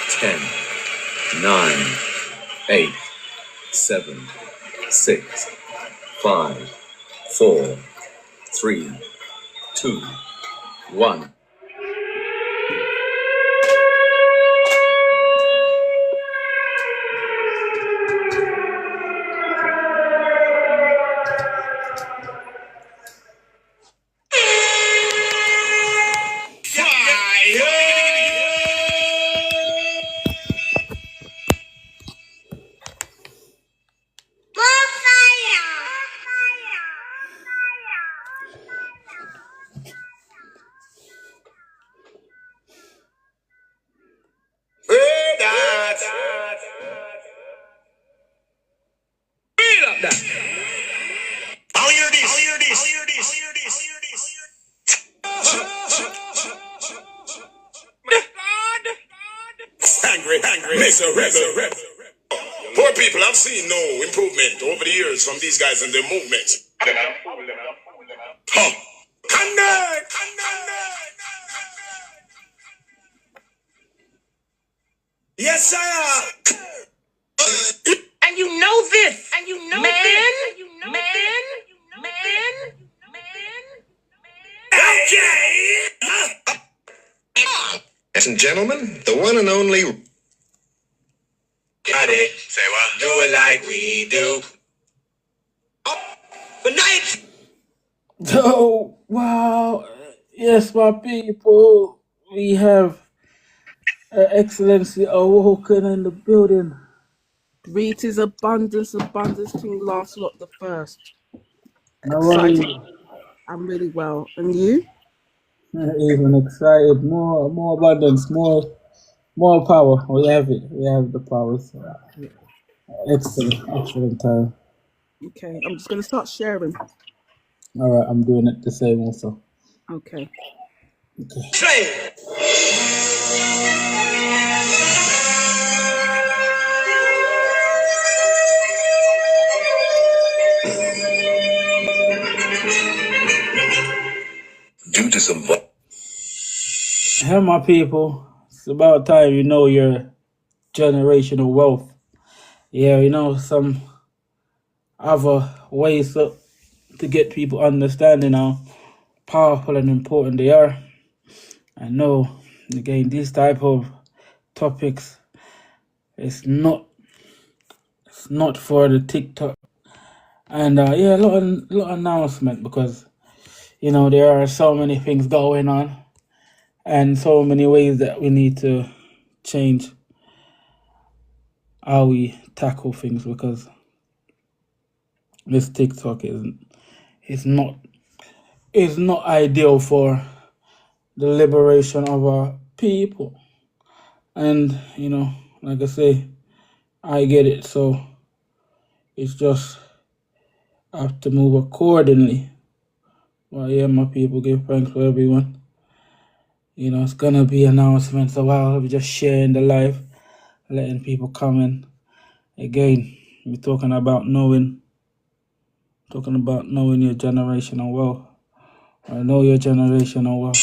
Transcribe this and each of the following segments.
10, 9, 8, 7, 6, 5, 4, 3, 2, 1. Poor people, I've seen no improvement over the years from these guys and their movements. Yes, sir. And you know this. And you know this. Okay. Ladies and gentlemen, the one and only. Got it. Say what? Do it like we do. Good night. Oh, wow. Yes, my people. We have Excellency awoken in the building. Greetings, abundance, King Lancelot the First. How are you? Excited. I'm really well. And you? Even excited. More abundance, more power. We have it. We have the powers. Excellent time. Okay, I'm just going to start sharing. All right, I'm doing it the same also. Okay. Due to some Hey, my people, it's about time you know your generational wealth. Yeah, you know, some other ways to get people understanding how powerful and important they are. I know, again, these type of topics, it's not for the TikTok. And yeah, a lot of announcement, because, you know, there are so many things going on and so many ways that we need to change how we tackle things, because this TikTok is not ideal for the liberation of our people. And, you know, like I say, I get it, so it's just I have to move accordingly. Well, yeah, my people, give thanks for everyone. You know, it's gonna be announcements a while. We're just sharing the life, letting people come in. Again, we're talking about knowing your generational wealth. I know your generational wealth.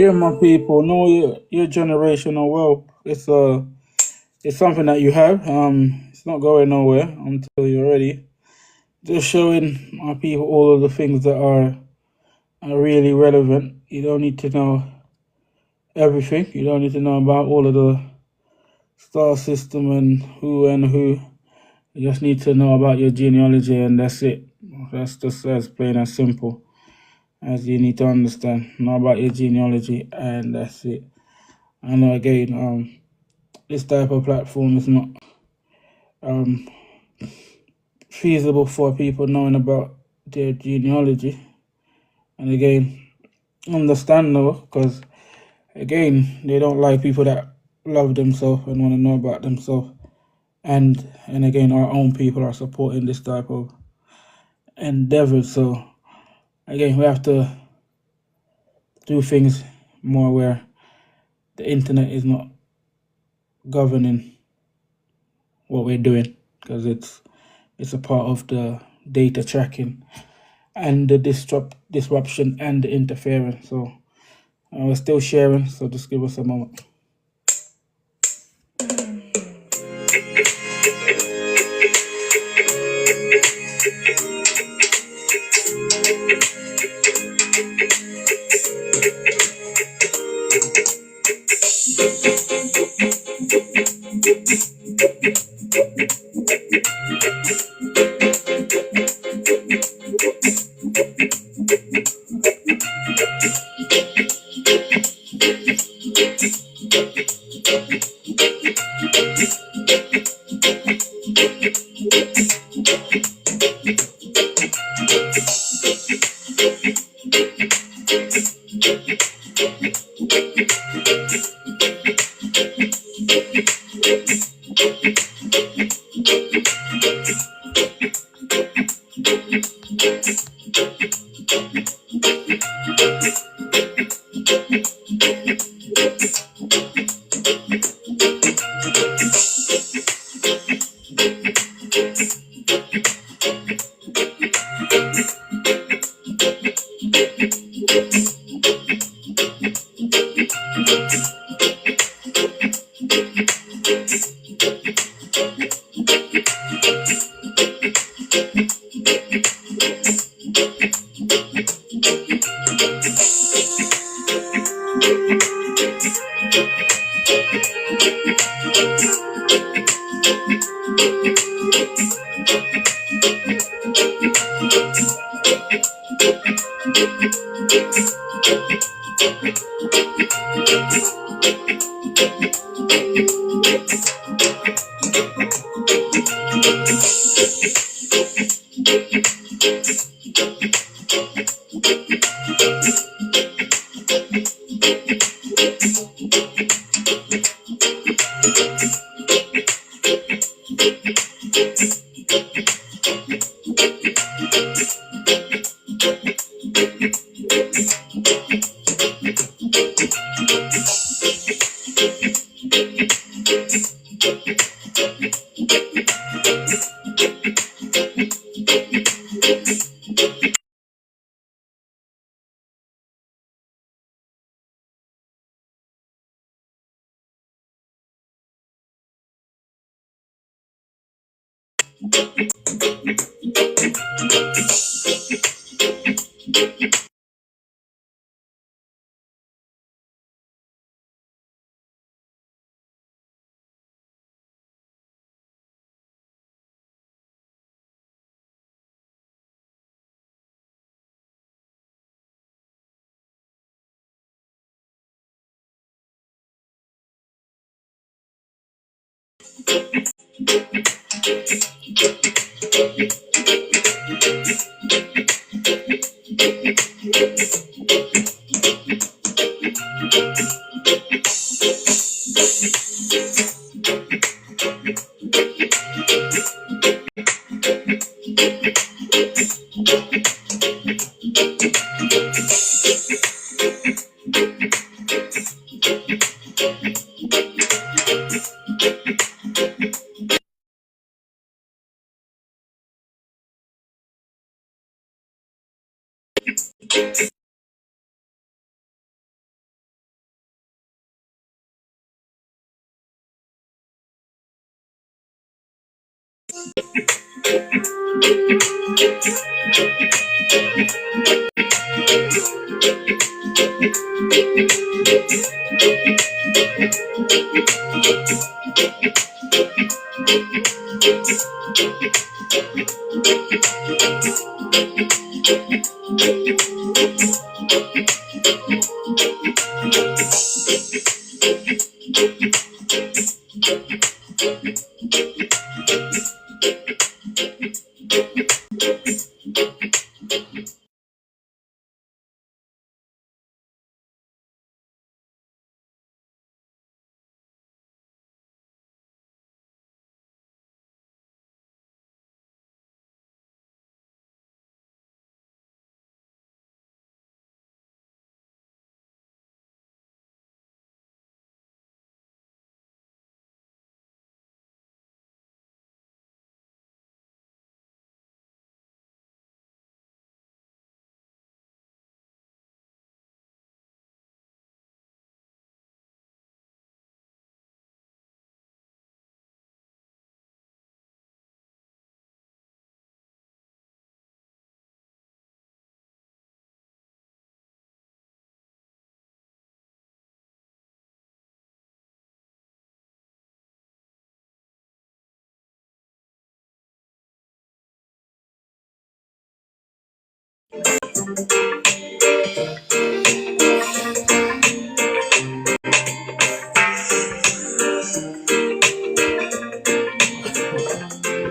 Yeah, my people, know your generational wealth. It's something that you have. It's not going nowhere until you're ready. Just showing my people all of the things that are really relevant. You don't need to know everything. You don't need to know about all of the star system and who. You just need to know about your genealogy, and that's it. That's just as plain and simple as you need to understand. Know about your genealogy, and that's it. I know again, this type of platform is not feasible for people knowing about their genealogy. And again, understandable, because again, they don't like people that love themselves and want to know about themselves. And again, our own people are supporting this type of endeavor. So again, we have to do things more where the internet is not governing what we're doing, because it's a part of the data tracking and the disruption and the interference. So we're still sharing, so just give us a moment.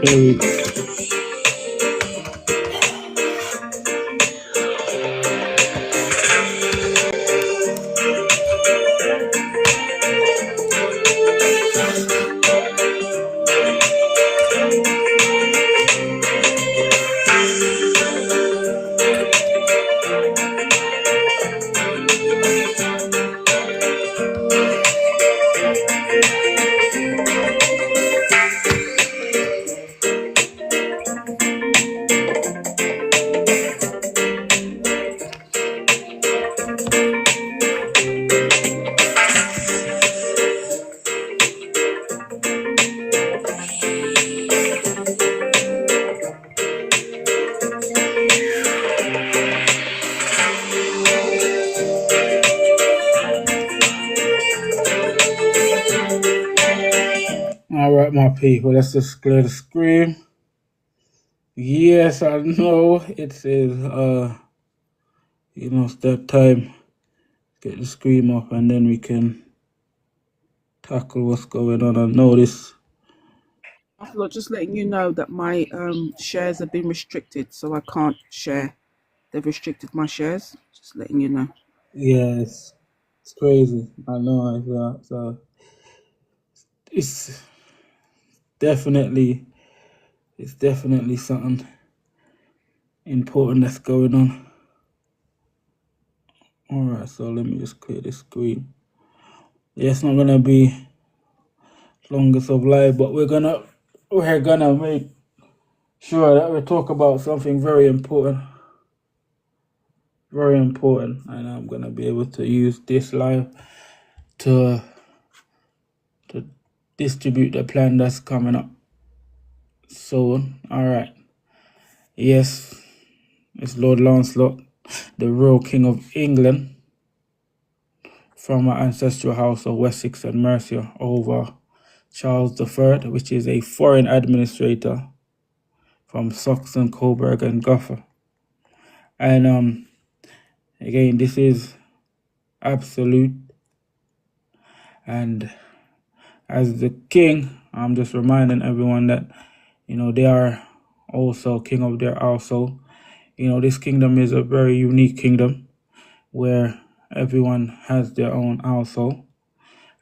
Here we go. All right, my people, let's just clear the screen. Yes, I know it says, it's that time. Get the screen up and then we can tackle what's going on. I notice. Look, just letting you know that my shares have been restricted, so I can't share. They've restricted my shares. Just letting you know. Yeah, it's crazy. I know. It's definitely something important that's going on. All right, so let me just clear the screen. Yeah, it's not gonna be longest of live, but we're gonna make sure that we talk about something very important, and I'm gonna be able to use this live to distribute the plan that's coming up soon. All right. Yes, it's Lord Lancelot, the real King of England, from our ancestral house of Wessex and Mercia over Charles III, which is a foreign administrator from Saxon, Coburg, and Gotha. And again, this is absolute. And as the king, I'm just reminding everyone that, they are also king of their household. This kingdom is a very unique kingdom where everyone has their own household.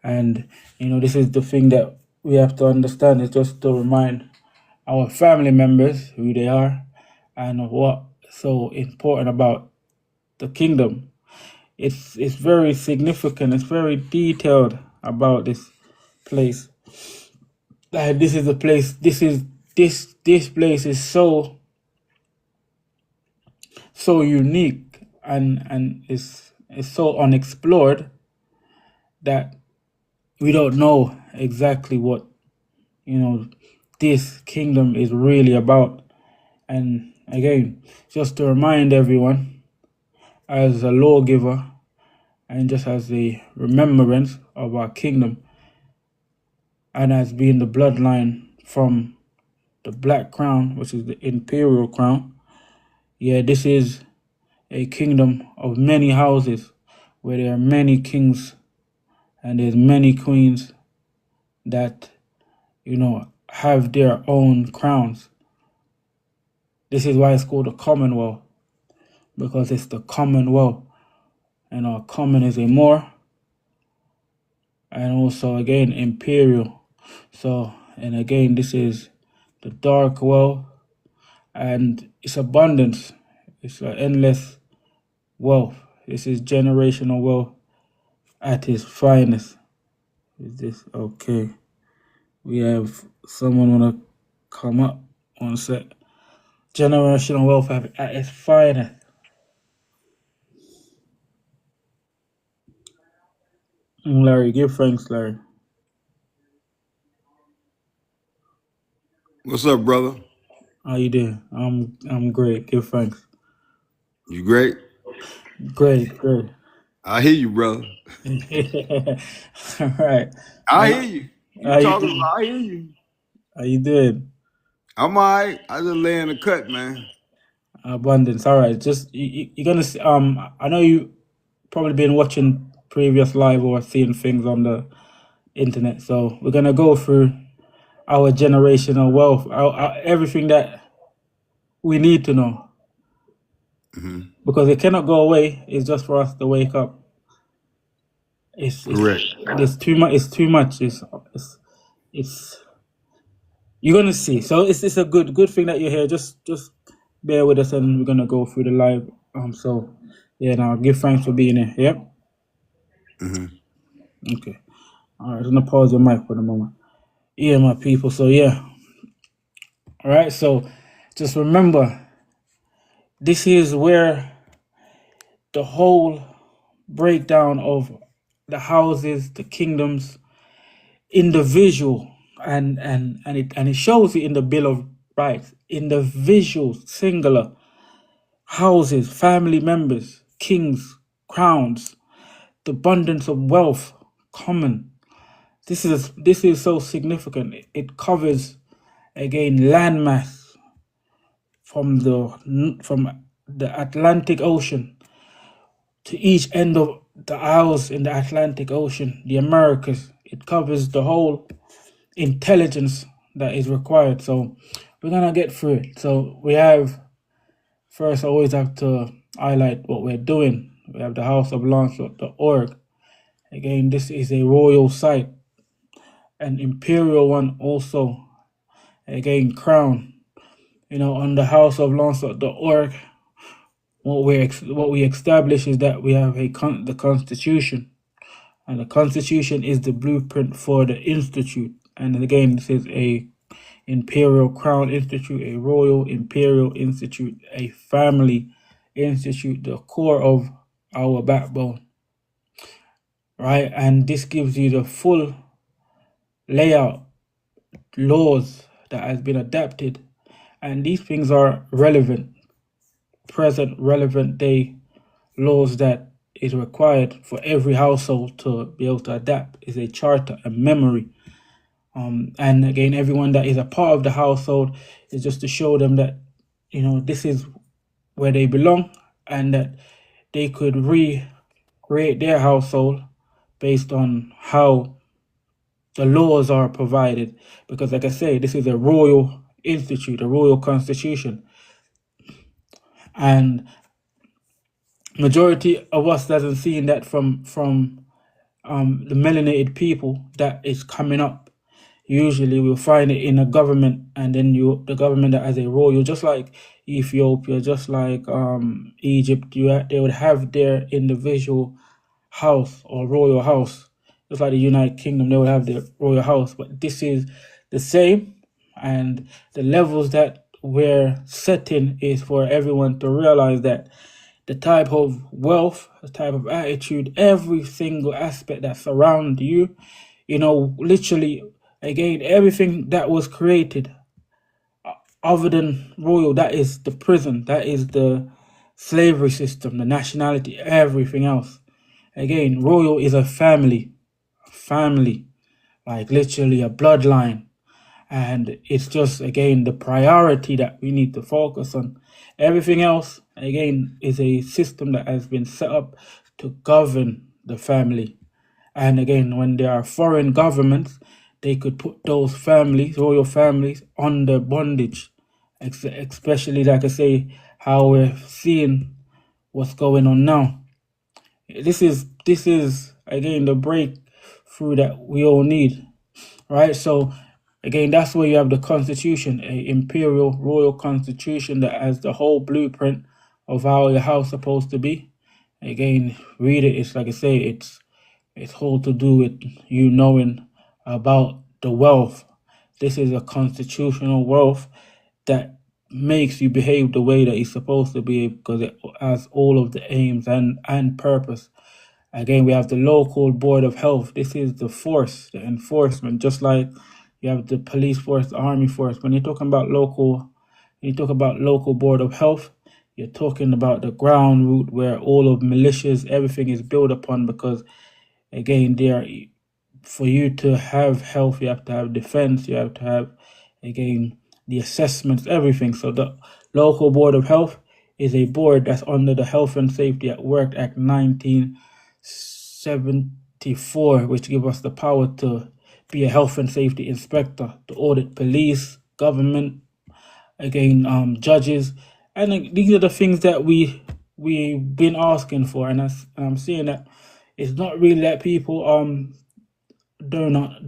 And, this is the thing that we have to understand, is just to remind our family members who they are and what's so important about the kingdom. It's very significant. It's very detailed about this place. This is a place. This place is so unique and is so unexplored that we don't know exactly what this kingdom is really about. And again, just to remind everyone, as a lawgiver and just as the remembrance of our kingdom, and as being the bloodline from the black crown, which is the imperial crown, yeah, this is a kingdom of many houses where there are many kings and there's many queens that, have their own crowns. This is why it's called a commonwealth, because it's the commonwealth. And our common is a more, and also again imperial. So, and again, this is the dark wealth, and it's abundance. It's an endless wealth. This is generational wealth at its finest. Is this okay? We have someone wanna come up on set. Generational wealth at its finest. Larry, give thanks, Larry. What's up, brother? How you doing? I'm great. Give thanks. You great? Great. I hear you, brother. All right. I hear you. You How you talking doing? about, I hear you. How you doing? I'm all right. I just lay in the cut, man. Abundance. All right. Just you're gonna see, I know you probably been watching previous live or seeing things on the internet. So we're gonna go through our generational wealth, everything that we need to know, because it cannot go away. It's just for us to wake up. Correct. It's too much. It's too much. It's you're gonna see. So it's a good thing that you're here. Just bear with us, and we're gonna go through the live. So yeah, now give thanks for being here. Yep. Okay. All right. I'm gonna pause your mic for the moment. Yeah, my people. So yeah. All right. So just remember, this is where the whole breakdown of the houses, the kingdoms, individual, and it shows it in the Bill of Rights. Individual, singular, houses, family members, kings, crowns, the abundance of wealth, common. This is so significant. It covers again landmass from the Atlantic Ocean to each end of the isles in the Atlantic Ocean, the Americas. It covers the whole intelligence that is required. So we're gonna get through it. So we have first, I always have to highlight what we're doing. We have the House of Lancelot.org. Again, this is a royal site, an imperial one also. Again, crown. On the House of Lancelot.org, what we establish is that we have the Constitution, and the Constitution is the blueprint for the Institute. And again, this is a Imperial Crown Institute, a Royal Imperial Institute, a family institute, the core of our backbone, right? And this gives you the full layout, laws that has been adapted, and these things are relevant, present, relevant day laws that is required for every household to be able to adapt. Is a charter, a memory. And again, everyone that is a part of the household is just to show them that, this is where they belong, and that they could recreate their household based on how the laws are provided. Because like I say, this is a royal institute, a royal constitution. And majority of us doesn't see that from the melanated people that is coming up. Usually we'll find it in a government, and then the government that has a royal, just like Ethiopia, just like Egypt, they would have their individual house or royal house. Just like the United Kingdom, they would have their royal house. But this is the same, and the levels that we're setting is for everyone to realize that the type of wealth, the type of attitude, every single aspect that surrounds you, literally Again, everything that was created other than royal, that is the prison, that is the slavery system, the nationality, everything else. Again, royal is a family, like literally a bloodline. And it's just, again, the priority that we need to focus on. Everything else, again, is a system that has been set up to govern the family. And again, when there are foreign governments, they could put those families, royal families, under bondage. Especially, like I say, how we're seeing what's going on now. This is again the breakthrough that we all need, right? So again, that's where you have the Constitution, a imperial royal constitution that has the whole blueprint of how your house supposed to be. Again, read it. It's like I say, it's all to do with you knowing about the wealth. This is a constitutional wealth that makes you behave the way that you're supposed to be, because it has all of the aims and purpose. Again, we have the local board of health. This is the force, the enforcement, just like you have the police force, the army force. When you're talking about local board of health, you're talking about the ground root where all of militias, everything is built upon, because again, for you to have health, you have to have defense, you have to have, again, the assessments, everything. So the local board of health is a board that's under the Health and Safety at Work Act 1974, which gives us the power to be a health and safety inspector, to audit police, government, again, judges. And these are the things that we've been asking for. And I'm seeing that it's not really that people do not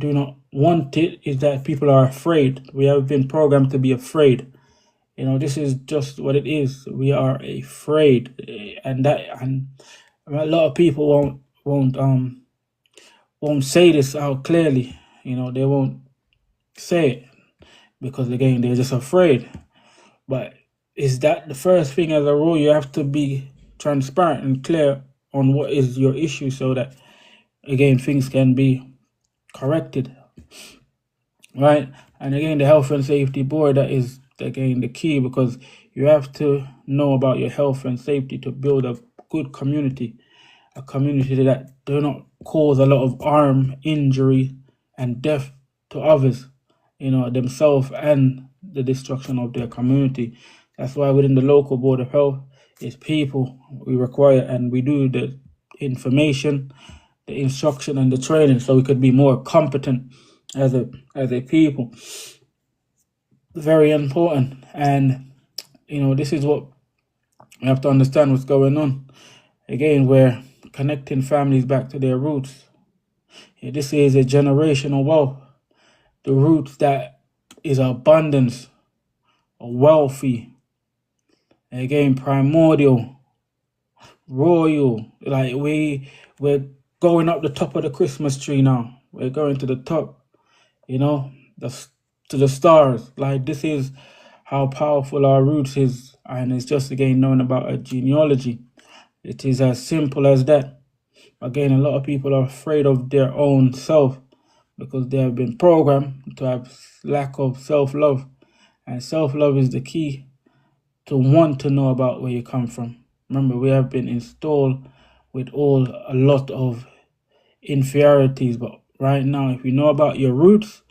want it, is that people are afraid. We have been programmed to be afraid. This is just what it is. We are afraid, and a lot of people won't say this out clearly. They won't say it because, again, they're just afraid. But is that the first thing as a rule? You have to be transparent and clear on what is your issue, so that, again, things can be corrected, right? And again, the health and safety board, that is, again, the key, because you have to know about your health and safety to build a good community, a community that do not cause a lot of harm, injury, and death to others, themselves, and the destruction of their community. That's why within the local board of health is people we require, and we do the information, the instruction, and the training, so we could be more competent as a people. Very important. And this is what we have to understand, what's going on. Again, we're connecting families back to their roots. This is a generational wealth. The roots that is abundance, wealthy, again, primordial, royal. Like we're going up the top of the Christmas tree now. We're going to the top, to the stars. Like, this is how powerful our roots is. And it's just, again, knowing about a genealogy. It is as simple as that. Again, a lot of people are afraid of their own self because they have been programmed to have lack of self-love. And self-love is the key to want to know about where you come from. Remember, we have been installed with a lot of inferiorities, but right now, if you know about your roots,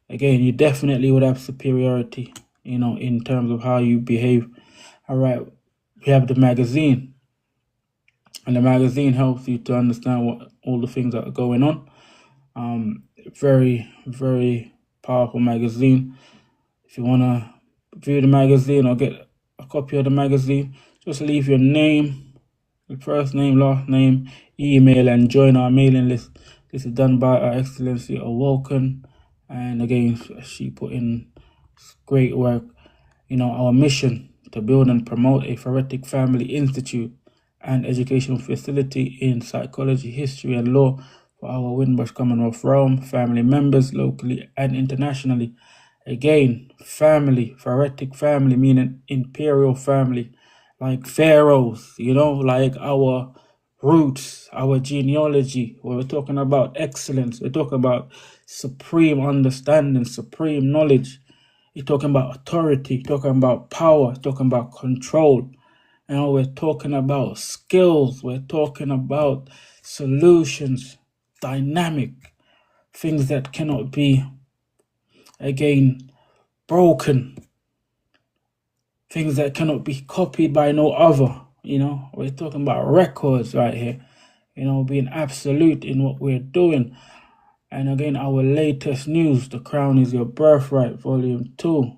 again, you definitely would have superiority, in terms of how you behave. All right, we have the magazine, and the magazine helps you to understand what all the things that are going on. Very, very powerful magazine. If you want to view the magazine or get a copy of the magazine, just leave your name, your first name, last name, email, and join our mailing list. This is done by Our Excellency Awoken, and again, she put in great work. Our mission to build and promote a Phoretic Family Institute and educational facility in psychology, history, and law for our Windrush Commonwealth realm, family members locally and internationally. Again, family, Phoretic family, meaning imperial family, like pharaohs, like our roots, our genealogy, where we're talking about excellence, we're talking about supreme understanding, supreme knowledge. You're talking about authority, you're talking about power, you're talking about control. You know, we're talking about skills, we're talking about solutions, dynamic, things that cannot be, again, broken, things that cannot be copied by no other. You know, we're talking about records right here, you know, being absolute in what we're doing. And again, our latest news, The Crown is Your Birthright, Volume 2.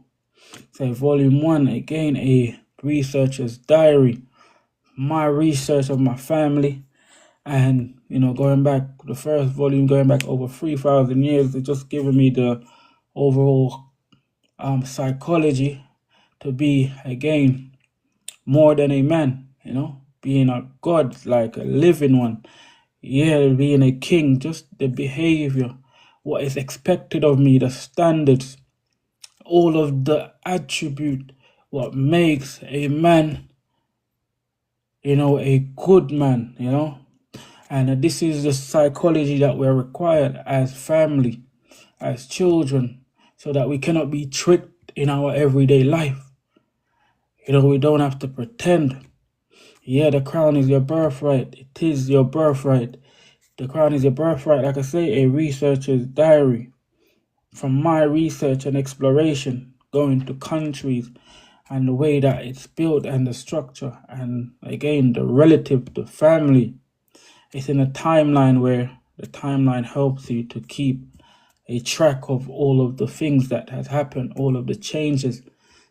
So Volume 1, again, a researcher's diary, my research of my family. And, you know, going back, the first volume, going back over 3,000 years, it's just giving me the overall psychology to be, again, more than a man, you know, being a god, like a living one. Yeah, being a king, just the behavior, what is expected of me, the standards, all of the attribute, what makes a man, you know, a good man, you know. And this is the psychology that we're required as family, as children, so that we cannot be tricked in our everyday life. You know, we don't have to pretend. Yeah, the crown is your birthright. It is your birthright. The crown is your birthright. Like I say, a researcher's diary. From my research and exploration, going to countries and the way that it's built and the structure, and again, the relative, the family. It's in a timeline where the timeline helps you to keep a track of all of the things that has happened, all of the changes,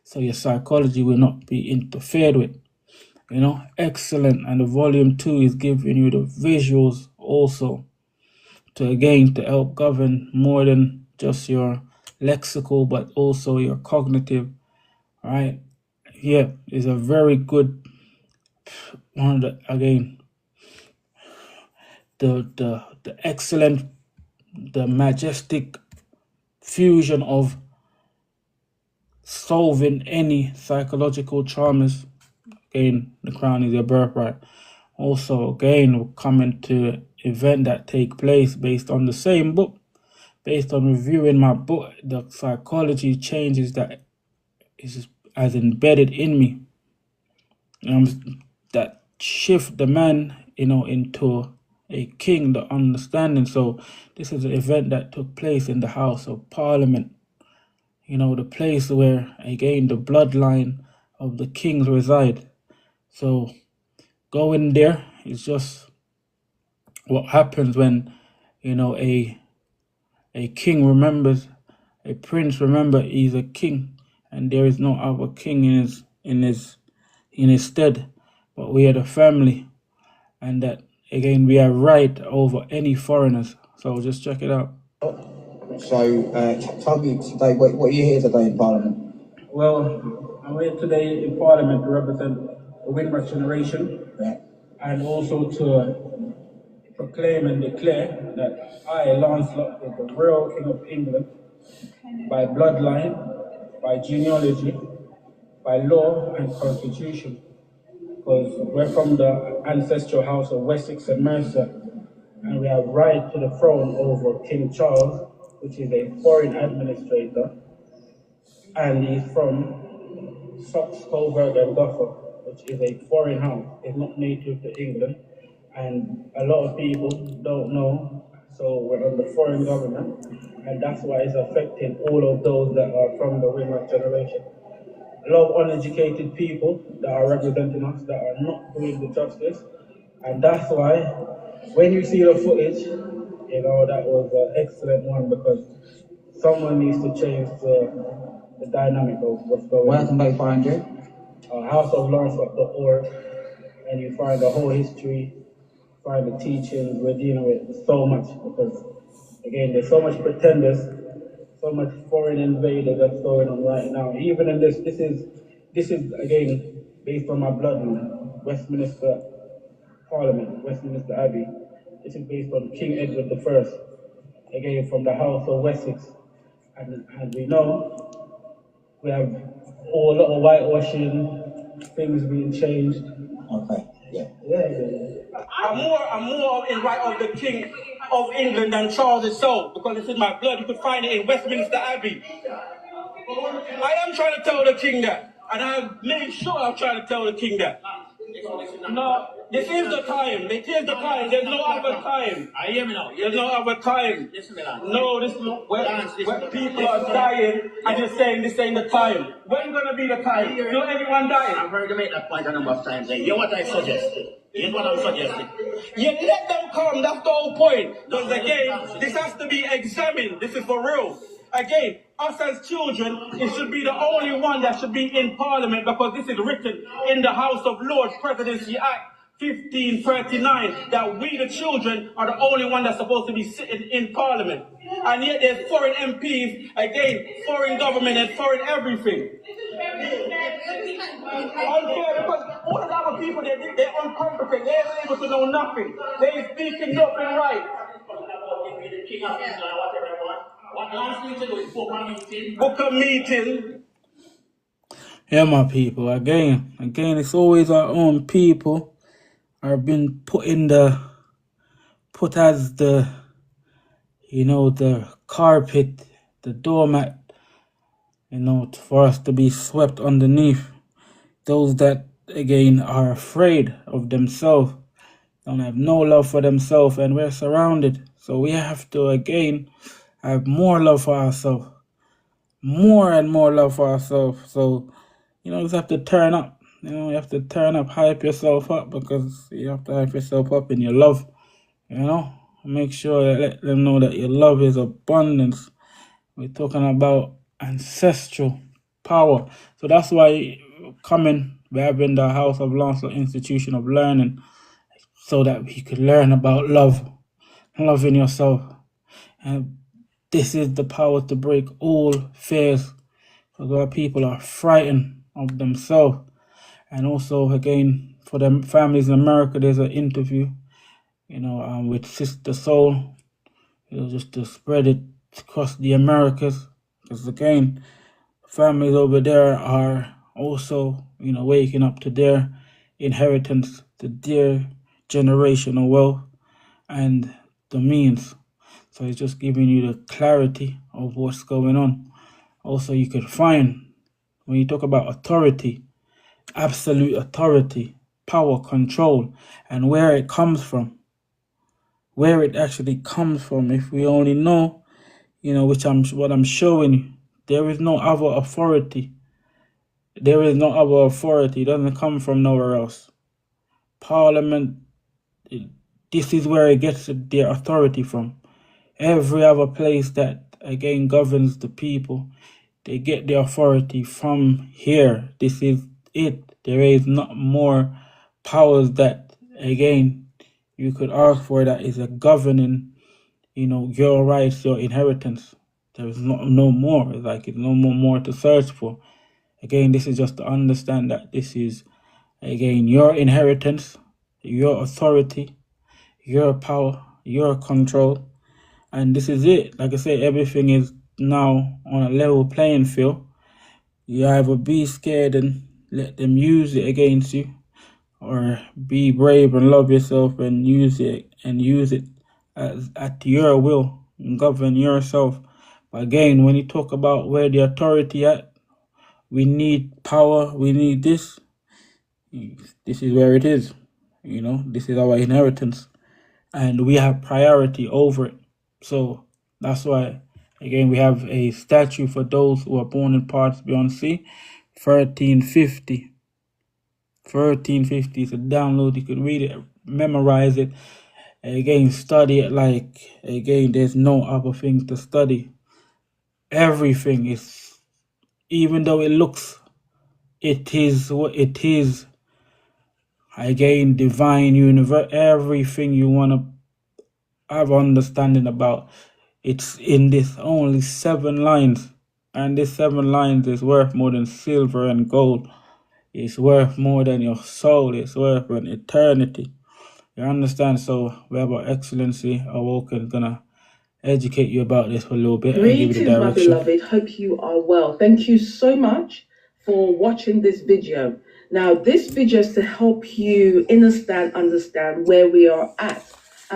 so your psychology will not be interfered with. You know, excellent. And the volume 2 is giving you the visuals also to, again, to help govern more than just your lexical, but also your cognitive. All right. Yeah, it's a very good one. Again, the excellent, the majestic fusion of solving any psychological traumas. Again, the crown is your birthright. Also, again, we're coming to event that take place based on the same book, based on reviewing my book, the psychology changes that is as embedded in me. That shift the man, you know, into a king, the understanding. So this is an event that took place in the House of Parliament. You know, the place where, again, the bloodline of the kings reside. So going there is just what happens when, you know, a king remembers, a prince remember he's a king, and there is no other king in his stead. But we are the family, and that, again, we are right over any foreigners. So just check it out. So tell me today, what are you here today in Parliament? Well, I'm here today in Parliament to represent the Windrush generation, yeah, and also to proclaim and declare that I, Lancelot, is the real King of England by bloodline, by genealogy, by law and constitution. Because we're from the ancestral house of Wessex and Mercia, and we have right to the throne over King Charles, which is a foreign administrator, and he's from Saxe, Coburg and Gotha, which is a foreign house. It's not native to England, and a lot of people don't know, so we're under foreign government, and that's why it's affecting all of those that are from the Windrush generation. A lot of uneducated people that are representing us that are not doing the justice, and that's why when you see the footage, you know, that was an excellent one, because someone needs to change the dynamic of what's going on. Where can they find you? Houseoflancelot.org, and you find the whole history, find the teachings. We're dealing with so much, because again, there's so much pretenders, so much foreign invader that's going on right now. Even in this is again based on my bloodline, Westminster Parliament, Westminster Abbey. This is based on King Edward I, again from the House of Wessex, and we know we have a lot of whitewashing, things being changed. Okay. Yeah. I'm more in right of the King of England than Charles itself, because it's in my blood. You could find it in Westminster Abbey. I am trying to tell the King that, and I've made sure I'm trying to tell the King that. No, this is the time. This is the time. There's no other time. I hear me now. There's no other time. No, this is when people are dying and you're saying this ain't the time. When's gonna be the time? Till everyone dies. I've heard you make that point a number of times. Here's what I suggest. Here's what I'm suggesting. You let them come. That's the whole point. Because again, this has to be examined. This is for real. Again, us as children, it should be the only one that should be in Parliament, because this is written in the House of Lords Presidency Act 1539 that we, the children, are the only one that's supposed to be sitting in Parliament. And yet there's foreign MPs, again, foreign government and foreign everything. Unfair, because all of the other people, they're incompetent, they're able to know nothing. They're speaking nothing right. What last meeting was book a meeting? Book a meeting. Yeah, my people. Again, it's always our own people are being put as the, the carpet, the doormat, for us to be swept underneath. Those that, again, are afraid of themselves, don't have no love for themselves, and we're surrounded. So we have to, again, have more love for ourselves. More and more love for ourselves. So, you just have to turn up. You have to turn up, hype yourself up, because you have to hype yourself up in your love. Make sure that let them know that your love is abundance. We're talking about ancestral power. So that's why we're having the House of Lancelot Institution of Learning, so that we could learn about loving yourself. And this is the power to break all fears, because our people are frightened of themselves. And also, again, for the families in America, there's an interview, with Sister Soul, just to spread it across the Americas. Because again, families over there are also, waking up to their inheritance, to their generational wealth and the means. So it's just giving you the clarity of what's going on. Also, you could find, when you talk about authority, absolute authority, power, control, and where it comes from, where it actually comes from. If we only know, what I'm showing you, there is no other authority. There is no other authority. It doesn't come from nowhere else. Parliament, this is where it gets their authority from. Every other place that, again, governs the people, they get their authority from here. This is it. There is not more powers that, again, you could ask for that is a governing, your rights, your inheritance. There is no more. It's like it's no more to search for. Again, this is just to understand that this is, again, your inheritance, your authority, your power, your control. And this is it. Like I say, everything is now on a level playing field. You either be scared and let them use it against you, or be brave and love yourself and use it at your will and govern yourself. But again, when you talk about where the authority at, we need power, we need this. This is where it is. This is our inheritance, and we have priority over it. So that's why, again, we have a statue for those who are born in parts beyond sea, 1350. 1350 is a download. You could read it, memorize it, again, study it. Again, there's no other things to study. Everything is, even though it looks, it is what it is. Again, divine, universe, everything you want to have understanding about, it's in this only 7 lines. And this 7 lines is worth more than silver and gold. It's worth more than your soul. It's worth an eternity. You understand? So Rabbi Excellency Awoken is going to educate you about this for a little bit. Greetings, my beloved. Hope you are well. Thank you so much for watching this video. Now, this video is to help you understand where we are at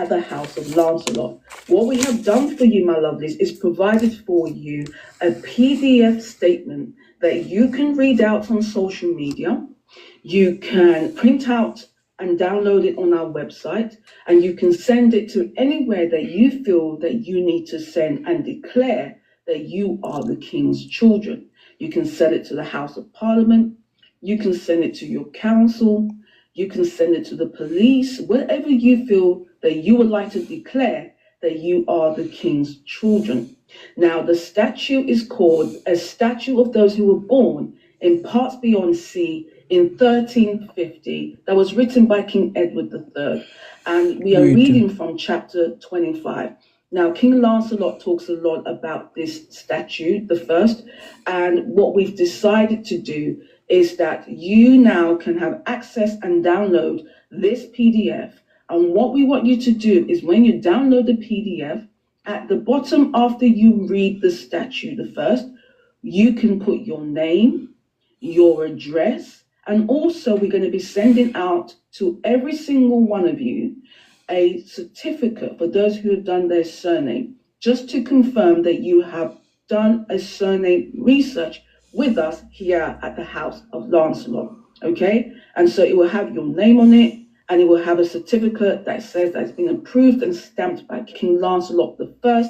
the House of Lancelot. What we have done for you, my lovelies, is provided for you a PDF statement that you can read out on social media. You can print out and download it on our website, and you can send it to anywhere that you feel that you need to send and declare that you are the King's children. You can send it to the House of Parliament. You can send it to your council. You can send it to the police, wherever you feel that you would like to declare that you are the King's children. Now, the statue is called a statue of those who were born in parts beyond sea in 1350, that was written by King Edward III. And we are reading from chapter 25. Now, King Lancelot talks a lot about this statue, the first, and what we've decided to do is that you now can have access and download this PDF. And what we want you to do is when you download the PDF, at the bottom after you read the statue, the first, you can put your name, your address, and also we're going to be sending out to every single one of you a certificate for those who have done their surname, just to confirm that you have done a surname research with us here at the House of Lancelot, okay? And so it will have your name on it, and it will have a certificate that says that it's been approved and stamped by King Lancelot I,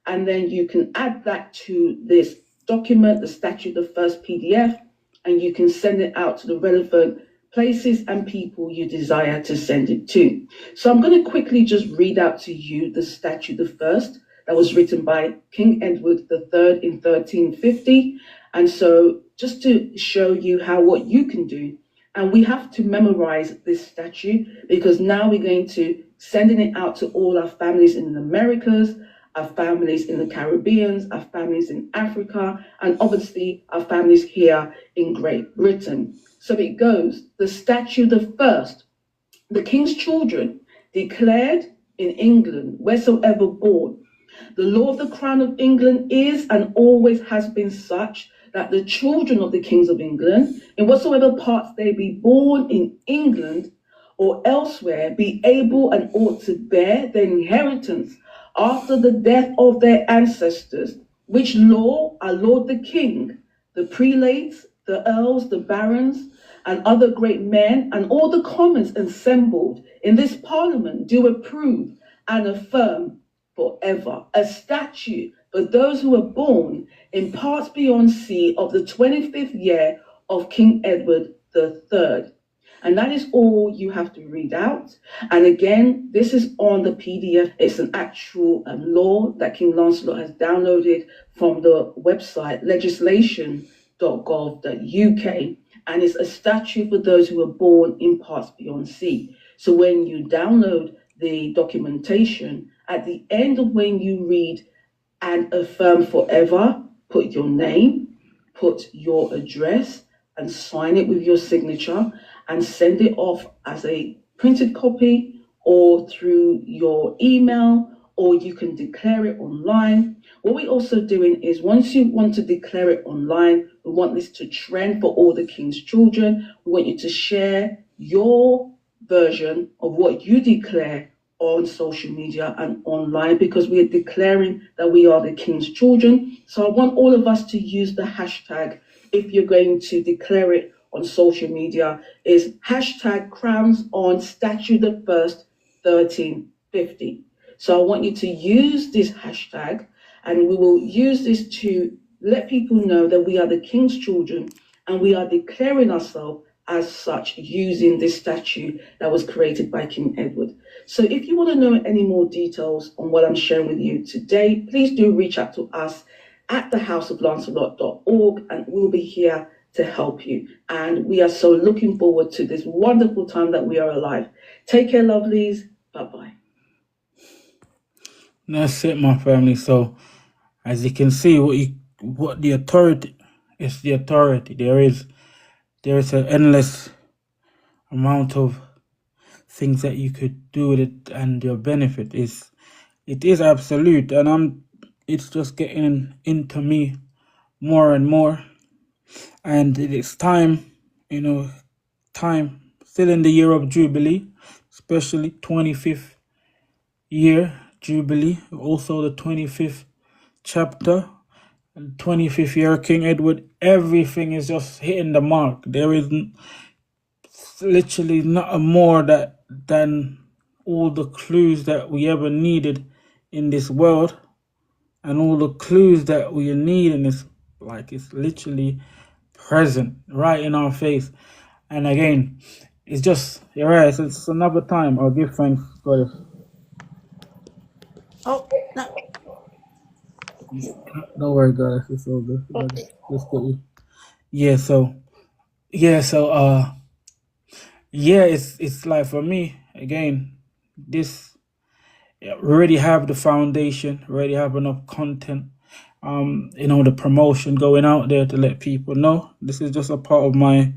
and then you can add that to this document, the statue, the first PDF, and you can send it out to the relevant places and people you desire to send it to. So I'm going to quickly just read out to you the statute, the first, that was written by King Edward III in 1350. And so just to show you what you can do, and we have to memorize this statute because now we're going to sending it out to all our families in the Americas, our families in the Caribbean, our families in Africa, and obviously our families here in Great Britain. So it goes, the statute, the first, the King's children declared in England, wheresoever born. The law of the Crown of England is and always has been such that the children of the kings of England, in whatsoever parts they be born in England or elsewhere, be able and ought to bear their inheritance after the death of their ancestors, which law our Lord the King, the prelates, the earls, the barons, and other great men, and all the commons assembled in this parliament do approve and affirm forever. A statute for those who were born in parts beyond sea of the 25th year of King Edward III. And that is all you have to read out. And again, this is on the PDF. It's an actual law that King Lancelot has downloaded from the website legislation.gov.uk. And it's a statute for those who were born in parts beyond sea. So when you download the documentation, at the end of when you read and affirm forever, put your name, put your address, and sign it with your signature, and send it off as a printed copy or through your email, or you can declare it online. What we're also doing is once you want to declare it online, we want this to trend for all the King's children. We want you to share your version of what you declare on social media and online, because we are declaring that we are the King's children. So I want all of us to use the hashtag, if you're going to declare it on social media, is hashtag crowns on statue the first 1350. So I want you to use this hashtag, and we will use this to let people know that we are the King's children and we are declaring ourselves as such using this statue that was created by King Edward. So if you want to know any more details on what I'm sharing with you today, please do reach out to us at thehouseoflancelot.org, and we'll be here to help you. And we are so looking forward to this wonderful time that we are alive. Take care, lovelies. Bye-bye. That's it, my family. So as you can see, what the authority is, the authority. There is an endless amount of things that you could do with it, and your benefit is absolute, and it's just getting into me more and more, and it's time, time, still in the year of Jubilee, especially 25th year Jubilee, also the 25th chapter, 25th year King Edward. Everything is just hitting the mark. There is literally not a more than all the clues that we ever needed in this world, and all the clues that we need in this, like, it's literally present right in our face. And again, it's just, you're right, it's another time I'll give thanks, God. Oh, no. Don't worry, guys, it's all good. Let's get you. Yeah, so it's like, for me, again, this, we already have the foundation, we already have enough content, the promotion going out there to let people know. This is just a part of my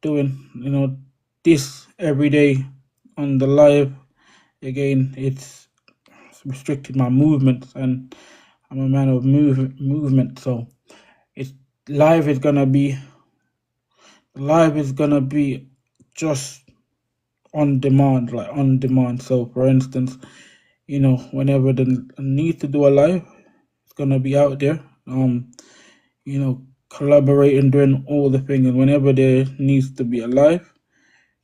doing, this every day on the live. Again, it's restricted my movements, and I'm a man of movement, so it's live is gonna be just on demand, like on demand. So for instance, whenever the need to do a live, it's gonna be out there. Collaborating, doing all the things, and whenever there needs to be a live,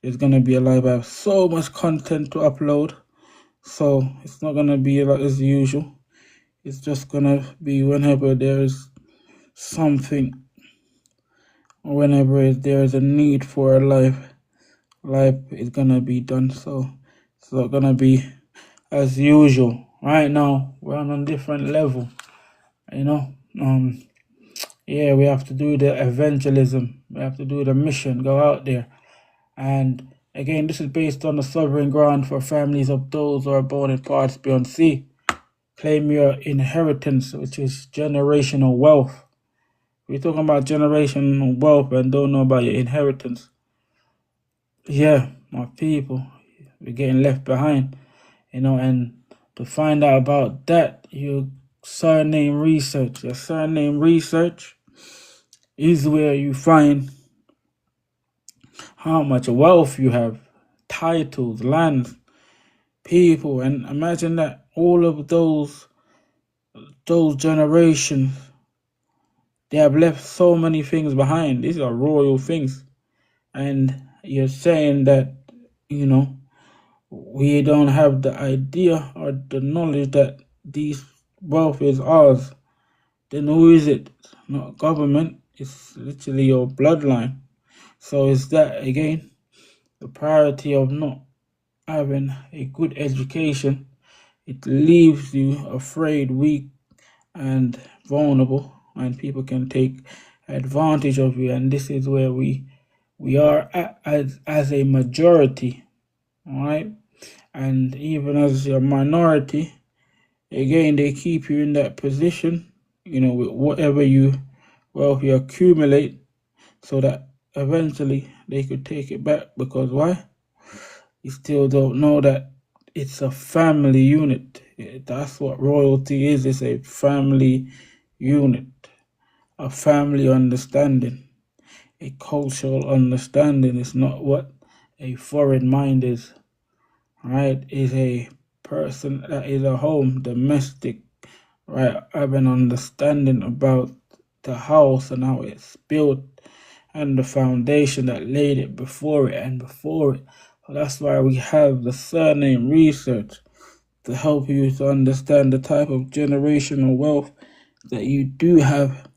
there's gonna be a live. I have so much content to upload, so it's not gonna be like as usual. It's just gonna be whenever there's something, or whenever there is a need for a live is gonna be done. So it's not gonna be as usual. Right now we're on a different level, we have to do the evangelism, we have to do the mission, go out there. And again, this is based on the sovereign grant for families of those who are born in parts beyond sea. Claim your inheritance, which is generational wealth. We're talking about generational wealth and don't know about your inheritance. Yeah, my people, we're getting left behind, and to find out about that, your surname research is where you find how much wealth you have, titles, lands, people. And imagine that all of those generations, they have left so many things behind. These are royal things. And you're saying that, we don't have the idea or the knowledge that these wealth is ours. Then who is it? Not government. It's literally your bloodline. So it's that, again, the priority of not having a good education. It leaves you afraid, weak, and vulnerable, and people can take advantage of you. And this is where we are as a majority, all right? And even as a minority, again, they keep you in that position, with whatever wealth you accumulate, so that eventually they could take it back. Because why? You still don't know that it's a family unit. That's what royalty is. It's a family unit, a family understanding, a cultural understanding. It's not what a foreign mind is, right? It's a person that is a home, domestic, right? Have an understanding about the house and how it's built, and the foundation that laid it before it and before it. So that's why we have the surname research, to help you to understand the type of generational wealth that you do have,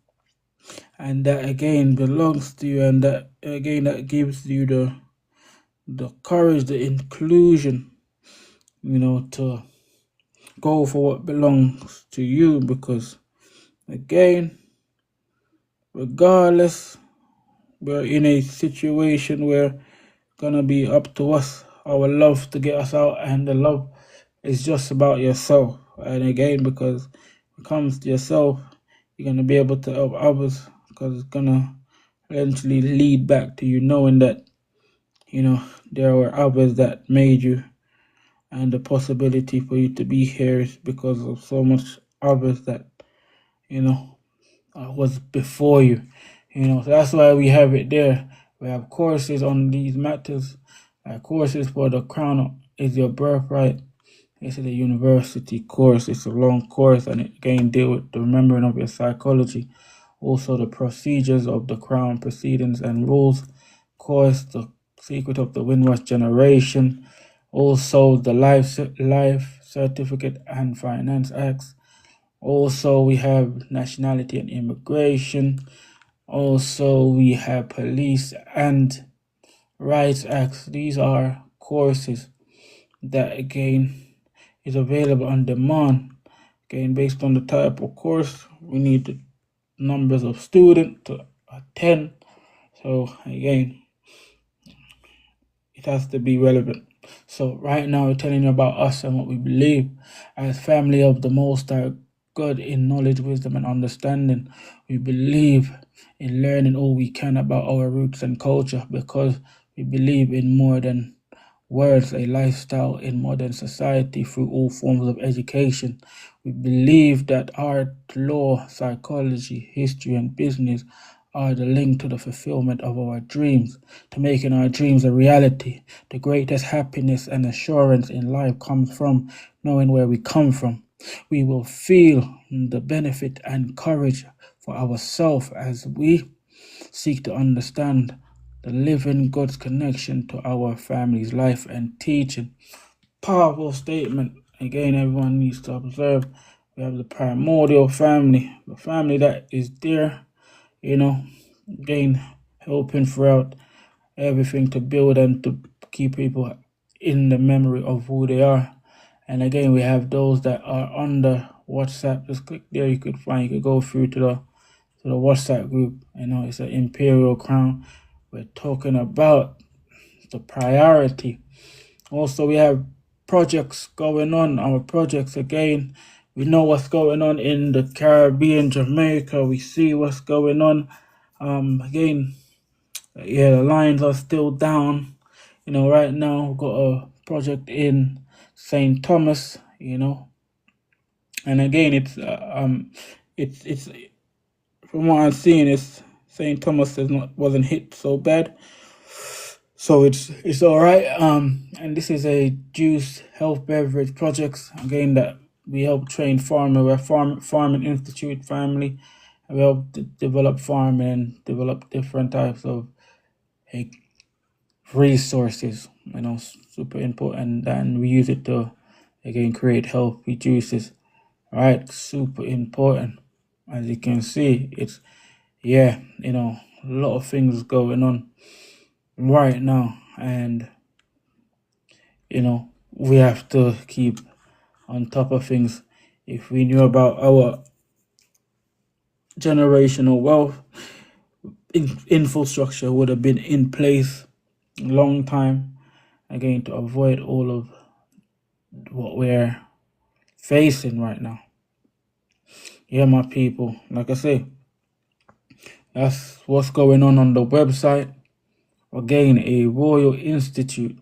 and that again belongs to you, and that again that gives you the courage, the inclusion, to go for what belongs to you. Because again, regardless, we're in a situation where gonna be up to us, our love, to get us out. And the love is just about yourself. And again, because when it comes to yourself, you're gonna be able to help others, because it's gonna eventually lead back to you knowing that there were others that made you, and the possibility for you to be here is because of so much others that was before you. So that's why we have it there. We have courses on these matters, like courses for the crown is your birthright. This is a university course. It's a long course, and it again deal with the remembering of your psychology. Also, the procedures of the crown proceedings and rules course, the secret of the Windrush generation. Also, the life certificate and finance acts. Also, we have nationality and immigration. Also, we have police and rights acts. These are courses that again is available on demand. Again, based on the type of course, we need the numbers of students to attend. So again, it has to be relevant. So right now we're telling you about us and what we believe as family of the Most High God in knowledge, wisdom, and understanding. We believe in learning all we can about our roots and culture because we believe in more than words, a lifestyle in modern society through all forms of education. We believe that art, law, psychology, history, and business are the link to the fulfillment of our dreams, to making our dreams a reality. The greatest happiness and assurance in life comes from knowing where we come from. We will feel the benefit and courage for ourselves as we seek to understand the living God's connection to our family's life and teaching. Powerful statement. Again, everyone needs to observe. We have the primordial family, the family that is there, again, helping throughout everything to build and to keep people in the memory of who they are. And again, we have those that are on the WhatsApp. Just click there, you could go through to the WhatsApp group. It's an Imperial Crown. We're talking about the priority. Also, we have projects going on. Our projects, again, we know what's going on in the Caribbean, Jamaica. We see what's going on. Again, the lines are still down. Right now we've got a project in St. Thomas. And again, it's from what I'm seeing, it's St. Thomas wasn't hit so bad. So it's all right. And this is a juice health beverage projects again that we help train farmer. We're farming institute family. And we help develop farming and develop different types of resources. Super important, and we use it to again create healthy juices. Right, super important. As you can see, it's a lot of things going on right now, and we have to keep on top of things. If we knew about our generational wealth, infrastructure would have been in place a long time again to avoid all of what we're facing right now. Yeah, my people, like I say, that's what's going on the website. Again, a Royal Institute,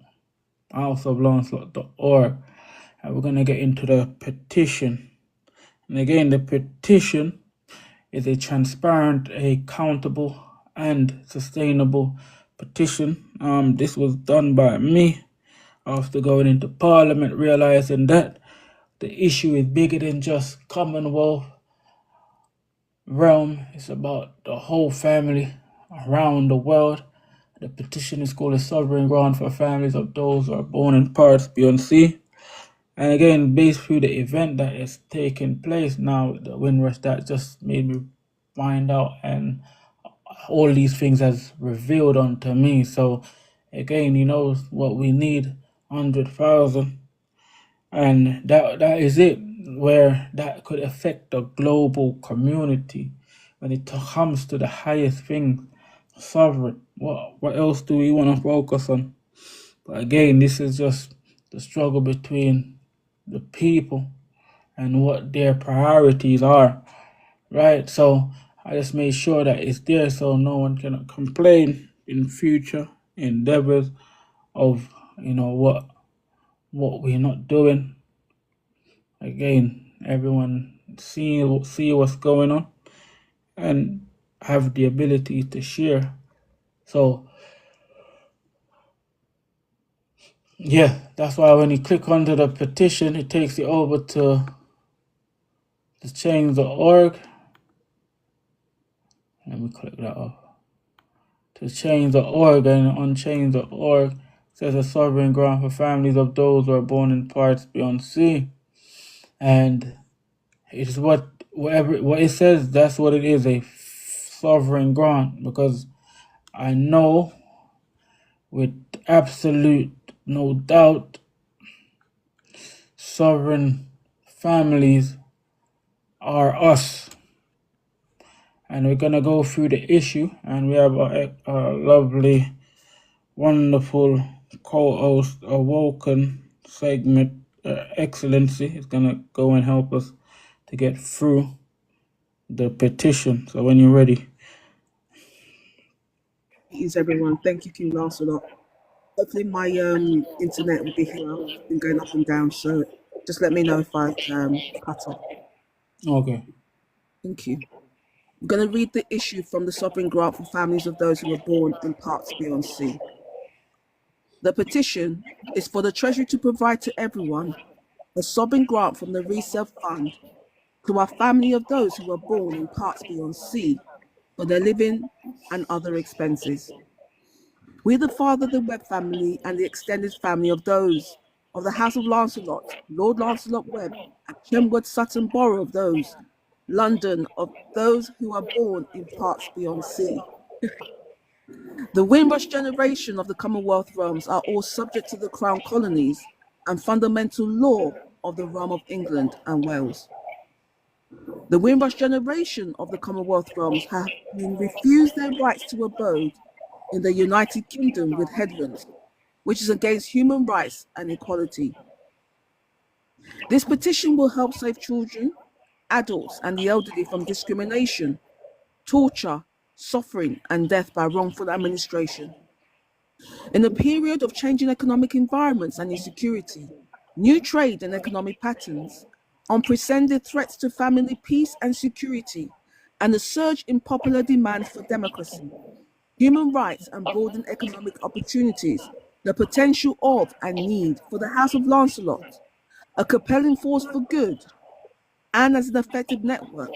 houseoflancelot.org. And we're going to get into the petition. And again, the petition is a transparent, accountable, and sustainable petition. This was done by me after going into Parliament, realizing that the issue is bigger than just Commonwealth realm. It's about the whole family around the world. The petition is called a sovereign grant for families of those who are born in parts beyond sea. And again, based through the event that is taking place now, the Windrush, that just made me find out, and all these things has revealed unto me. So again, what we need, 100,000. And that is it, where that could affect the global community when it comes to the highest thing, sovereign. What else do we want to focus on? But again, this is just the struggle between the people and what their priorities are, right? So I just made sure that it's there so no one can complain in future endeavors of what we're not doing. Again, everyone see what's going on and have the ability to share. So Yeah, that's why when you click onto the petition, it takes you over to change.org. Let me click that off. To change.org, and on change.org says a sovereign grant for families of those who are born in parts beyond sea. And it's what it says, that's what it is, a sovereign grant, because I know with absolute no doubt sovereign families are us. And we're gonna go through the issue, and we have a lovely, wonderful co-host, Awoken segment, Excellency is gonna go and help us to get through the petition. So when you're ready. Greetings, everyone. Thank you, King Lancelot. Hopefully, my internet will be here. It's been going up and down, so just let me know if I cut off. Okay. Thank you. I'm going to read the issue from the Sovereign Grant for Families of Those Who Were Born in Parts Beyond Sea. The petition is for the Treasury to provide to everyone a sovereign grant from the Reserve Fund to our family of those who were born in parts beyond sea for their living and other expenses. We, the father of the Webb family and the extended family of those of the House of Lancelot, Lord Lancelot Webb, and Chenwood Sutton Borough of those, London, of those who are born in parts beyond sea. The Windrush generation of the Commonwealth realms are all subject to the Crown colonies and fundamental law of the realm of England and Wales. The Windrush generation of the Commonwealth realms have been refused their rights to abode in the United Kingdom with headlands, which is against human rights and equality. This petition will help save children, adults, and the elderly from discrimination, torture, suffering, and death by wrongful administration. In a period of changing economic environments and insecurity, new trade and economic patterns, unprecedented threats to family peace and security, and a surge in popular demand for democracy, human rights, and broadened economic opportunities, the potential of and need for the House of Lancelot, a compelling force for good, and as an effective network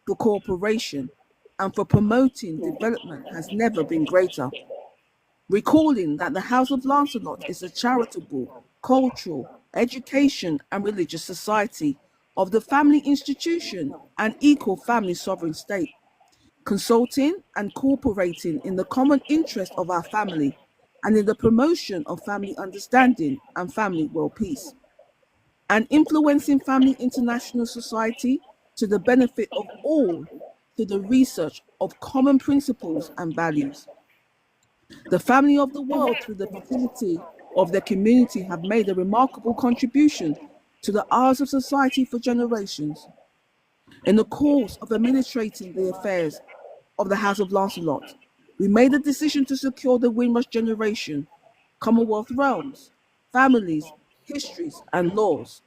for cooperation and for promoting development has never been greater. Recalling that the House of Lancelot is a charitable, cultural, education, and religious society of the family institution and equal family sovereign state, consulting and cooperating in the common interest of our family and in the promotion of family understanding and family well-peace, and influencing family international society to the benefit of all through the research of common principles and values. The family of the world, through the fertility of their community, have made a remarkable contribution to the hours of society for generations. In the course of administrating the affairs of the House of Lancelot, we made the decision to secure the Windrush generation, Commonwealth realms, families, histories, and laws.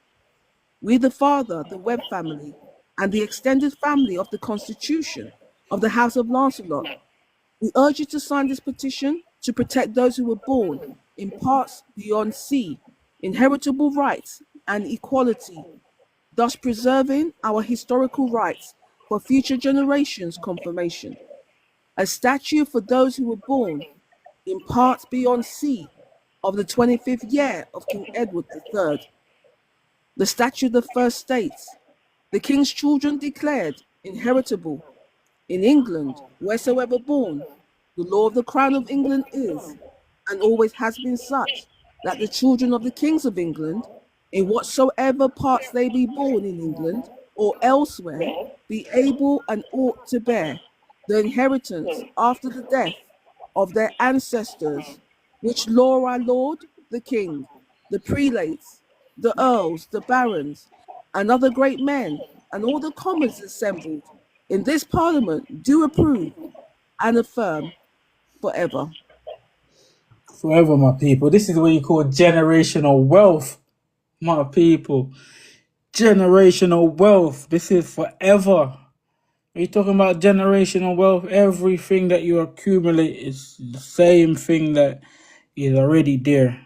We, the father, the Webb family, and the extended family of the Constitution of the House of Lancelot, we urge you to sign this petition to protect those who were born in parts beyond sea, inheritable rights and equality, thus preserving our historical rights for future generations' confirmation. A statue for those who were born in parts beyond sea of the 25th year of King Edward III. The statute the first states, the king's children declared inheritable in England, wheresoever born. The law of the Crown of England is, and always has been such, that the children of the kings of England, in whatsoever parts they be born in England or elsewhere, be able and ought to bear the inheritance after the death of their ancestors, which law our Lord, the King, the prelates, the earls, the barons, and other great men, and all the commons assembled in this parliament do approve and affirm forever. Forever, my people. This is what you call generational wealth, my people. Generational wealth. This is forever. Are you talking about generational wealth? Everything that you accumulate is the same thing that is already there.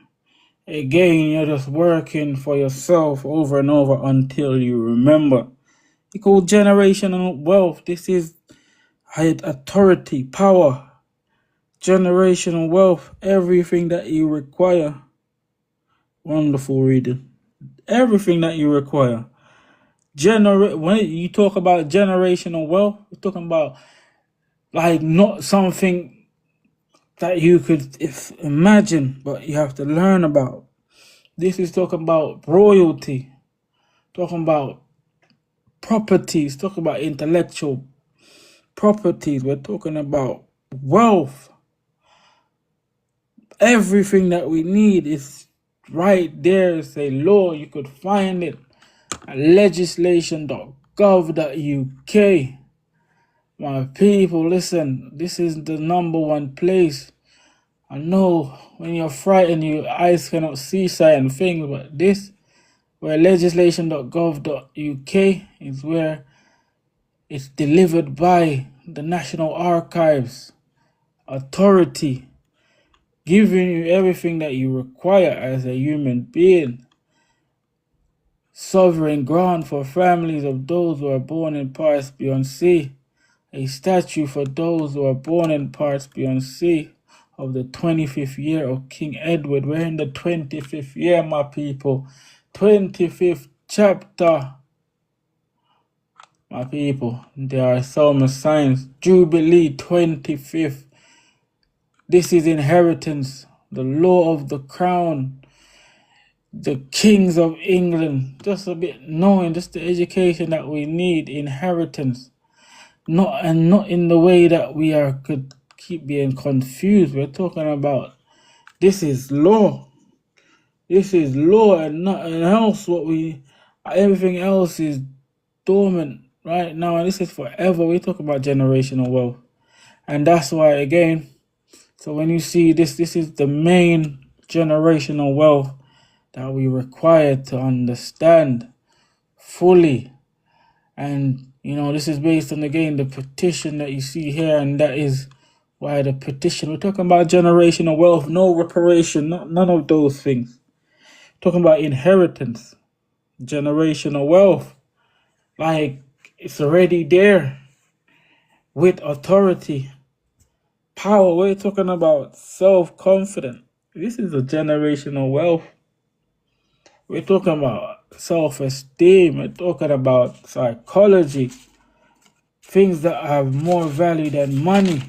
Again, you're just working for yourself over and over until you remember. It's called generational wealth. This is authority, power, generational wealth, everything that you require. Wonderful reading. Everything that you require. When you talk about generational wealth, you're talking about like not something that you could imagine, but you have to learn about. This is talking about royalty, talking about properties, talking about intellectual properties. We're talking about wealth. Everything that we need is right there. It's a law. You could find it at legislation.gov.uk. My people, listen, this is the number 1 place. I know when you're frightened, your eyes cannot see certain things, but this, where legislation.gov.uk is where it's delivered by the National Archives Authority, giving you everything that you require as a human being. Sovereign grant for families of those who are born in parts beyond sea. A statue for those who are born in parts beyond sea of the 25th year of King Edward. We're in the 25th year, my people. 25th chapter, my people. There are some signs. Jubilee 25th. This is inheritance. The law of the crown. The kings of England. Just a bit knowing, just the education that we need. Inheritance. Not in the way that we could keep being confused. We're talking about this is law. This is law and nothing else. Everything else is dormant right now, and this is forever. We talk about generational wealth, and that's why again. So when you see this is the main generational wealth that we require to understand fully. And this is based on again the petition that you see here, and that is why the petition. We're talking about generational wealth, no reparation, none of those things. Talking about inheritance, generational wealth, like it's already there with authority, power. We're talking about self-confidence. This is a generational wealth. We're talking about self-esteem. We're talking about psychology. Things that have more value than money.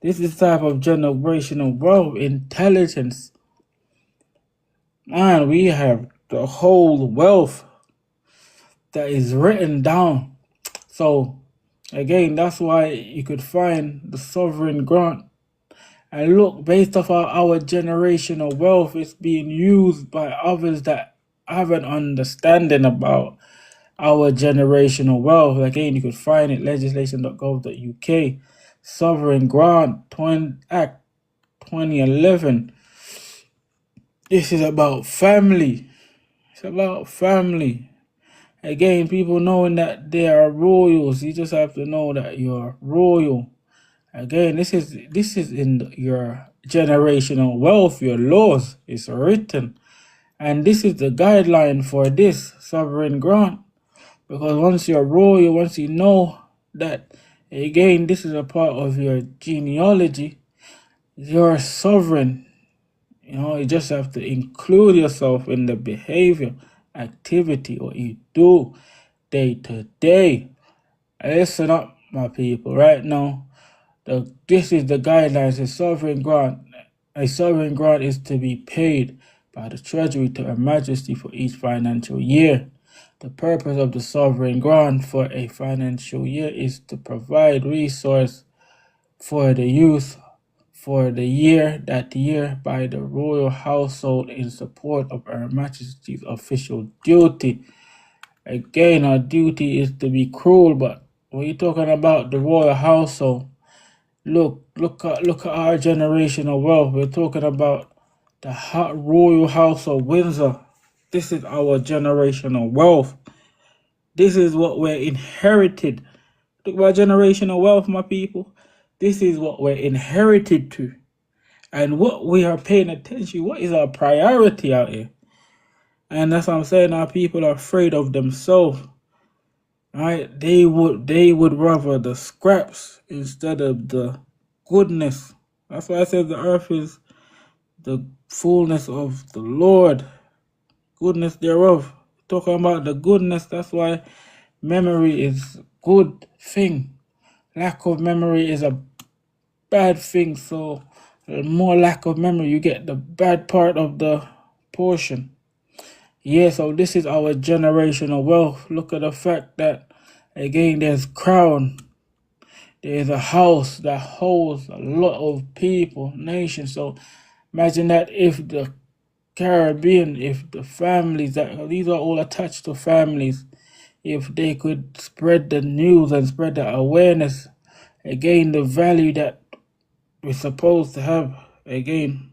This is type of generational wealth, intelligence. Man, we have the whole wealth that is written down. So, again, that's why you could find the sovereign grant. And look, based off our generational wealth, it's being used by others that have an understanding about our generational wealth. Again, you could find it legislation.gov.uk. Sovereign Grant Act 2011. This is about family. It's about family. Again, people knowing that they are royals. You just have to know that you're royal. Again, this is in your generational wealth, your laws. It's written. And this is the guideline for this sovereign grant. Because once you're royal, once you know that, again, this is a part of your genealogy, you're sovereign. You just have to include yourself in the behavior, activity, what you do day to day. Listen up, my people. Right now, this is the guidelines. A sovereign grant is to be paid by the Treasury to Her Majesty for each financial year. The purpose of the sovereign grant for a financial year is to provide resource for the youth for the year by the royal household in support of Her Majesty's official duty. Again, our duty is to be cruel, but when you're talking about the royal household, look at our generational wealth. We're talking about the royal house of Windsor. This is our generational wealth. This is what we're inherited. Look about generational wealth, my people. This is what we're inherited to. and what we are paying attention, what is our priority out here. And that's what I'm saying. Our people are afraid of themselves. Right? They would rather the scraps instead of the goodness. That's why I said the earth is the fullness of the Lord, goodness thereof. Talking about the goodness, that's why memory is a good thing. Lack of memory is a bad thing. So the more lack of memory, you get the bad part of the portion. Yeah, so this is our generational wealth. Look at the fact that, again, there's crown. There's a house that holds a lot of people, nations. So imagine that if the Caribbean, if the families, that these are all attached to families, if they could spread the news and spread the awareness, again, the value that we're supposed to have, again,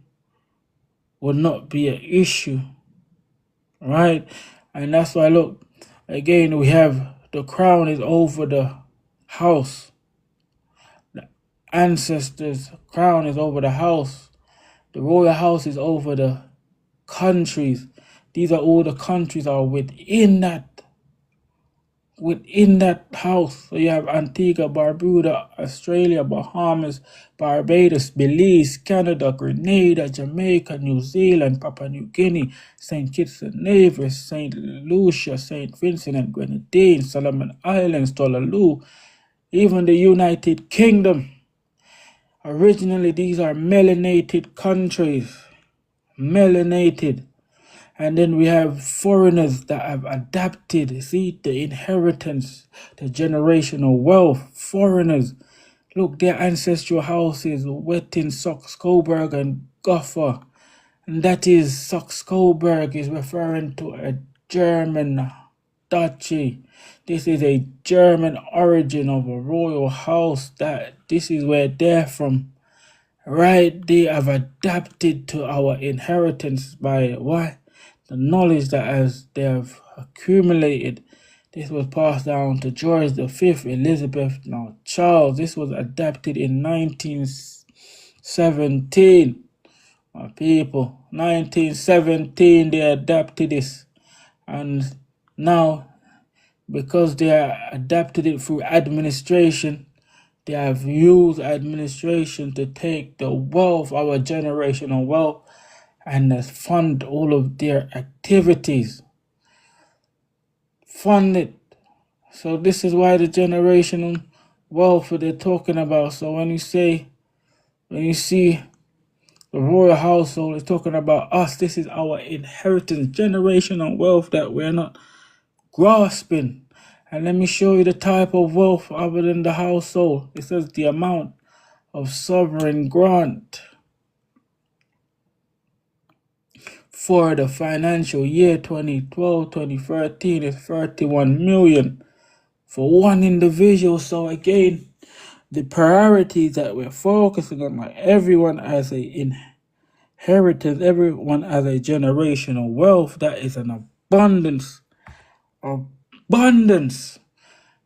would not be an issue, right? And that's why, look, again, we have the crown is over the house. The ancestors' crown is over the house. The royal house is over the countries. These are all the countries are within that house. So you have Antigua, Barbuda, Australia, Bahamas, Barbados, Belize, Canada, Grenada, Jamaica, New Zealand, Papua New Guinea, St. Kitts and Nevis, St. Lucia, St. Vincent and Grenadines, Solomon Islands, Tuvalu, even the United Kingdom. Originally, these are melanated countries. Melanated. And then we have foreigners that have adapted. See, the inheritance, the generational wealth. Foreigners. Look, their ancestral houses, Wettin, Saxe-Coburg, and Gotha. And that is, Saxe-Coburg is referring to a German duchy. This is a German origin of a royal house. That this is where they're from. Right? They have adapted to our inheritance by what? The knowledge that as they have accumulated. This was passed down to George V, Elizabeth, now Charles. This was adapted in 1917. My people, 1917 they adapted this. And now, because they adapted it through administration, they have used administration to take the wealth, our generational wealth, and fund all of their activities. Fund it. So this is why the generational wealth that they're talking about. So when you see the royal household is talking about us, this is our inheritance, generational wealth that we're not grasping. And let me show you the type of wealth other than the household. It says the amount of sovereign grant for the financial year 2012-2013 is 31 million for one individual. So again, the priorities that we're focusing on, like everyone as a inheritance, everyone as a generational wealth, that is an abundance.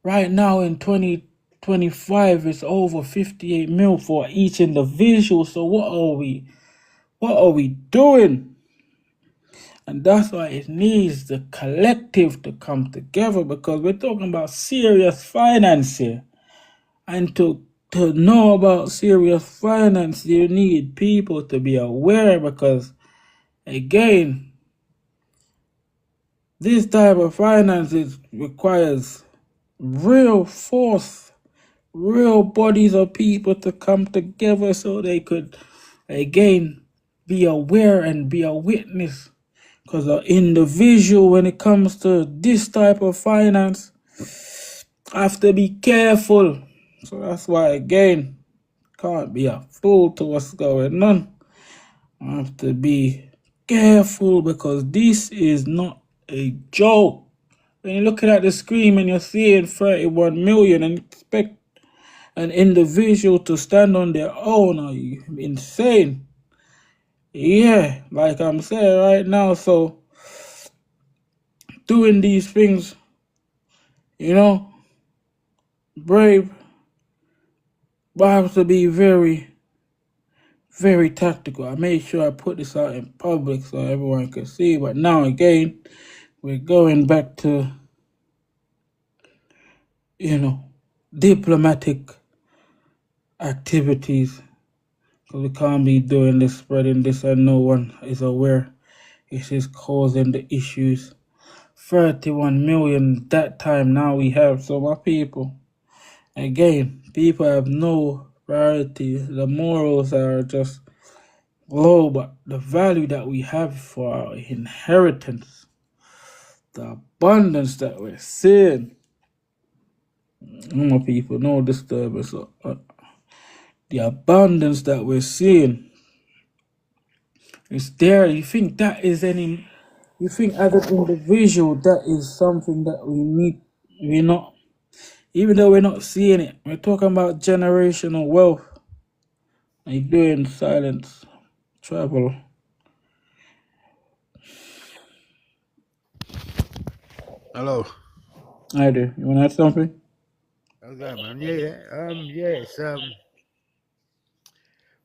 Right now in 2025, it's over 58 mil for each individual. So what are we doing? And that's why it needs the collective to come together, because we're talking about serious finance here. And to know about serious finance, you need people to be aware, because again, this type of finance requires real force, real bodies of people to come together so they could, again, be aware and be a witness. Because an individual, when it comes to this type of finance, have to be careful. So that's why, again, can't be a fool to what's going on. I have to be careful, because this is not a joke. When you're looking at the screen and you're seeing 31 million and expect an individual to stand on their own, are you insane? Yeah, like I'm saying right now, so doing these things, brave, but I have to be very very tactical. I made sure I put this out in public so everyone could see. But now again, we're going back to, diplomatic activities. Because we can't be doing this, spreading this, and no one is aware. It is causing the issues. 31 million that time now we have. So my people, again, people have no priority. The morals are just low, but the value that we have for our inheritance, the abundance that we're seeing, my people, no disturbance. The abundance that we're seeing is there. You think that is any? You think as an individual that is something that we need? We're not, even though we're not seeing it. We're talking about generational wealth. I doing silence travel. Hello. I do. You want to add something? How's that, man? Yeah. It's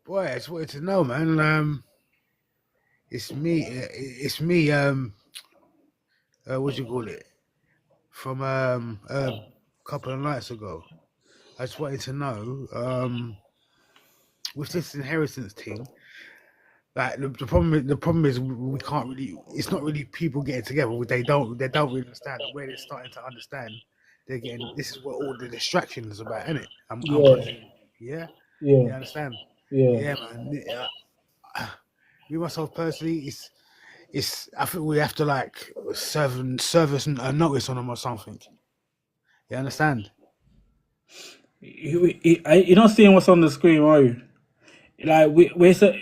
boy, I just wanted to know, man. It's me. What do you call it? From a couple of nights ago. I just wanted to know, with this inheritance thing, like the problem is we can't really. It's not really people getting together. They don't really understand. And where they're starting to understand, they're getting. This is what all the distraction is about, isn't it? I'm presuming. Yeah. Yeah. You understand? Yeah. Yeah, man. Me myself personally, it's. I think we have to like serve us a notice on them or something. You understand? You're not seeing what's on the screen, are you? Like we're so,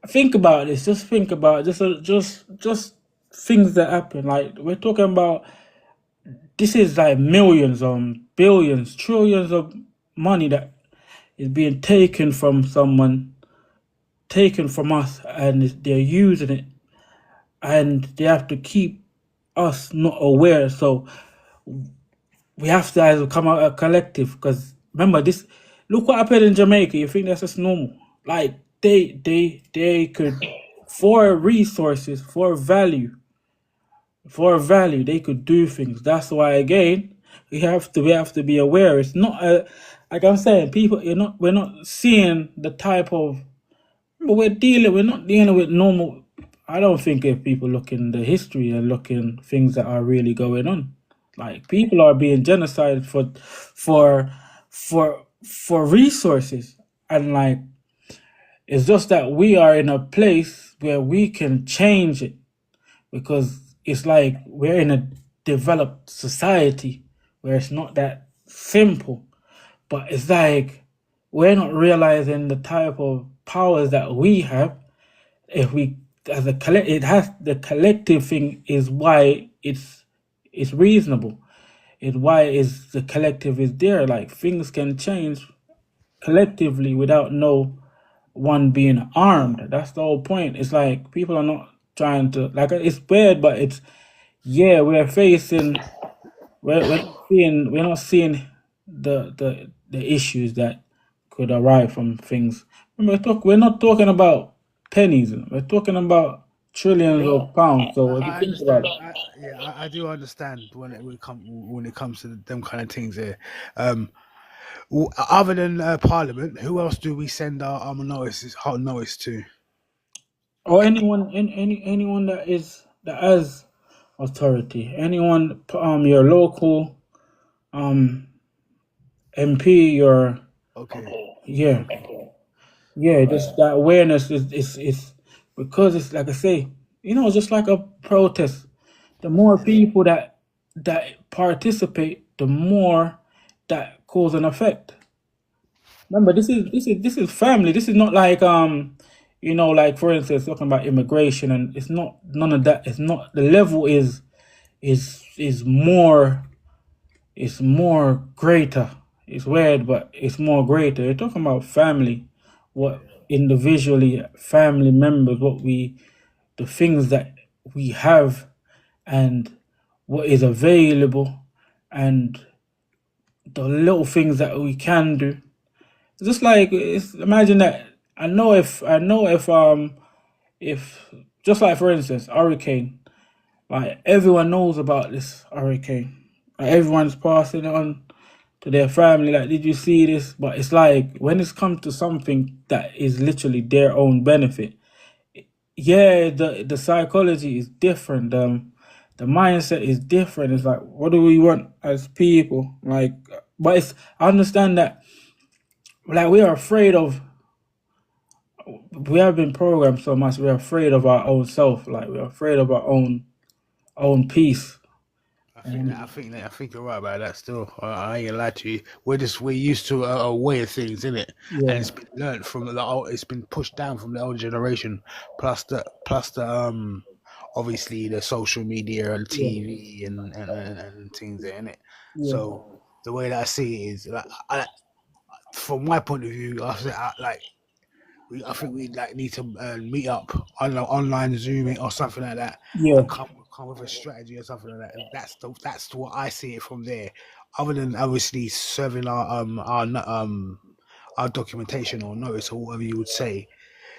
think about this. Just think about just things that happen. Like we're talking about. This is like millions, billions, trillions of money that is being taken from someone, taken from us, and they're using it, and they have to keep us not aware. So we have to either come out a collective. Because remember this. Look what happened in Jamaica. You think that's just normal? Like they could, for resources, for value, they could do things. That's why again we have to be aware. It's not like I'm saying, people. We're not seeing the type of. But we're not dealing with normal. I don't think if people look in the history and look in things that are really going on, like people are being genocided for resources, and like it's just that we are in a place where we can change it, because it's like we're in a developed society where it's not that simple, but it's like we're not realizing the type of powers that we have. If we as a the collective thing is why it's reasonable. It's why is the collective is there. Like things can change collectively without no one being armed. That's the whole point. It's like people are not trying to, like, it's weird, but it's, yeah, we're facing, we're not seeing the issues that could arise from things. We're not talking about pennies. We're talking about trillions of pounds. So if you I think about understand. it, I do understand when it comes to them kind of things there. Other than Parliament, who else do we send our hot notice to? or anyone, anyone that has authority, anyone, your local MP, your, Okay. yeah, just that awareness is because it's like I say, just like a protest. The more people that participate, the more that cause an effect. Remember, this is family. This is not like like for instance, talking about immigration, and it's not none of that. It's not, the level is more. It's more greater. It's weird, but it's more greater. You're talking about family, what individually, family members, the things that we have, and what is available, and the little things that we can do. Just like, imagine that I know if just like for instance hurricane, like everyone knows about this hurricane, like, everyone's passing it on to their family. Like, did you see this? But it's like when it's come to something that is literally their own benefit, yeah, the psychology is different. The mindset is different. It's like, what do we want as people? Like, but it's I understand that like we are afraid of. We have been programmed so much. We're afraid of our own self. Like we're afraid of our own peace. I think you're right about that. Still, I ain't gonna lie to you. We're used to a way of things, isn't it? And Yeah, it's been learned from the old. It's been pushed down from the old generation. Plus the obviously the social media and yeah, TV and things there, innit? yeah, So the way that I see it is like, from my point of view, I think we like need to meet up on online Zooming or something like that, yeah, and come with a strategy or something like that. And that's what I see it from there. Other than obviously serving our documentation or notice or whatever you would say,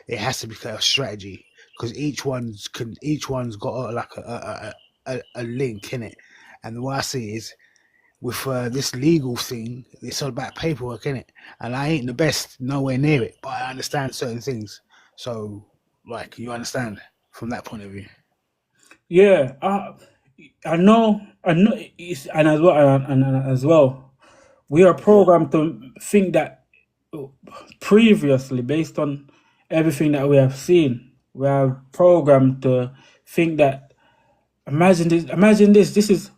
it has to be a strategy because each one's got a link in it. And the way I see it is with this legal thing, it's all about paperwork, innit? And I ain't the best, nowhere near it, but I understand certain things. So, like, you understand from that point of view. yeah. I know. It's, and as well, and as well, we are programmed to think that previously, based on everything that we have seen, we are programmed to think that imagine this. Imagine this. This is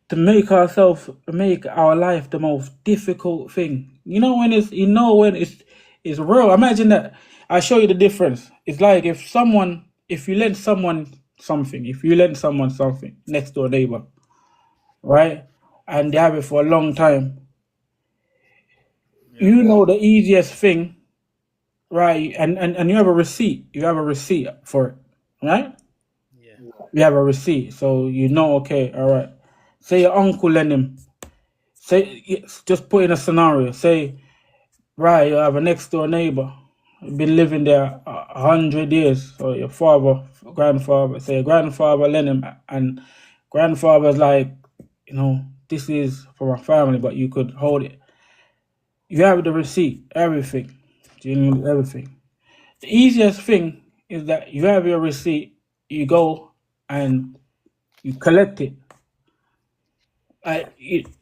to make our life the most difficult thing. When it's real. Imagine that. I show you the difference. It's like if you lend someone something, next door neighbor, right, and they have it for a long time. Yeah, You know the easiest thing, right? And you have a receipt. You have a receipt for it, right? yeah, You have a receipt, so you know. Okay, all right. Say your uncle lend him. Just put in a scenario. Say, right, you have a next door neighbor, been living there 100 years. So your grandfather, say your grandfather lend him, and grandfather's like, this is for my family, but you could hold it. You have the receipt, everything, dealing with everything. The easiest thing is that you have your receipt, you go and you collect it.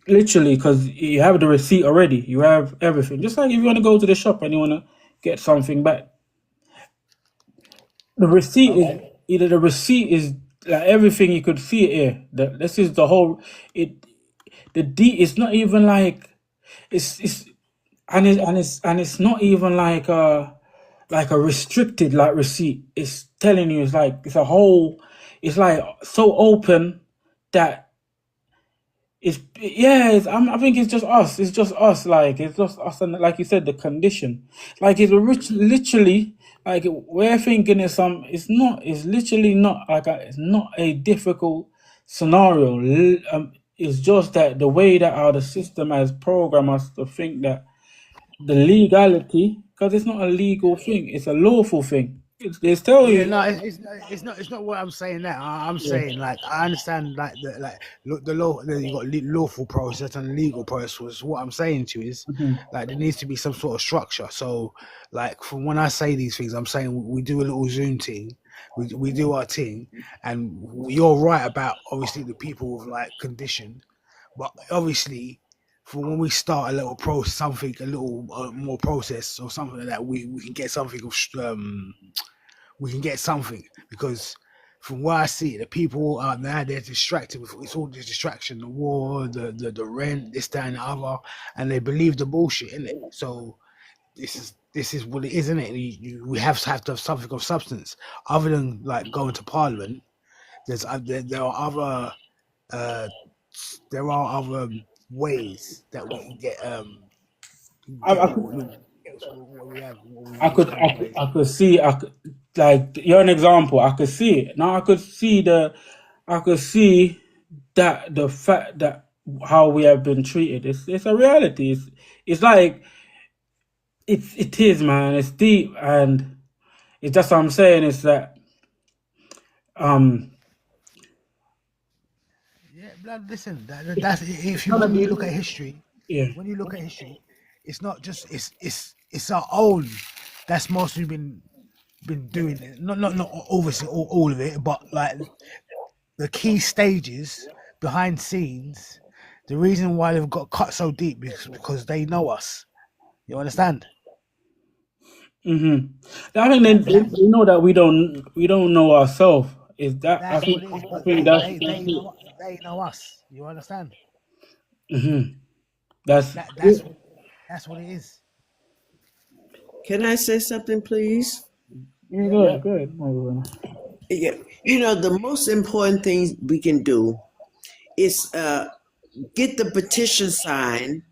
Literally, because you have the receipt already, you have everything. Just like if you want to go to the shop and you want to get something back, the receipt is okay. either the receipt is like everything you could see it here. This is the whole it. The D. It's not even like it's and it's not even like a restricted like receipt. It's telling you it's like it's a whole. It's like so open that I think it's just us. It's just us. Like it's just us, and like you said, the condition. Like literally like we're thinking it's some. It's not. It's literally not like it's not a difficult scenario. It's just that the way that the system has programmed us to think that the legality, because it's not a legal thing. It's a lawful thing. They tell Yeah, you. no, it's not what I'm saying. That I'm Yeah. saying, like, I understand, like, the law. You got lawful process and legal process. What I'm saying to you is, Mhm. like, there needs to be some sort of structure. So, like, from when I say these things, I'm saying we do a little Zoom thing, we do our thing, and you're right about obviously the people with like condition, but obviously. For when we start a little something a little more process or something like that, we can get something of we can get something because from what I see, the people out there they're distracted with it's all this distraction, the war, the rent, this, that, and the other, and they believe the bullshit in it. So this is what it is, isn't it? We have to have something of substance other than like going to Parliament. There are other uh, ways that we can I, get I, what we've got in place. I could see, like, you're an example. I could see it. Now I could see that the fact that how we have been treated. It's a reality. It's like it is, man. It's deep, and it's just what I'm saying is that Yeah, blood. Listen, that's if you gonna when you be look at history, yeah. when you look at history, it's not just it's our own that's mostly been doing it. Not obviously all of it, but like the key stages behind scenes. The reason why they've got cut so deep is because they know us. You understand? I think That they know that we don't know ourselves. Is that that's what it is. I But think they know us. You understand? that's That yeah. that's what it is. Can I say something, please? Yeah, Yep. go ahead. Yeah. You know, the most important thing we can do is get the petition signed,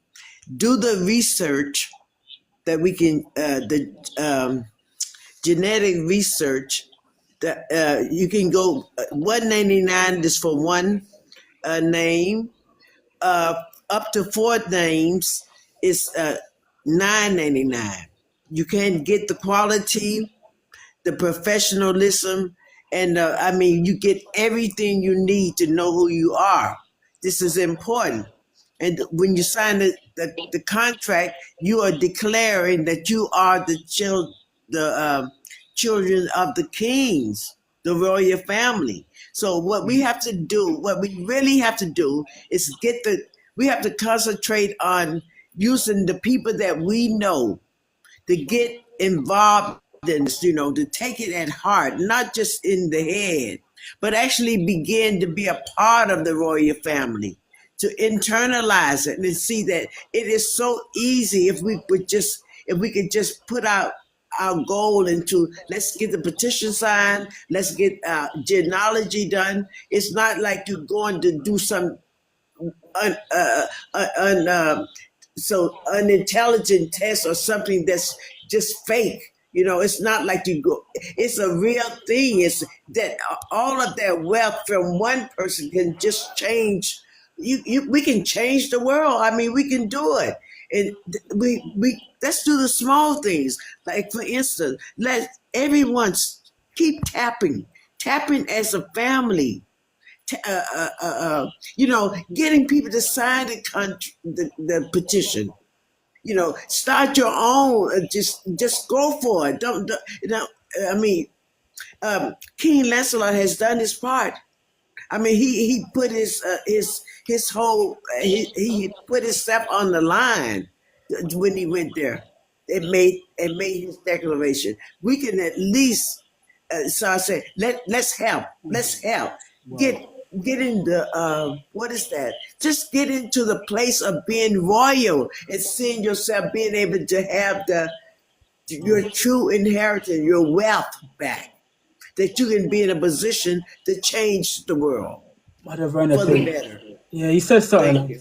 do the research that we can, the genetic research that you can go 199 is for one name, up to four names is 999. You can get the quality, the professionalism, and I mean, you get everything you need to know who you are. This is important. And when you sign the contract, you are declaring that you are the children of the kings, the royal family. So what we have to do, what we really have to do, is we have to concentrate on using the people that we know to get involved in this, to take it at heart, not just in the head, but actually begin to be a part of the royal family, to internalize it and see that it is so easy if we could just put out our goal into let's get the petition signed, let's get genealogy done. It's not like you're going to do some un, un, so unintelligent test or something that's just fake. It's not like you go. It's a real thing. It's that all of that wealth from one person can just change. We can change the world. I mean, we can do it, and we let's do the small things. Like for instance, let everyone keep tapping as a family getting people to sign the petition. Start your own. Just go for it. Don't I mean, King Lancelot has done his part. I mean, he put his whole he put himself on the line when he went there. It made his declaration. We can at least, so I say, let's help. Let's help. Get get into what is that? Just get into the place of being royal and seeing yourself being able to have your true inheritance, your wealth back. That you can be in a position to change the world Mother Verna for the thing. better. Yeah, he said Thank something. you.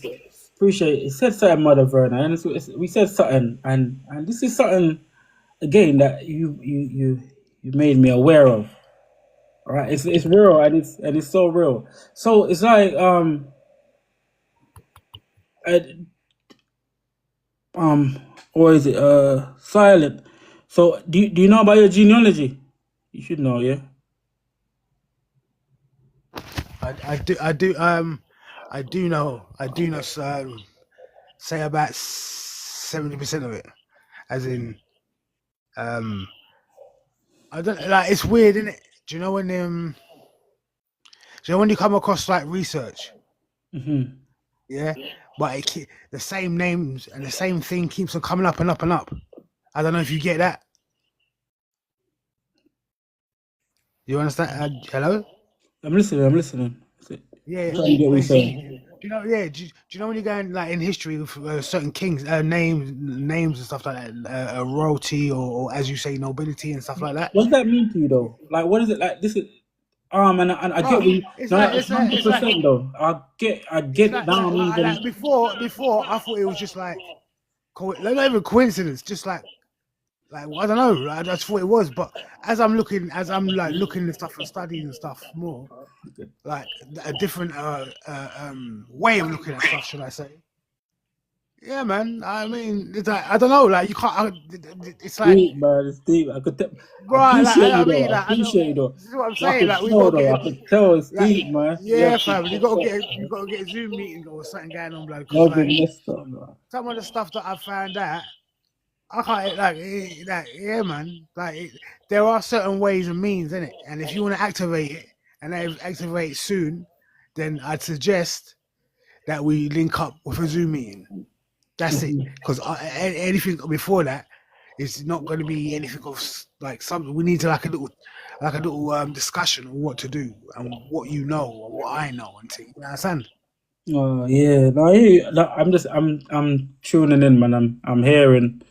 Appreciate it. He said something, Mother Verna, and we said something, and this is something again that you made me aware of. All right, it's real and it's so real. So it's like I, or is it silent? So do you know about your genealogy? You should know, yeah. I do know say about 70% of it. As in I don't like it's weird, isn't it? Do you know when you come across like research? Yeah. But the same names and the same thing keeps on coming up and up and up. I don't know if you get that. You understand? Hello? I'm listening. I'm listening. Yeah. Trying to get what you're saying. Do you know? Yeah. Do you know when you're going like in history with certain kings, names and stuff like that, royalty or as you say, nobility and stuff like that? What does that mean to you though? Like, what is it like? This is and I get Bro, what you. it's No, like it's 100% though. I get it now. like before I thought it was just like not even coincidence, just like I don't know. I just thought it was, but as I'm like looking at stuff and studying and stuff more, like a different way of looking at stuff, should I say? Yeah, man. I mean, it's like, I don't know. Like you can't. It's like Deep, man. It's deep. I right. Like appreciate you I though. mean, I like I don't. appreciate you though. This is what I'm But I saying. could Like we tell gotta though. get I could tell it's like deep, man. yeah, fam. You gotta get a Zoom meeting or something going on, blood. Because Love like and messed up, man. some of the stuff that I found out, I can't like yeah, man. There are certain ways and means in it, and if you want to activate it and activate it soon, then I'd suggest that we link up with a Zoom meeting. That's it. Because anything before that is not going to be anything of like something. We need to like a little discussion on what to do and what you know and what I know and things. You understand? Oh yeah, no, I'm tuning in, man. I'm hearing,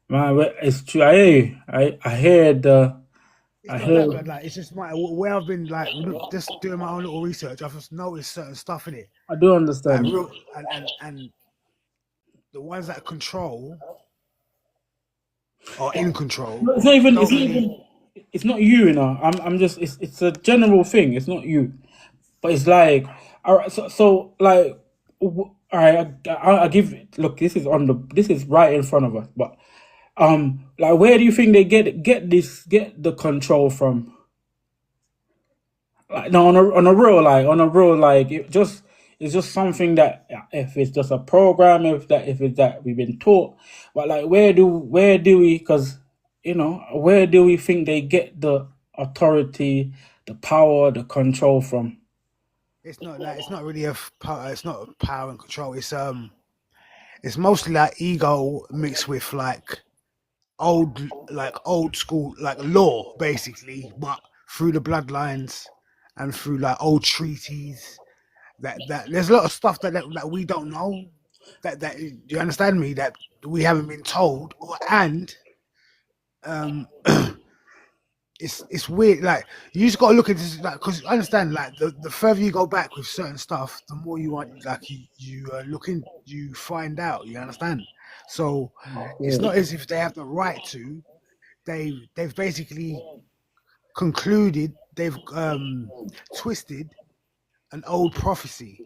man. It's true. I hear you. I hear It's I not hear. that bad. Like it's just where I've been like just doing my own little research. I've just noticed certain stuff in it, I do like understand. real and the ones that control or in control It's not even. don't really. It's not you, you know. I'm just. It's a general thing. It's not you, but it's like, all right. So like, all right. I give. Look, this is on the. This is right in front of us. But like, where do you think they get the control from? Like, no, on a real like, it's just something that if it's just a program, if it's that we've been taught, but like, where do we? Because where do we think they get the authority, the power, the control from? It's not like it's not really power. It's not power and control. It's mostly like ego mixed with like old school like law basically, but through the bloodlines and through like old treaties. That there's a lot of stuff that we don't know. That you understand me? That we haven't been told, and um. It's weird. Like you just gotta look at this, like, because understand, like the further you go back with certain stuff, the more you want, like you look in, you find out. You understand? So it's not as if they have the right to. They've basically concluded. They've twisted an old prophecy.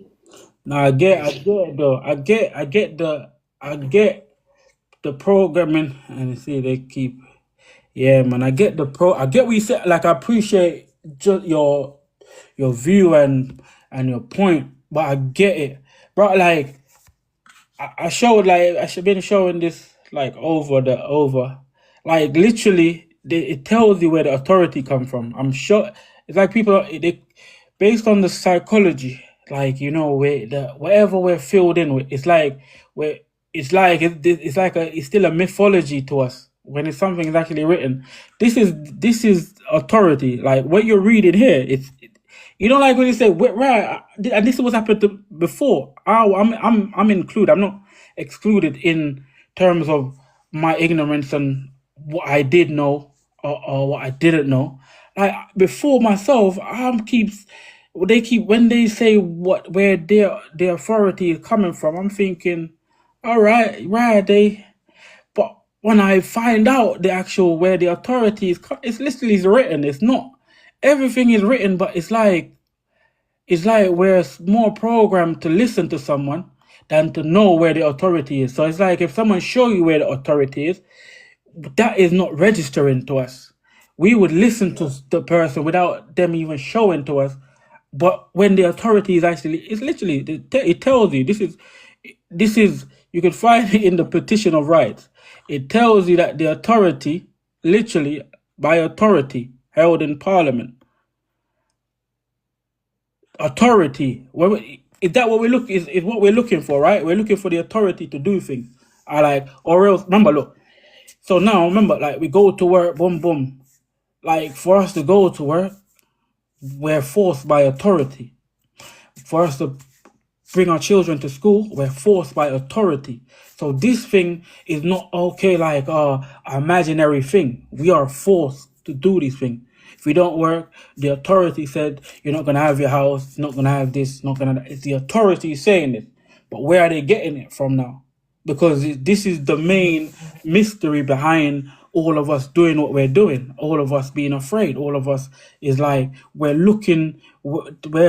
No, I get Basically, it though. I get the programming, and see they keep. Yeah, man. I get what you said. Like, I appreciate just your view and your point, but I get it, bro. Like, I showed, like, I should been showing this like over, like, literally it tells you where the authority come from. I'm sure it's like people they based on the psychology, like, where the whatever we're filled in with, it's like we're it's like it's still a mythology to us when it's something is actually written. This is authority. Like, what you're reading here, you don't like when you say, right, and this is what's happened to before. I'm included. I'm not excluded in terms of my ignorance and what I did know, or what I didn't know. Like, before myself, they keep when they say where their authority is coming from. I'm thinking, all right, but when I find out the actual where the authority is, it's literally written. It's not everything is written, but it's like we're more programmed to listen to someone than to know where the authority is. So it's like if someone show you where the authority is, that is not registering to us. We would listen to the person without them even showing to us. But when the authority is actually, it's literally, it tells you this is you can find it in the petition of rights. It tells you that the authority, literally by authority held in parliament, authority. Is that what we look is what we're looking for, right? We're looking for the authority to do things. I like, or else remember, look. So now remember, like, we go to work, boom, boom. Like, for us to go to work, we're forced by authority. For us to bring our children to school, we're forced by authority. So this thing is not okay, like an imaginary thing. We are forced to do this thing. If we don't work, the authority said you're not gonna have your house, you're not gonna have this, not gonna. It's the authority saying it. But where are they getting it from now? Because this is the main mystery behind all of us doing what we're doing, all of us being afraid, all of us is like we're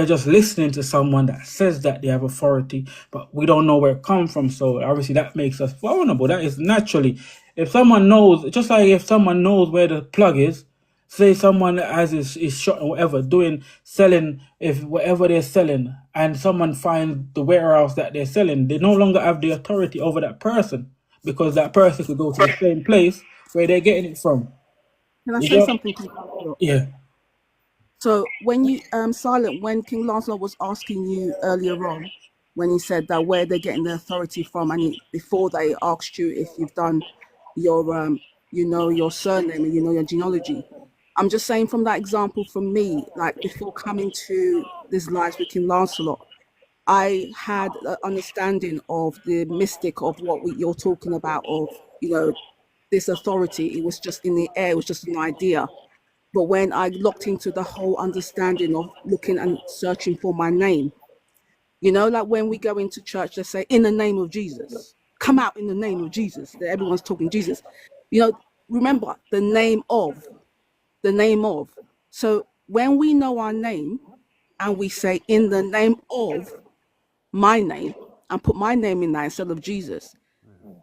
just listening to someone that says that they have authority, but we don't know where it comes from. So obviously that makes us vulnerable. That is naturally, if someone knows, just like if someone knows where the plug is, say someone has is shot or whatever, selling, if whatever they're selling, and someone finds the warehouse that they're selling, they no longer have the authority over that person, because that person could go to the same place where they're getting it from. Can I You say know? something, King Lancelot? Yeah. So when you Silent, when King Lancelot was asking you earlier on, when he said that where they're getting the authority from, and before they asked you if you've done your your surname and your genealogy, I'm just saying from that example for me, like before coming to this lives with King Lancelot, I had an understanding of the mystic of what you're talking about, of this authority. It was just in the air, it was just an idea. But when I looked into the whole understanding of looking and searching for my name, like when we go into church, they say, in the name of Jesus, come out in the name of Jesus. Everyone's talking Jesus. Remember the name of. So when we know our name and we say, in the name of my name, and put my name in that instead of Jesus,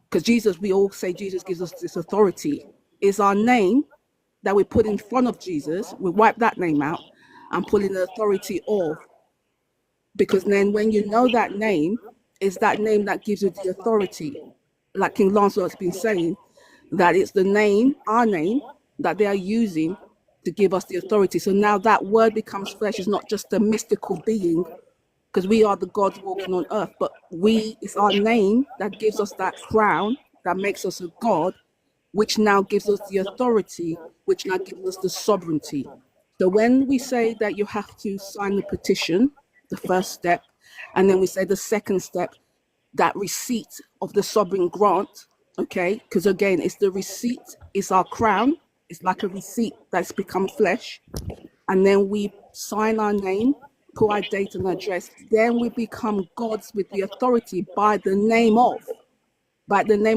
because Jesus, we all say Jesus gives us this authority, is our name that we put in front of Jesus, we wipe that name out and put in the authority of, because then when you know that name, is that name that gives you the authority. Like King Lancelot's been saying, that it's the name, our name, that they are using to give us the authority. So now that word becomes flesh. Is not just a mystical being, because we are the gods walking on earth, but it's our name that gives us that crown, that makes us a god, which now gives us the authority, which now gives us the sovereignty. So when we say that you have to sign the petition, the first step, and then we say the second step, that receipt of the sovereign grant, okay? Because again, it's the receipt, it's our crown, it's like a receipt that's become flesh. And then we sign our name, put our date and address, then we become gods with the authority by the name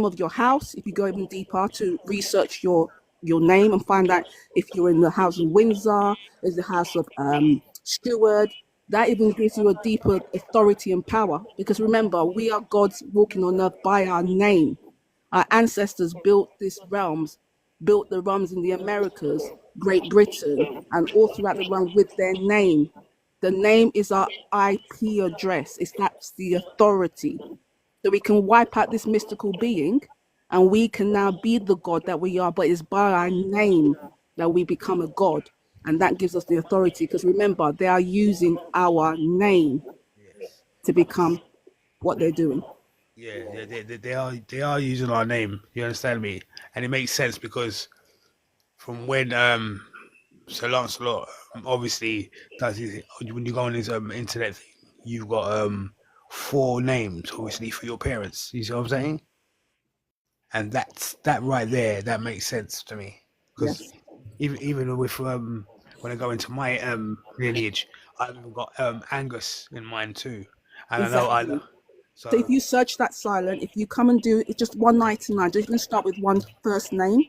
of your house. If you go even deeper to research your name and find out if you're in the house of Windsor, is the house of Stewart, that even gives you a deeper authority and power. Because remember, we are gods walking on earth by our name. Our ancestors built the realms in the Americas, Great Britain, and all throughout the realm with their name. The name is our IP address. That's the authority. So we can wipe out this mystical being, and we can now be the God that we are, but it's by our name that we become a God. And that gives us the authority, because remember, they are using our name to become what they're doing. Yeah, they are using our name. You understand me? And it makes sense because from when Sir Lancelot obviously does his, when you go on his internet thing, you've got 4 names obviously for your parents. You see what I'm saying? And that right there, that makes sense to me, because Yes. even with when I go into my lineage, I've even got Angus in mine too, and I know. Exactly. So if you search that silent, if you come and do it's just 199, just even start with one first name.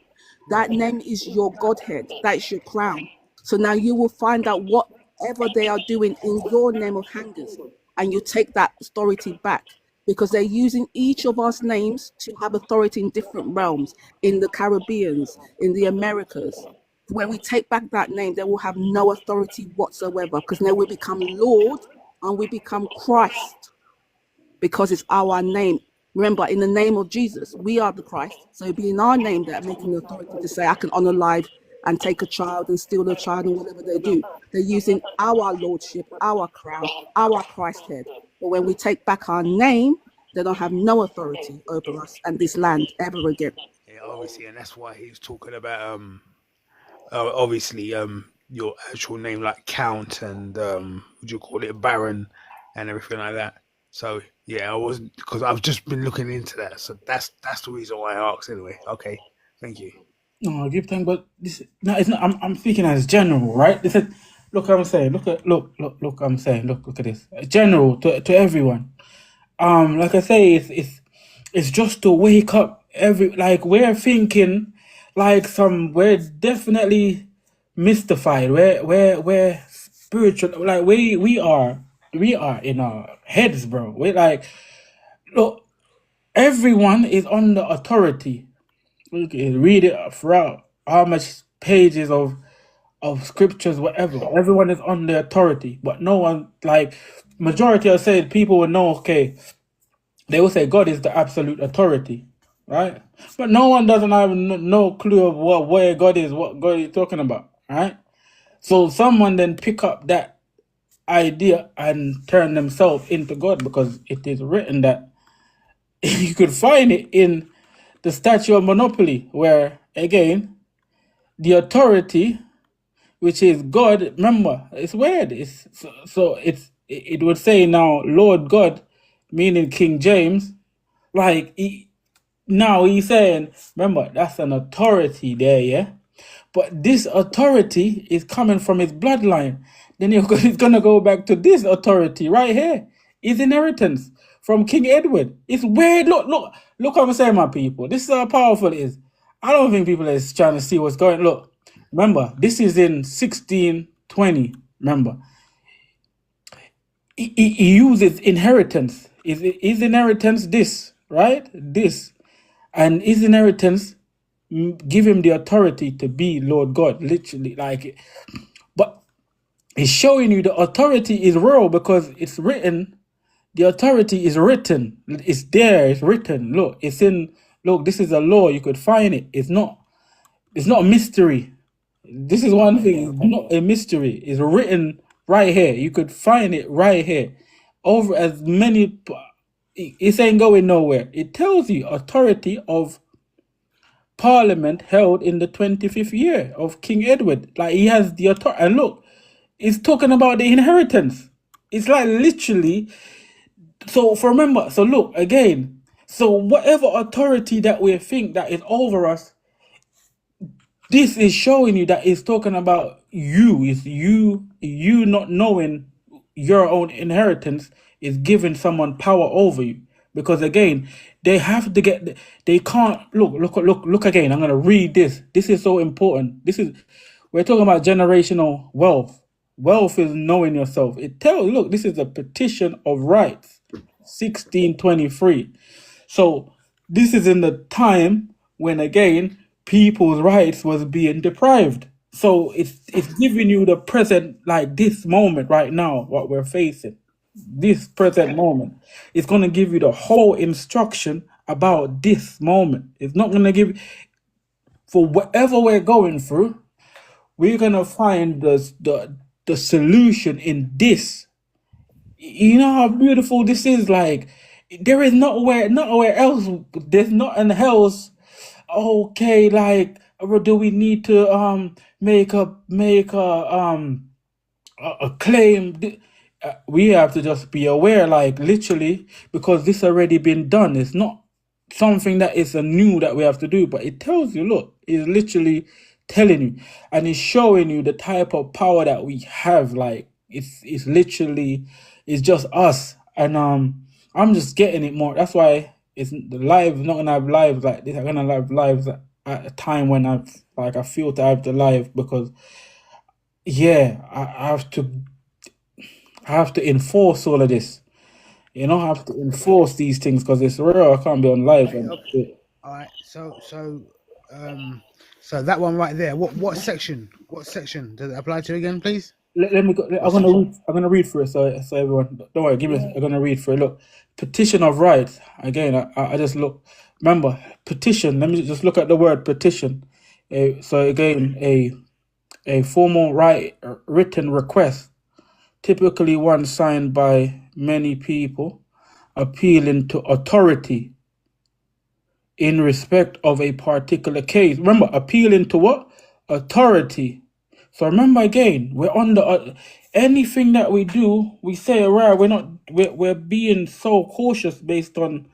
That name is your Godhead. That is your crown. So now you will find out whatever they are doing in your name of hangers, and you take that authority back, because they're using each of us names to have authority in different realms, in the Caribbeans, in the Americas. When we take back that name, they will have no authority whatsoever, because now we become Lord and we become Christ, because it's our name. Remember, in the name of Jesus, we are the Christ. So it'd be in our name that are making the authority to say, I can honor life and take a child and steal a child and whatever they do. They're using our lordship, our crown, our Christ head. But when we take back our name, they don't have no authority over us and this land ever again. Yeah, obviously, and that's why he's talking about obviously your actual name, like Count and would you call it Baron and everything like that. So yeah, I wasn't, because I've just been looking into that. So that's the reason why I asked anyway. Okay, thank you. No, I give thank, but this no, it's not. I'm speaking as general, right? This is look. I'm saying, look. I'm saying, look at this. General to everyone. Like I say, it's just to wake up we're thinking like we're definitely mystified. We're spiritual. Like we are in our heads, bro. We like look. Everyone is under authority. We can read it throughout how much pages of scriptures, whatever. Everyone is under authority, but no one like majority of said people will know. Okay, they will say God is the absolute authority, right? But no one doesn't have no clue of where God is, what God is talking about, right? So someone then pick up that idea and turn themselves into God because it is written that you could find it in the Statue of Monopoly, where again the authority, which is God. Remember, it's weird. It's so it would say now Lord God, meaning King James, like now he's saying, remember, that's an authority there, yeah? But this authority is coming from his bloodline. Then he's going to go back to this authority right here. His inheritance from King Edward. It's weird. Look what I'm saying, my people. This is how powerful it is. I don't think people are trying to see what's going. Look, remember, this is in 1620. Remember, he uses inheritance. His inheritance this, right? This. And his inheritance give him the authority to be Lord God, literally. Like, but it's showing you the authority is real because it's written. The authority is written. It's there. It's written. Look, it's in. Look, this is a law. You could find it. It's not a mystery. This is one thing. It's not a mystery. It's written right here. You could find it right here. Over as many. It ain't going nowhere. It tells you authority of Parliament held in the 25th year of King Edward. Like he has the authority. And look, it's talking about the inheritance. It's like literally. So remember. So look again. So whatever authority that we think that is over us, this is showing you that it's talking about you. It's you not knowing your own inheritance is giving someone power over you. Because again, they have to get. They can't look again. I'm gonna read this. This is so important. We're talking about generational wealth. Wealth is knowing yourself. It tells. Look, this is a petition of rights, 1623. So this is in the time when again people's rights was being deprived. So it's giving you the present, like this moment right now, what we're facing. This present moment. It's gonna give you the whole instruction about this moment. It's not gonna give for whatever we're going through, we're gonna find the solution in this. You know how beautiful this is. Like there is nowhere else. There's nothing else. Okay, like do we need to make a claim? We have to just be aware, like literally, because this already been done. It's not something that is a new that we have to do, but it tells you. Look, it's literally telling you, and it's showing you the type of power that we have. Like it's literally, it's just us, and I'm just getting it more. That's why it's the live. Not gonna have lives like this. I'm gonna have lives at a time when I feel to have the live because yeah, I have to enforce all of this. You know, I have to enforce these things because it's real. I can't be on live. Okay. All right. So that one right there. What section? What section does it apply to again, please? Let me go. I'm gonna read through it. So everyone, don't worry. I'm gonna read through it. Look, petition of rights. Again, I just look. Remember, petition. Let me just look at the word petition. So again, a formal written request, typically one signed by many people, appealing to authority in respect of a particular case. Remember, appealing to what? Authority. So remember again, we're under anything that we do, we say, right, we're being so cautious based on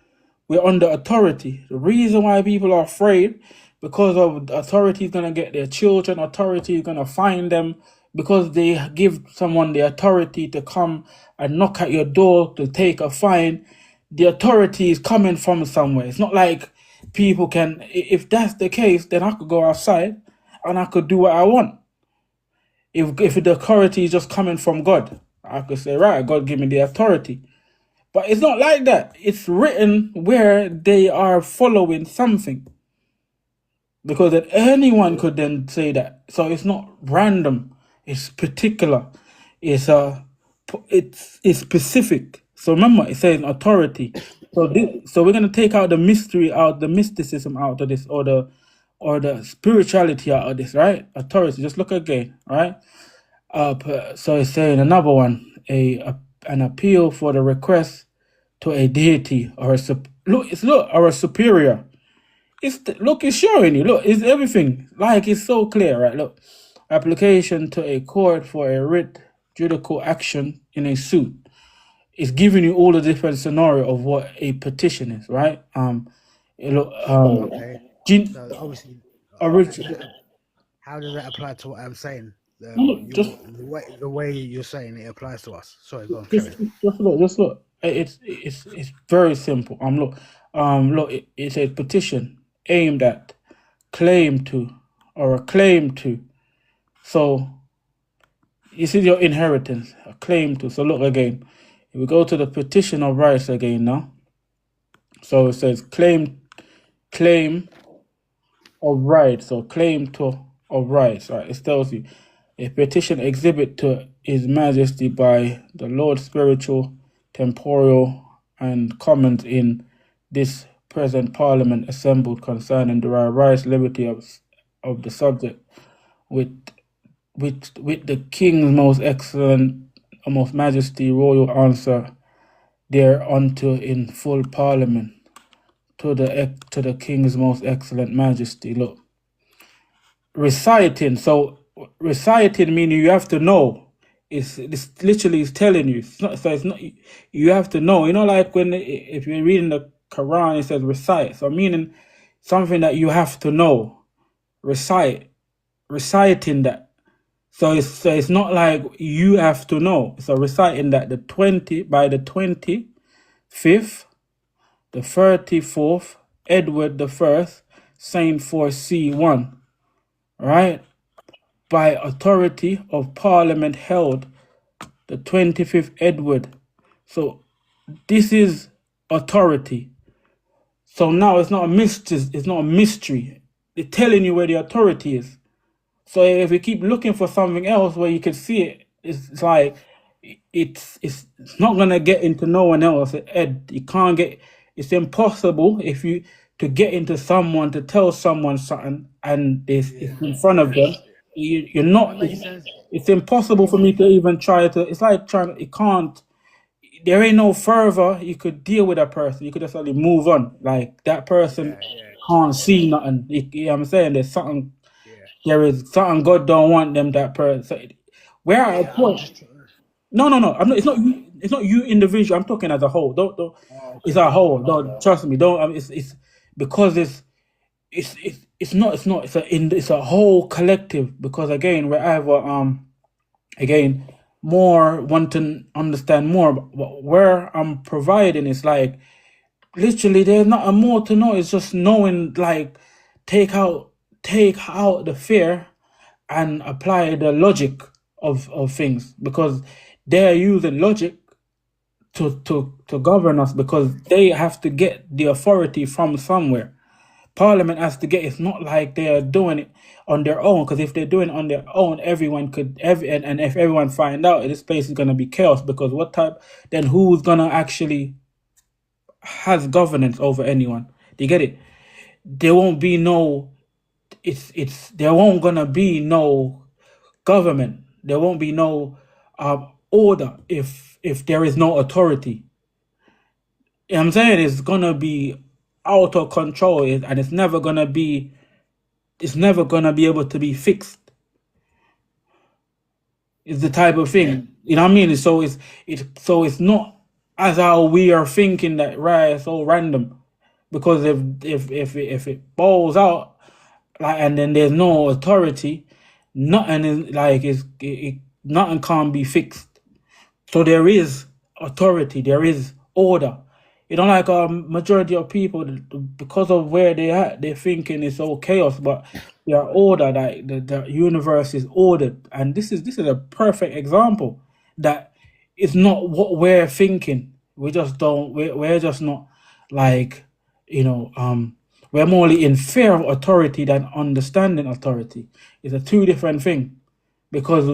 we're under authority. The reason why people are afraid, because of authority is going to get their children, authority is going to find them, because they give someone the authority to come and knock at your door to take a fine. The authority is coming from somewhere. It's not like people can. If that's the case, then I could go outside and I could do what I want. If the authority is just coming from God, I could say, right, God give me the authority. But it's not like that. It's written where they are following something. Because then anyone could then say that. So it's not random. It's particular. It's specific. So remember, it says authority. So we're gonna take out the mystery out, the mysticism out of this, or the spirituality out of this, right? Authority. Just look again, right? So it's saying another one, an appeal for the request to a deity or or a superior. It's showing you. Look, it's everything. Like it's so clear, right? Look, application to a court for a writ judicial action in a suit. It's giving you all the different scenario of what a petition is, right? Okay. So obviously, how does that apply to what I'm saying? The way you're saying it applies to us. Sorry, go on, carry on. Just look. It's very simple. Look. It says petition aimed at, claim to, or a claim to. So you see your inheritance, a claim to. So look again. If we go to the petition of rights again now. So it says claim of rights. So claim to of rights. Right. It tells you a petition exhibit to His Majesty by the Lord spiritual, temporal, and commons in this present Parliament assembled concerning the rights, liberty of the subject, with the King's most excellent, most Majesty royal answer thereunto in full Parliament, to the King's most excellent Majesty. Look, reciting. So reciting meaning you have to know. It's literally is telling you. It's not. You have to know. You know, like if you're reading the Quran, it says recite. So meaning something that you have to know. Reciting that. So it's not like you have to know. So reciting that by the 25th, the 34th, Edward the First, Saint 4C1, right? By authority of Parliament held the 25th Edward. So this is authority. So now it's not a mystery. It's not a mystery. They're telling you where the authority is. So if you keep looking for something else where you can see it, it's like it's not gonna get into no one else. Ed, you can't get. It's impossible to get into someone to tell someone something and it's in front of them. You're not. It's impossible for me to even try to. It's like trying. You can't. There ain't no further you could deal with that person. You could just only move on. Like that person can't see nothing. You know what I'm saying? There's something. There is something God don't want them that person. So we're at a point. No. I'm not. It's not you. It's not you individual. I'm talking as a whole. Don't. It's a whole. Don't trust me. Don't. It's because it's not. It's a whole collective. Because again, we're either more want to understand more. But where I'm providing is like literally there's not a more to know. It's just knowing like take out the fear and apply the logic of things, because they're using logic to govern us, because they have to get the authority from somewhere. Parliament has to get. It's not like they are doing it on their own, because if they're doing it on their own, everyone could and if everyone find out, this place is gonna be chaos. Because then who's gonna actually has governance over anyone? Do you get it? There won't be no. There won't gonna be no government. There won't be no order if there is no authority. You know what I'm saying? It's gonna be out of control, and it's never gonna be able to be fixed. It's the type of thing, you know what I mean? So it's not as how we are thinking that, right? It's all random, because if it balls out, like, and then there's no authority, nothing is like nothing can't be fixed. So there is authority, there is order. You know, like majority of people, because of where they at, they're thinking it's all chaos, but they are ordered. Like the universe is ordered, and this is a perfect example that it's not what we're thinking. We just don't. We're just not like, you know. We're more in fear of authority than understanding authority. It's a two different thing, because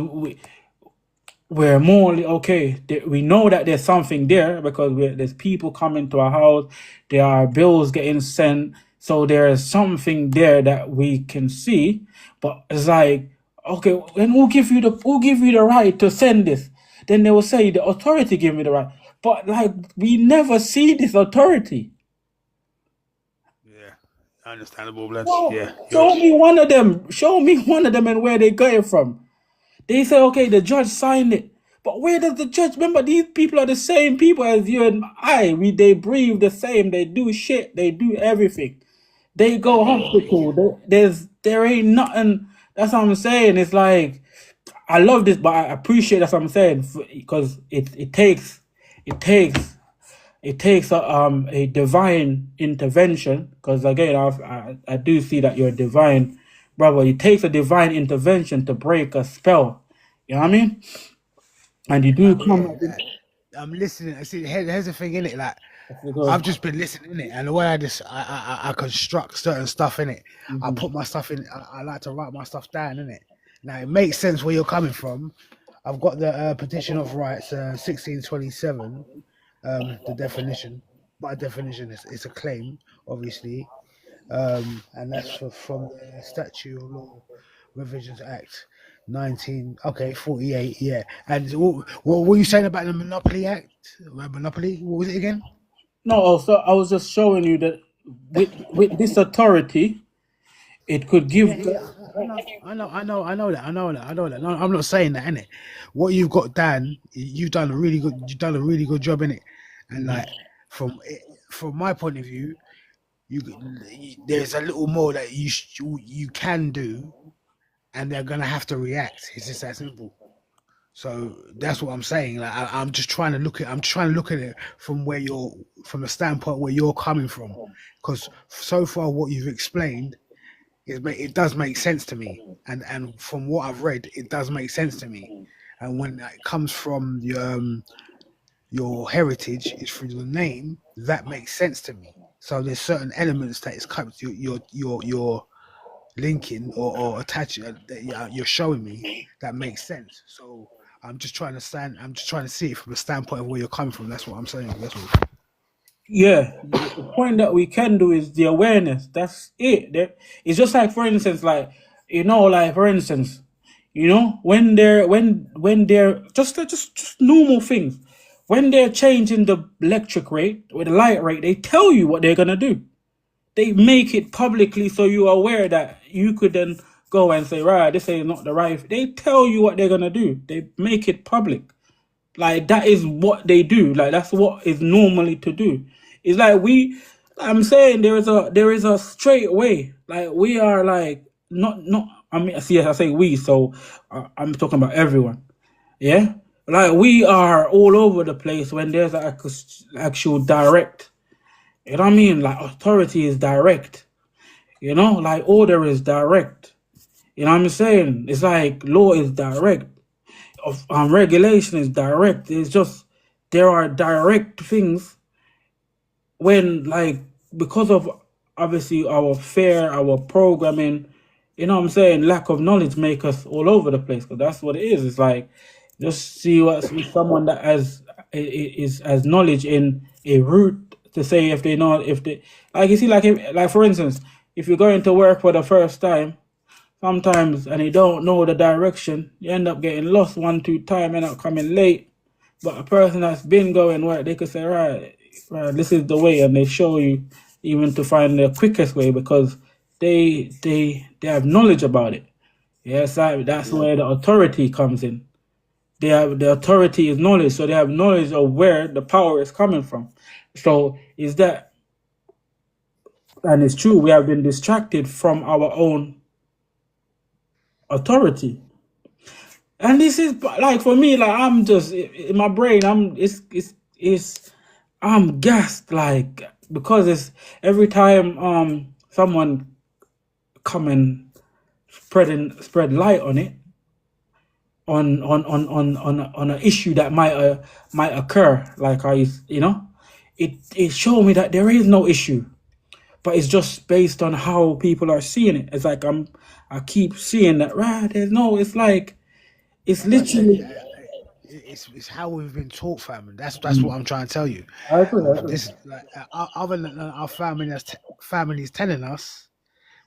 we're more okay. We know that there's something there because there's people coming to our house. There are bills getting sent, so there's something there that we can see. But it's like, okay, and who give you the right to send this? Then they will say the authority give me the right. But like, we never see this authority. Yeah, understandable, bloods. Well, Yeah, show me one of them. Show me one of them and where they got it from. They say, okay, the judge signed it. But where does the judge? Remember, these people are the same people as you and I. They breathe the same. They do shit. They do everything. They go hospital. There ain't nothing. That's what I'm saying. It's like, I love this, but I appreciate that's what I'm saying, because it takes a divine intervention. Because again, I do see that you're divine, brother. It takes a divine intervention to break a spell. You know what I mean? And you do come. I'm listening. I see. Here's the thing in it. Like, Go. I've just been listening in it, and the way I construct certain stuff in it. I put my stuff in. I like to write my stuff down in it. Now it makes sense where you're coming from. I've got the Petition of Rights, 1627. The definition. By definition, it's a claim, obviously, and that's from the Statute of Law Revisions Act 48. Yeah. And what were you saying about the Monopoly Act? Monopoly? What was it again? No, so I was just showing you that with this authority, it could give. I know that. No, I'm not saying that, innit? What you've got, Dan, you've done a really good job in it. And like, from my point of view, there's a little more that you can do, and they're gonna have to react. It's just that simple. So that's what I'm saying. Like, I'm just trying to look at it from the standpoint where you're coming from, because so far what you've explained, it does make sense to me, and from what I've read, it does make sense to me. And when it comes from your heritage, is through the name, that makes sense to me. So there's certain elements that you're linking or attaching, that you're showing me, that makes sense. So I'm just trying to see it from the standpoint of where you're coming from. That's what I'm saying. That's all. Yeah, the point that we can do is the awareness. That's it. It's just like, for instance, like, like, for instance, when they're just normal things, when they're changing the electric rate or the light rate, they tell you what they're gonna do. They make it publicly, so you're aware that you could then go and say, right, this ain't not the right. They tell you what they're gonna do. They make it public. Like, that is what they do. Like, that's what is normally to do. It's like I'm saying there is a straight way. Like, we are like not. I mean, see, I say we, so I'm talking about everyone. Yeah, like, we are all over the place when there's an actual direct. You know what I mean? Like, authority is direct. Like, order is direct. You know what I'm saying? It's like law is direct. Regulation is direct. It's just, there are direct things when, like, because of obviously our fear, our programming, lack of knowledge make us all over the place, because that's what it is. It's like, just see what's with someone that has knowledge in a route to say, if they know, if they, like, you see, like for instance, if you're going to work for the first time, sometimes, and you don't know the direction, you end up getting lost 1-2 times, end up coming late. But a person that's been going work, they could say, right, this is the way, and they show you even to find the quickest way, because they have knowledge about it. Yes, that's where the authority comes in. The authority is knowledge, so they have knowledge of where the power is coming from. So is that, and it's true, we have been distracted from our own authority. And this is like, for me, like, I'm just in my brain, I'm gassed, like, because it's every time someone come and spread light on it, on an issue that might occur, like it showed me that there is no issue, but it's just based on how people are seeing it. It's like I keep seeing that, right? It's like it's That's what I said. literally. It's how we've been taught, fam. And that's Mm. what I'm trying to tell you. I agree. This like other than our families telling us,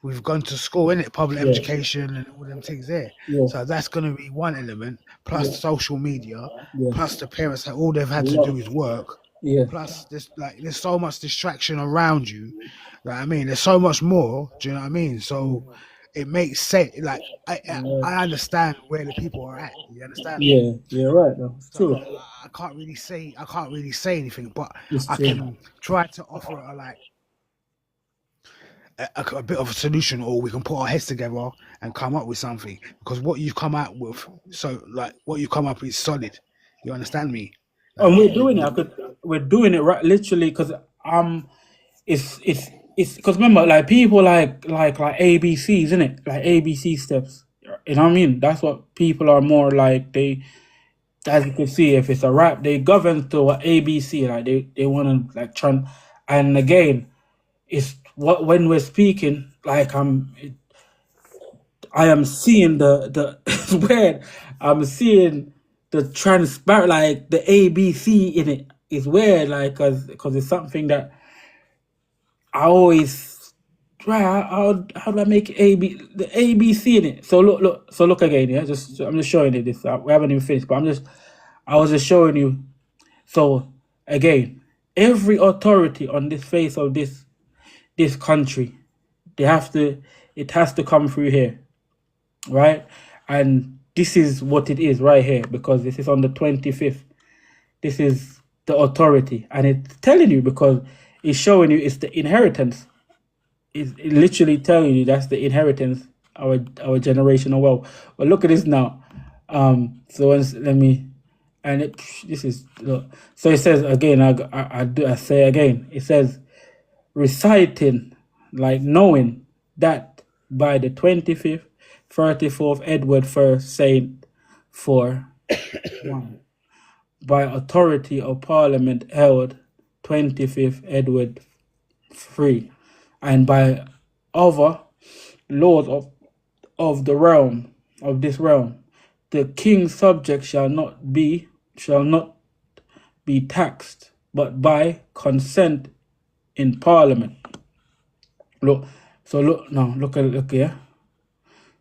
we've gone to school in it, public Yeah, education and all them things there. yeah, So that's going to be one element. Plus yeah, the social media, yeah. plus the parents that all they've A had to lot. do is work. Yeah, Plus there's so much distraction around you. Like, I mean, there's so much more. Do you know what I mean? So it makes sense. Like I understand where the people are at. You understand me? yeah. Right. Though. It's So true. I can't really say anything, but It's I true. can try to offer a bit of a solution, or we can put our heads together and come up with something. Because what you've come out with, what you come up with is solid. You understand me? And Like we're doing it. We're doing it right, literally, because it's because remember, like people like ABCs, isn't it? Like ABC steps. You know what I mean? That's what people are more like. They, as you can see, if it's a rap, they govern to what ABC. Like they want to like try. And again, it's what when we're speaking, like I am seeing the it's weird. I'm seeing the transparent, like the ABC in it. It's weird, like because it's something that I always try. How do I make the ABC in it? So look again. Yeah, I'm just showing you this. We haven't even finished, but I was just showing you. So again, every authority on this face of this country, it has to come through here, right? And this is what it is right here, because this is on the 25th. This is the authority, and it's telling you, because it's showing you it's the inheritance. It's literally telling you that's the inheritance, our generational wealth. But look at this now. Let me, and this is look. So it says again. I say again. It says reciting, like knowing that by the 25th, 34th Edward First Saint for one, by authority of Parliament held 25th Edward III, and by other laws of the realm of this realm, the king's subjects shall not be taxed, but by consent in Parliament. Look, so look here.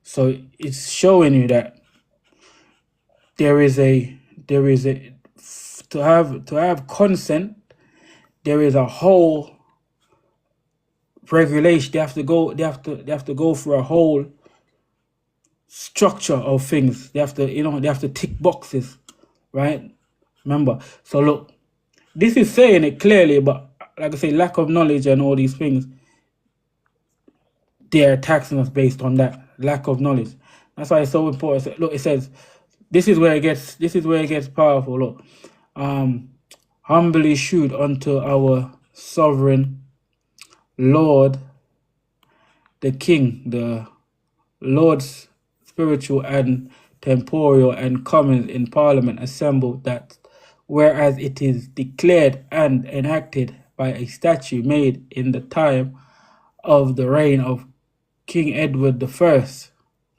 So it's showing you that there is a to have consent. There is a whole regulation. They have to go through a whole structure of things. They have to tick boxes, right? Remember. So look, this is saying it clearly, but like I say, lack of knowledge and all these things, they're taxing us based on that lack of knowledge. That's why it's so important. Look, it says, this is where it gets powerful. Look, humbly should unto our sovereign Lord, the King, the Lord's spiritual and temporal and commons in Parliament assembled, that whereas it is declared and enacted by a statute made in the time of the reign of King Edward I,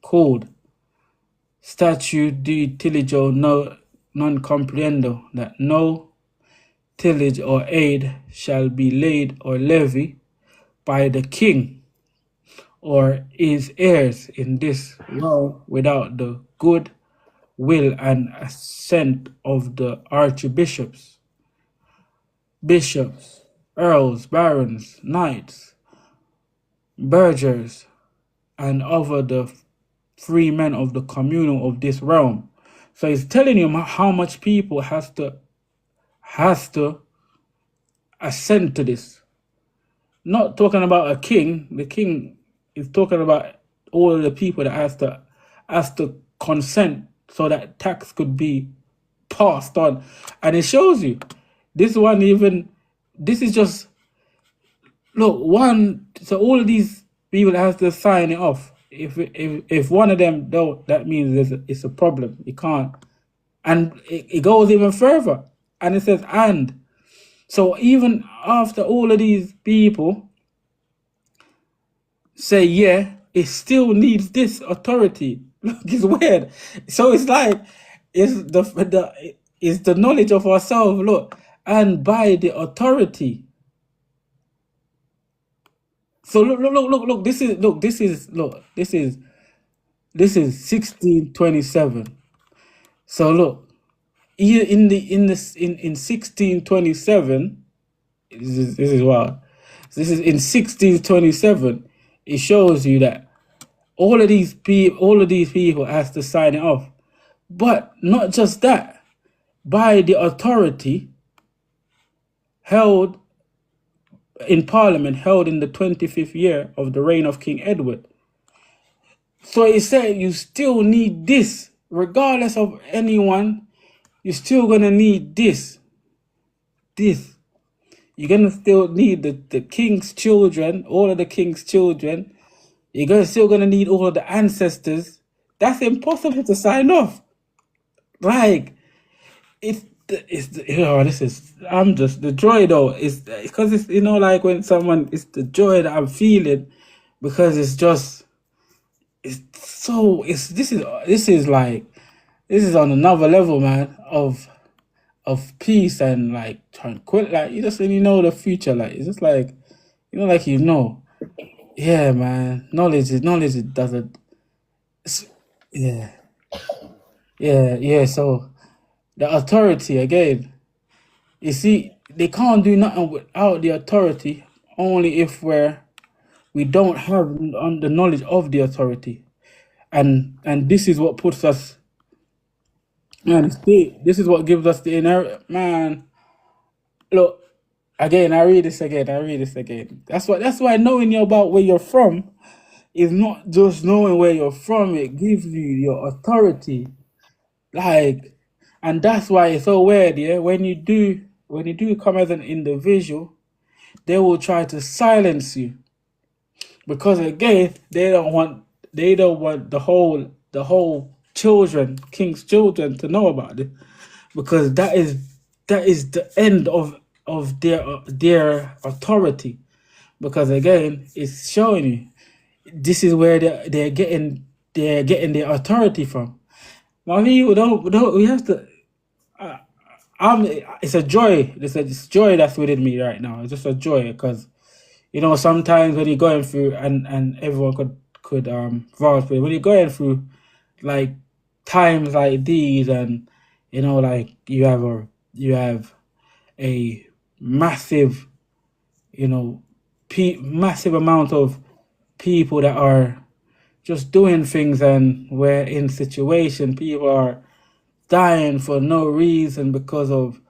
called Statute de Tillage non comprehendo, that no tillage or aid shall be laid or levy by the king or his heirs in this realm without the good will and assent of the archbishops, bishops, earls, barons, knights, burghers, and other the free men of the communal of this realm. So it's telling you how much people has to assent to this. Not talking about a king. The king is talking about all of the people that has to consent so that tax could be passed on. And it shows you this one, even this is just look one. So all of these people have to sign it off. If one of them don't, that means it's a problem. You can't, and it goes even further, and it says and. So even after all of these people say yeah, it still needs this authority. Look, it's weird. So it's like it's the knowledge of ourselves. Look, and by the authority. So look. This is 1627. So look, in 1627, this is wild. This is in 1627. It shows you that all of these people has to sign it off, but not just that, by the authority held in Parliament, held in the 25th year of the reign of King Edward. So it said you still need this, regardless of anyone. You're still gonna need this. You're gonna still need the king's children, all of the king's children. Still gonna need all of the ancestors. That's impossible to sign off. Like I'm just the joy though. It's because it's like when someone, it's the joy that I'm feeling, because it's just this is on another level, man, of peace and like tranquil. Like you just the future. Like it's just like yeah, man. Knowledge it doesn't. Yeah. So the authority again. You see, they can't do nothing without the authority. Only if we don't have the knowledge of the authority, and this is what puts us. Man, this is what gives us the inherent, man. Look, again, I read this again. That's why knowing about where you're from is not just knowing where you're from. It gives you your authority, like, and that's why it's so weird. Yeah, when you do come as an individual, they will try to silence you, because again, they don't want the whole king's children to know about it, because that is the end of their authority. Because again, it's showing you this is where they're getting their authority from. My people don't we have to. It's a joy. It's joy that's within me right now. It's just a joy, because sometimes when you're going through, and everyone could vouch for it, when you're going through like times like these, and like you have a massive massive amount of people that are just doing things, and we're in situation, people are dying for no reason because of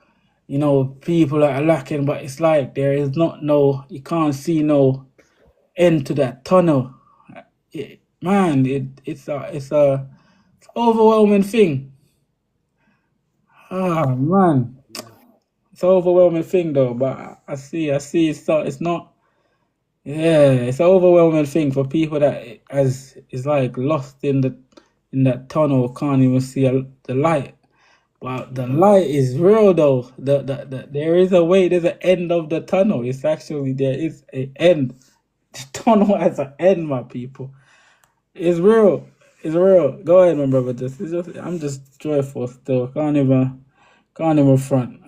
people that are lacking. But it's like there is you can't see no end to that tunnel. It's a overwhelming thing. Ah, man, it's an overwhelming thing though. But I see it's not. Yeah, it's an overwhelming thing for people that is like lost in that tunnel, can't even see the light. But the light is real though. There is a way. There's an end of the tunnel. It's actually, there is an end. The tunnel has an end, my people. It's real. It's real. Go ahead, my brother. I'm just joyful still. Can't even front.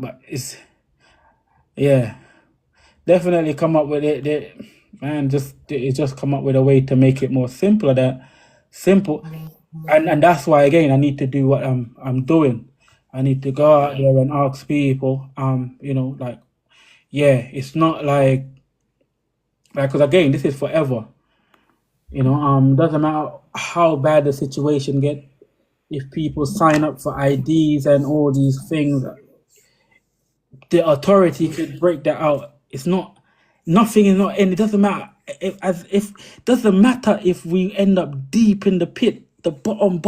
But it's, yeah, definitely come up with it. Man, just come up with a way to make it more simple. And that's why, again, I need to do what I'm doing. I need to go out there and ask people. It's not like, because again, this is forever. Doesn't matter how bad the situation get. If people sign up for IDs and all these things, the authority could break that out. It's not, nothing is not, and it doesn't matter. Doesn't matter if we end up deep in the pit, the bottom.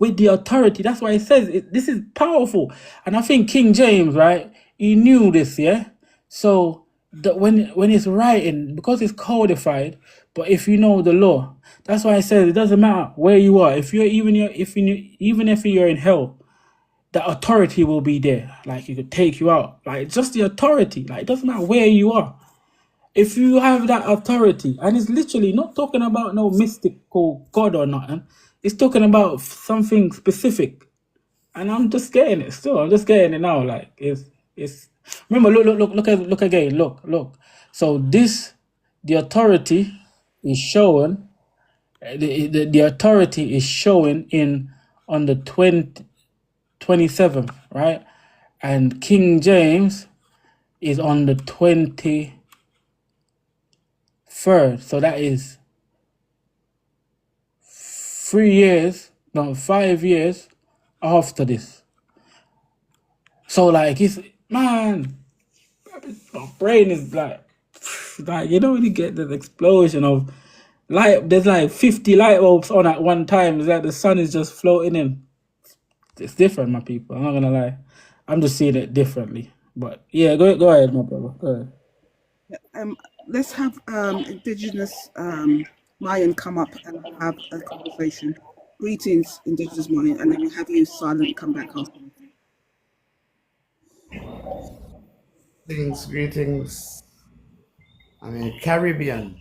with the authority. That's why it says this is powerful. And I think King James, right, he knew this, yeah? So when it's writing, because it's codified, but if you know the law, that's why I said it doesn't matter where you are. If you're even if you're in hell, the authority will be there. Like, it could take you out. Like, just the authority. Like, it doesn't matter where you are. If you have that authority, and it's literally not talking about no mystical God or nothing, it's talking about something specific. And I'm just getting it still. I'm just getting it now. Like, it's remember, look again, look. So the authority is showing, the authority is showing on the 27th, right? And King James is on the 23rd. So that is 5 years after this. So like, it's, man, my brain is like you don't really get the explosion of light. There's like 50 light bulbs on at one time. It's like the sun is just floating in. It's different, my people. I'm not gonna lie. I'm just seeing it differently. But yeah, go ahead, my brother. Go ahead. Let's have Indigenous Mayan come up and have a conversation. Greetings, Indigenous Mayan, and then we'll have you silent come back after. Greetings. I'm in Caribbean,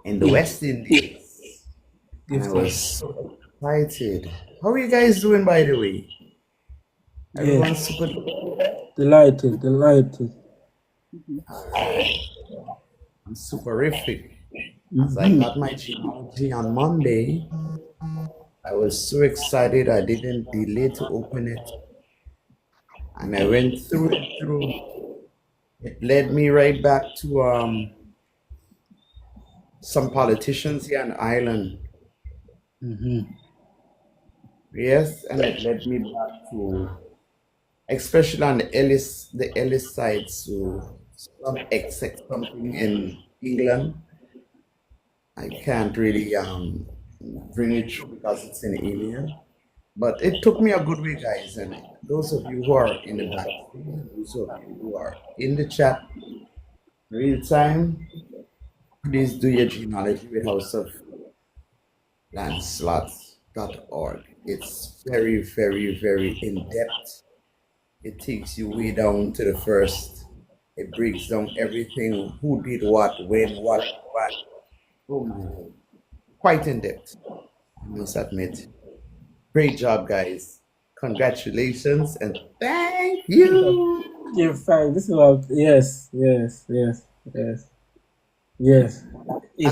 in the West Indies. And I was so excited. How are you guys doing, by the way? Everyone's super delighted. I'm superific. As I got my genealogy on Monday, I was so excited I didn't delay to open it. And I went through it. It led me right back to some politicians here on Ireland. Yes, and it led me back to, especially on the Ellis side, so some except something in England. I can't really bring it through because it's in email. But it took me a good way, guys. And those of you who are in the back, those of you who are in the chat, real time, please do your genealogy with House of Lancelot.org. It's very, very, very in depth. It takes you way down to the first. It breaks down everything, who did what, when, what. Oh man, quite in depth, I must admit. Great job, guys. Congratulations and thank you. In fact, this is what, yes. And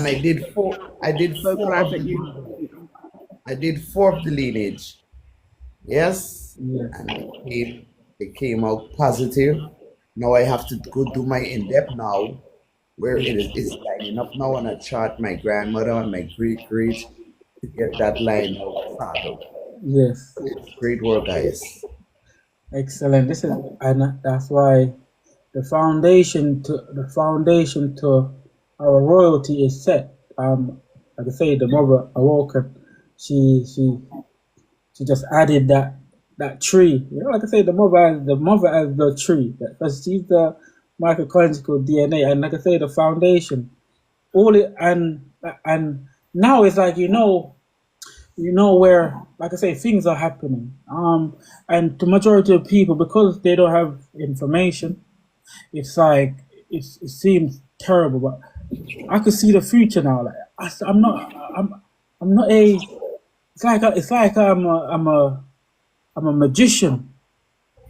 I did four of the lineage. Yes. And it came out positive. Now I have to go do my in-depth now, where it's lining up now on a chart, my grandmother and my great to get that line out. Yes. It's great work, guys. Excellent. And that's why the foundation to our royalty is set. Like I say, the mother awoken. She just added that tree. You know, like I say, the mother as the tree. Because she's the mitochondrial DNA, and like I say, the foundation. All it and now it's like you know where, like I say, things are happening. And to majority of people, because they don't have information, it's like it seems terrible. But I could see the future now. Like I'm not a. It's like I'm a magician,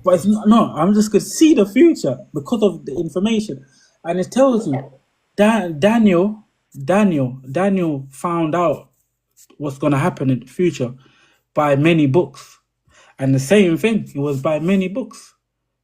but it's not. No, I'm just gonna see the future because of the information, and it tells you that Daniel found out what's gonna happen in the future by many books, and the same thing. It was by many books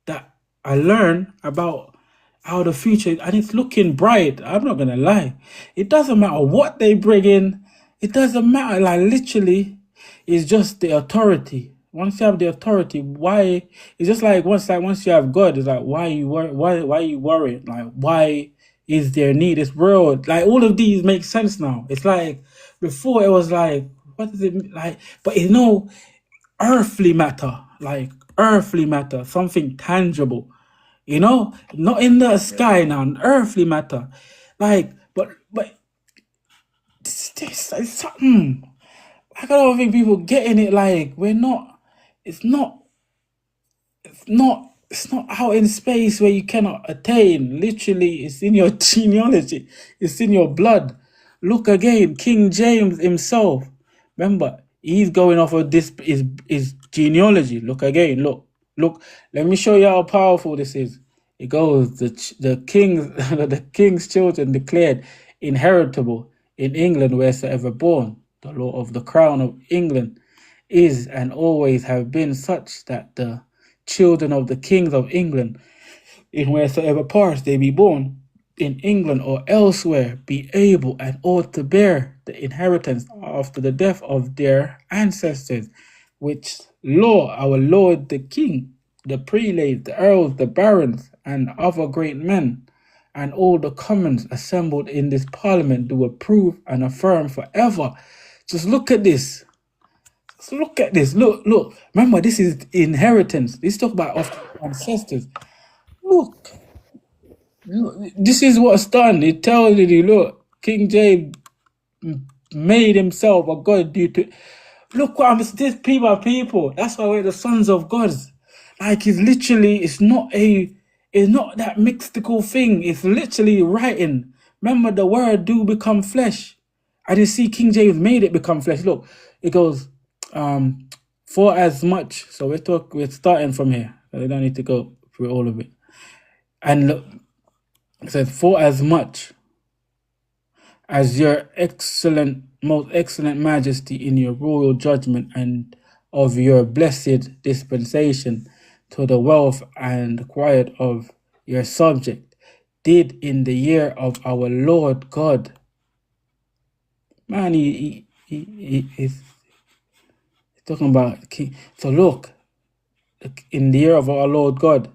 that I learned about how the future, and it's looking bright. I'm not gonna lie. It doesn't matter what they bring in. It doesn't matter. Like literally, it's just the authority. Once you have the authority, why? It's just like once you have God, it's like why you worried? Like why is there need? It's real. Like all of these make sense now. It's like before it was like what does it mean? Like? But you know, earthly matter, like earthly matter, something tangible. You know, not in the sky now, earthly matter. Like, but it's something. I don't think people getting it. Like, we're not. It's not. It's not out in space where you cannot attain. Literally, it's in your genealogy. It's in your blood. Look again, King James himself. Remember, he's going off of this his genealogy. Look again. Look. Let me show you how powerful this is. It goes the kings the king's children declared inheritable in England wheresoever born. The law of the crown of England is and always have been such that the children of the kings of England, in wheresoever parts they be born, in England or elsewhere, be able and ought to bear the inheritance after the death of their ancestors, which law our Lord the King, the prelates, the earls, the barons, and other great men, and all the commons assembled in this parliament do approve and affirm forever. Just look at this. So look at this. Look. Remember, this is inheritance. This talk about of ancestors. Look. This is what's done. It tells you, look, King James made himself a god due to. Look what I'm. This people. That's why we're the sons of gods. Like it's literally. It's not that mystical thing. It's literally writing. Remember, the word do become flesh. I didn't see King James made it become flesh. Look, it goes. For as much, so we're starting from here. We don't need to go through all of it. And look, it says, for as much as your most excellent majesty in your royal judgment and of your blessed dispensation to the wealth and quiet of your subject did in the year of our Lord God. Man, he's talking about king. So look, in the year of our Lord God,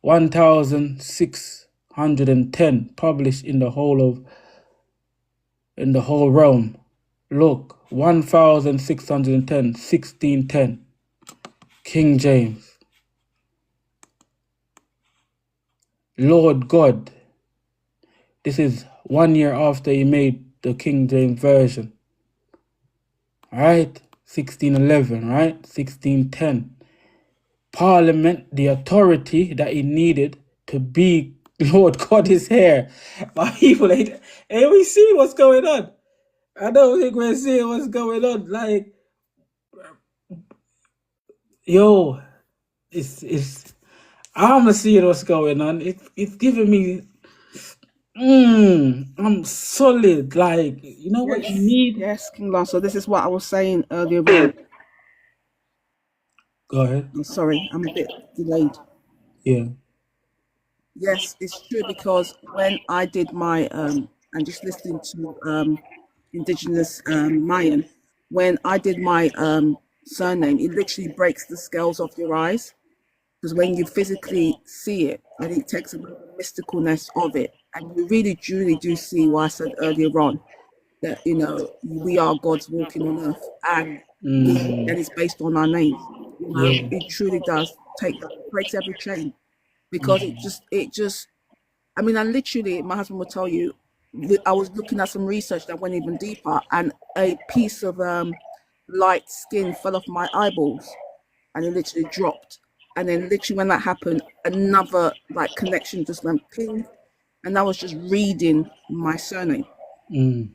1610 published in the whole realm. Look, 1610, 1610, King James. Lord God. This is 1 year after he made the King James Version. Right? 1611, right? 1610. Parliament, the authority that he needed to be Lord God is here. My people, we see what's going on. I don't think we're seeing what's going on. Like, yo, it's I'm seeing what's going on. It's giving me I'm solid. Like, you know what you need? Yes, King Lance. So this is what I was saying earlier on. Go ahead. I'm sorry, I'm a bit delayed. Yeah. Yes, it's true, because when I did my and just listening to indigenous Mayan, when I did my surname, it literally breaks the scales off your eyes, because when you physically see it, and it takes away the mysticalness of it, and you really truly do see what I said earlier on, that we are gods walking on earth, and it's based on our name. It truly does breaks every chain, because it just I mean, and literally my husband will tell you, I was looking at some research that went even deeper, and a piece of light skin fell off my eyeballs, and it literally dropped, and then literally when that happened, another like connection just went ping, and I was just reading my surname.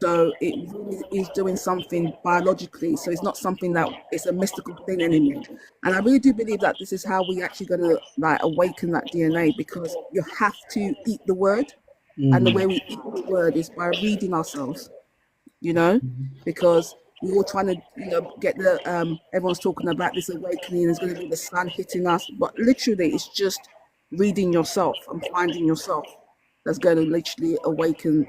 So it really is doing something biologically. So it's not something that it's a mystical thing anymore. And I really do believe that this is how we actually going to like awaken that DNA, because you have to eat the word. And the way we eat the word is by reading ourselves, because we're all trying to, get the, everyone's talking about this awakening, there's going to be the sun hitting us. But literally it's just reading yourself and finding yourself that's going to literally awaken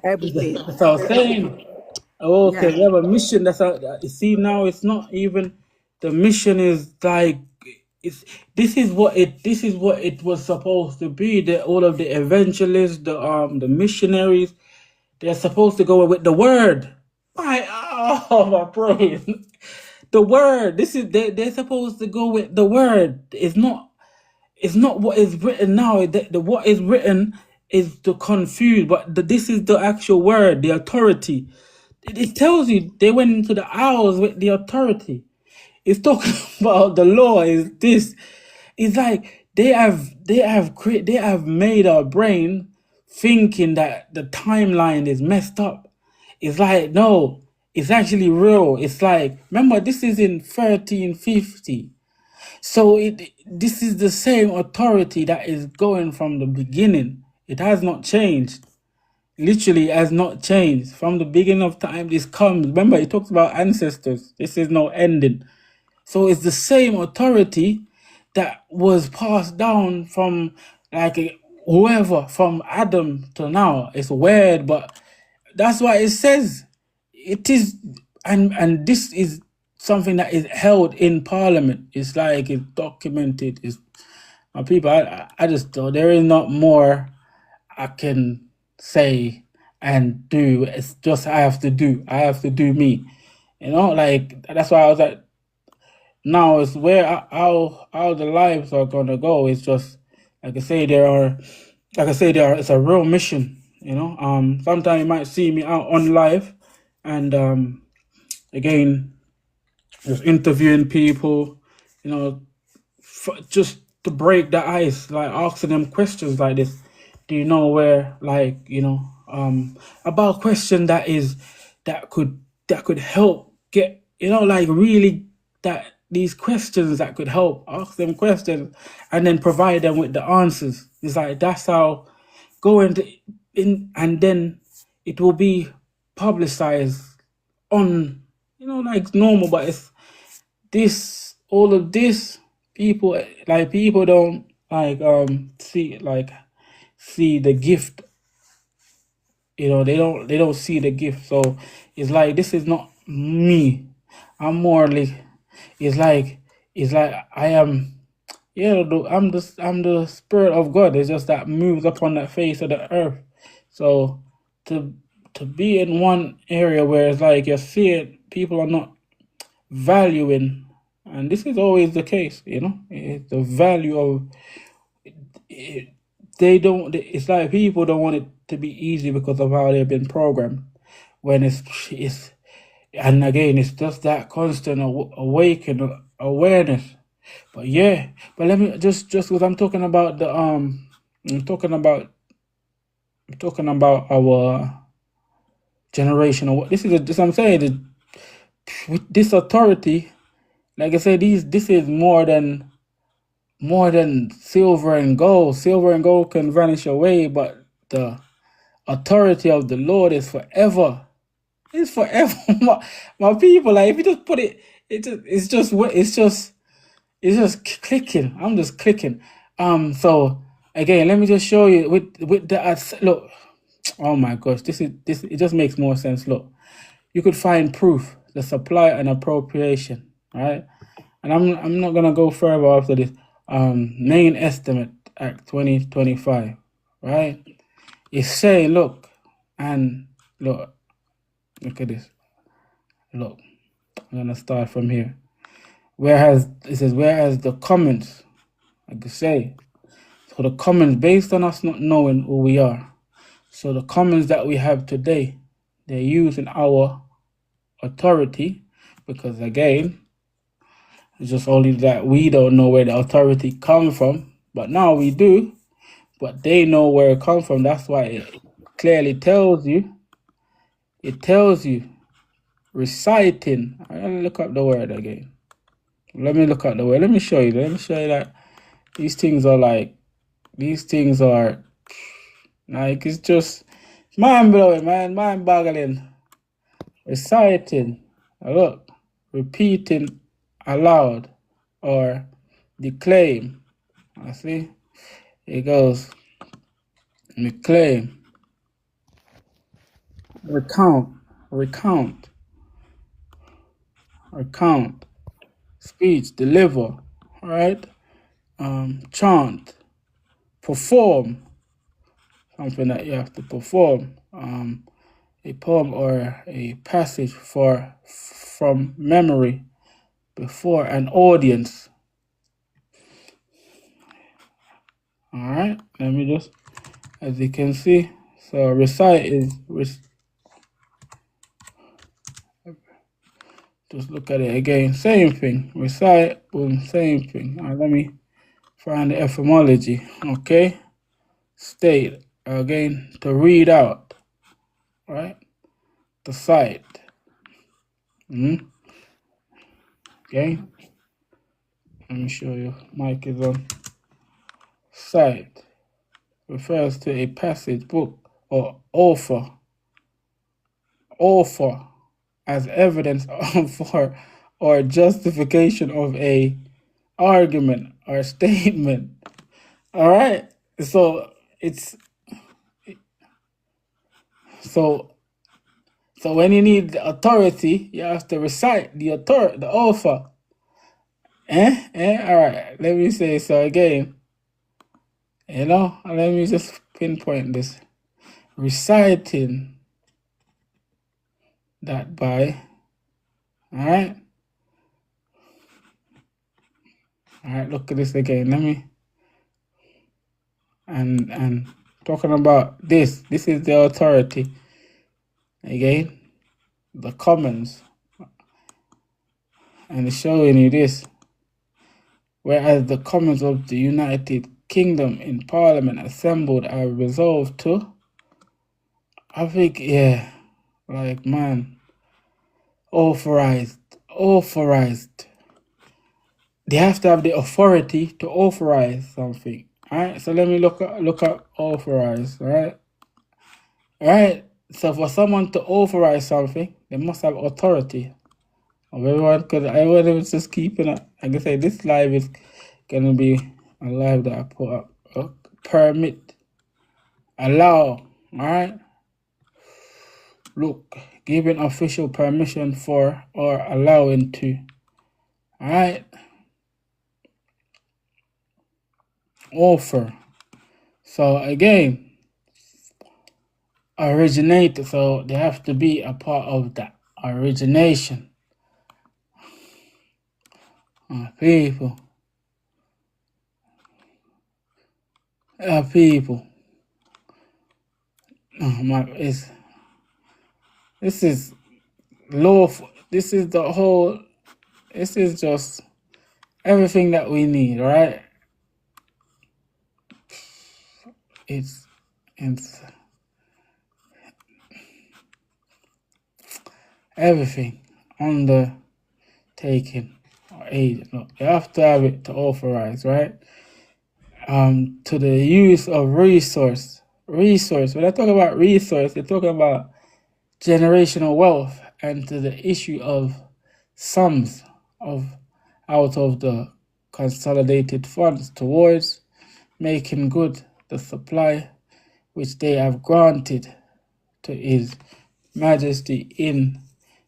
everything. That's what I was saying. Okay, we have a mission. You see, now it's not even the mission is like this is what it was supposed to be. All of the evangelists, the missionaries, they're supposed to go with the word. Oh, my brain. The word. This is they're supposed to go with the word. It's not what is written now. The what is written is to confuse, but this is the actual word, the authority. It tells you they went into the owls with the authority. It's talking about the law. Is this? It's like they have made our brain thinking that the timeline is messed up. It's like no, it's actually real. It's like remember this is in 1350. So this is the same authority that is going from the beginning. It has not changed. Literally has not changed. From the beginning of time, this comes. Remember, it talks about ancestors. This is no ending. So it's the same authority that was passed down from like whoever, from Adam to now. It's weird, but that's why it says it is, and this is something that is held in Parliament. It's like it's documented. It's my people. I just thought there is not more I can say and do. It's just I have to do. I have to do me. You know, like that's why I was like, now it's where how the lives are gonna go. It's just like I say, it's a real mission. You know, sometimes you might see me out on live, and again, just interviewing people. You know, just to break the ice, like asking them questions like this. Do you know where, like, you know, about question that could help get, you know, like really that these questions that could help, ask them questions and then provide them with the answers. It's like that's how going to in, and then it will be publicized on, you know, like normal, but it's this all of this people don't like see the gift, you know, they don't see the gift. So it's like this is not me. I'm more like it's like I am, yeah, I'm the spirit of God. It's just that moves upon that face of the earth. So to be in one area where it's like you're seeing people are not valuing, and this is always the case, you know, the value of it, it's like people don't want it to be easy because of how they've been programmed, when it's and again it's just that constant awakening awareness. But yeah, but let me just because I'm talking about I'm talking about our generation, or what this is this I'm saying with this authority, like I said, this is more than silver and gold. Silver and gold can vanish away, but the authority of the Lord is forever. It's forever. My people, like if you just put it, it's just clicking. I'm just clicking. So again, let me just show you with the look. Oh my gosh, this it just makes more sense. Look, you could find proof, the supply and appropriation, right? And I'm not gonna go further after this. Main estimate Act 2025, right? It's saying, look at this. Look, I'm gonna start from here. Whereas the comments, like I say, so the comments based on us not knowing who we are. So the comments that we have today, they're using our authority, because again, it's just only that we don't know where the authority comes from, but now we do. But they know where it comes from. That's why it clearly tells you. It tells you, reciting. I'm gonna look up the word again. Let me look up the word. Let me show you. Let me show you that these things are like it's just mind blowing, man, mind boggling. Reciting. Look, repeating aloud or declaim. I see. It goes. Declaim. Recount, speech, deliver, all right? Chant, perform, something that you have to perform. a poem or a passage from memory before an audience. All right, let me just, as you can see, so recite is, just look at it again, same thing, recite, boom, same thing. All right, let me find the etymology, okay? State, again, to read out, right? The sight. Okay, let me show you. Mic is on. Sight refers to a passage, book, or offer as evidence for or justification of a argument or statement. All right, so it's so when you need the authority, you have to recite the offer. All right, let me say so again. Let me just pinpoint this. Reciting that by, all right, look at this again. Let me, and talking about this is the authority. Again, the commons, and it's showing you this. Whereas the commons of the United Kingdom in Parliament assembled are resolved to, I think, yeah, like, man, authorized. They have to have the authority to authorize something. All right, so let me look up authorize. All right. So for someone to authorize something, they must have authority. Everyone, because everyone was just keeping up. Like I say, this live is gonna be a live that I put up. Permit, allow. All right. Look, giving official permission for or allowing to. All right. Offer. So again, originate. So they have to be a part of that origination. People. People. This is lawful. This is the whole. This is just everything that we need, right? It's everything undertaken or aid. Look, you have to have it to authorize, right? To the use of resource. When I talk about resource, they're talking about generational wealth, and to the issue of sums out of the consolidated funds towards making good the supply which they have granted to His Majesty in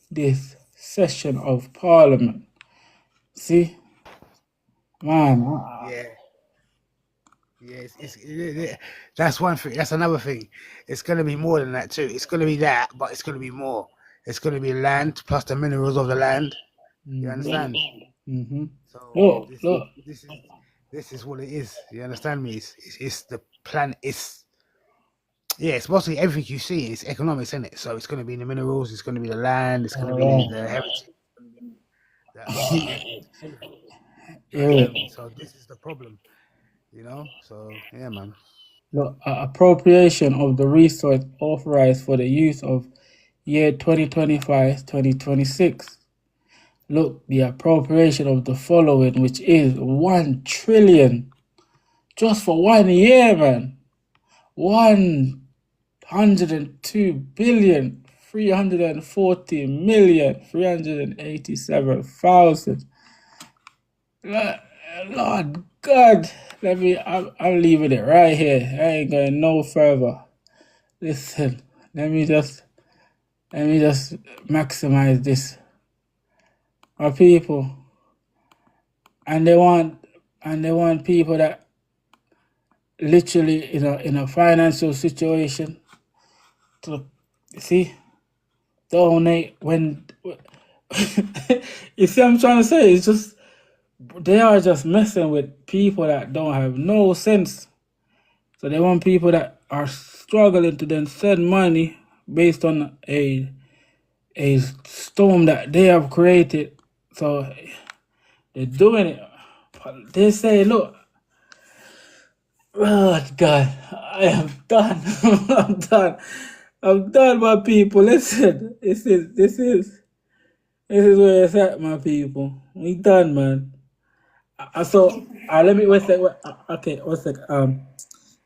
this session of Parliament. See, man. That's one thing. That's another thing. It's going to be more than that too. It's going to be that, but it's going to be more. It's going to be land plus the minerals of the land. You understand? So this is what it is. You understand me? It's the plan. It's mostly everything you see. It's economics, isn't it? So it's going to be the minerals. It's going to be the land. It's going to be the heritage. Everything. So this is the problem. So yeah, man. The appropriation of the resource authorized for the use of year 2025-2026. Look, the appropriation of the following, which is 1 trillion, just for 1 year, man. 102,340,387,000. Lord God, I'm leaving it right here. I ain't going no further. Listen, let me just maximize this. Our people, and they want people that literally in a financial situation to see donate when you see what I'm trying to say? It's just they are just messing with people that don't have no sense. So they want people that are struggling to then send money based on a storm that they have created. So they're doing it. But they say, look, oh God, I am done. I'm done. I'm done, my people. Listen, this is where it's at, my people. We done, man. So let me wait a sec. Okay, one sec.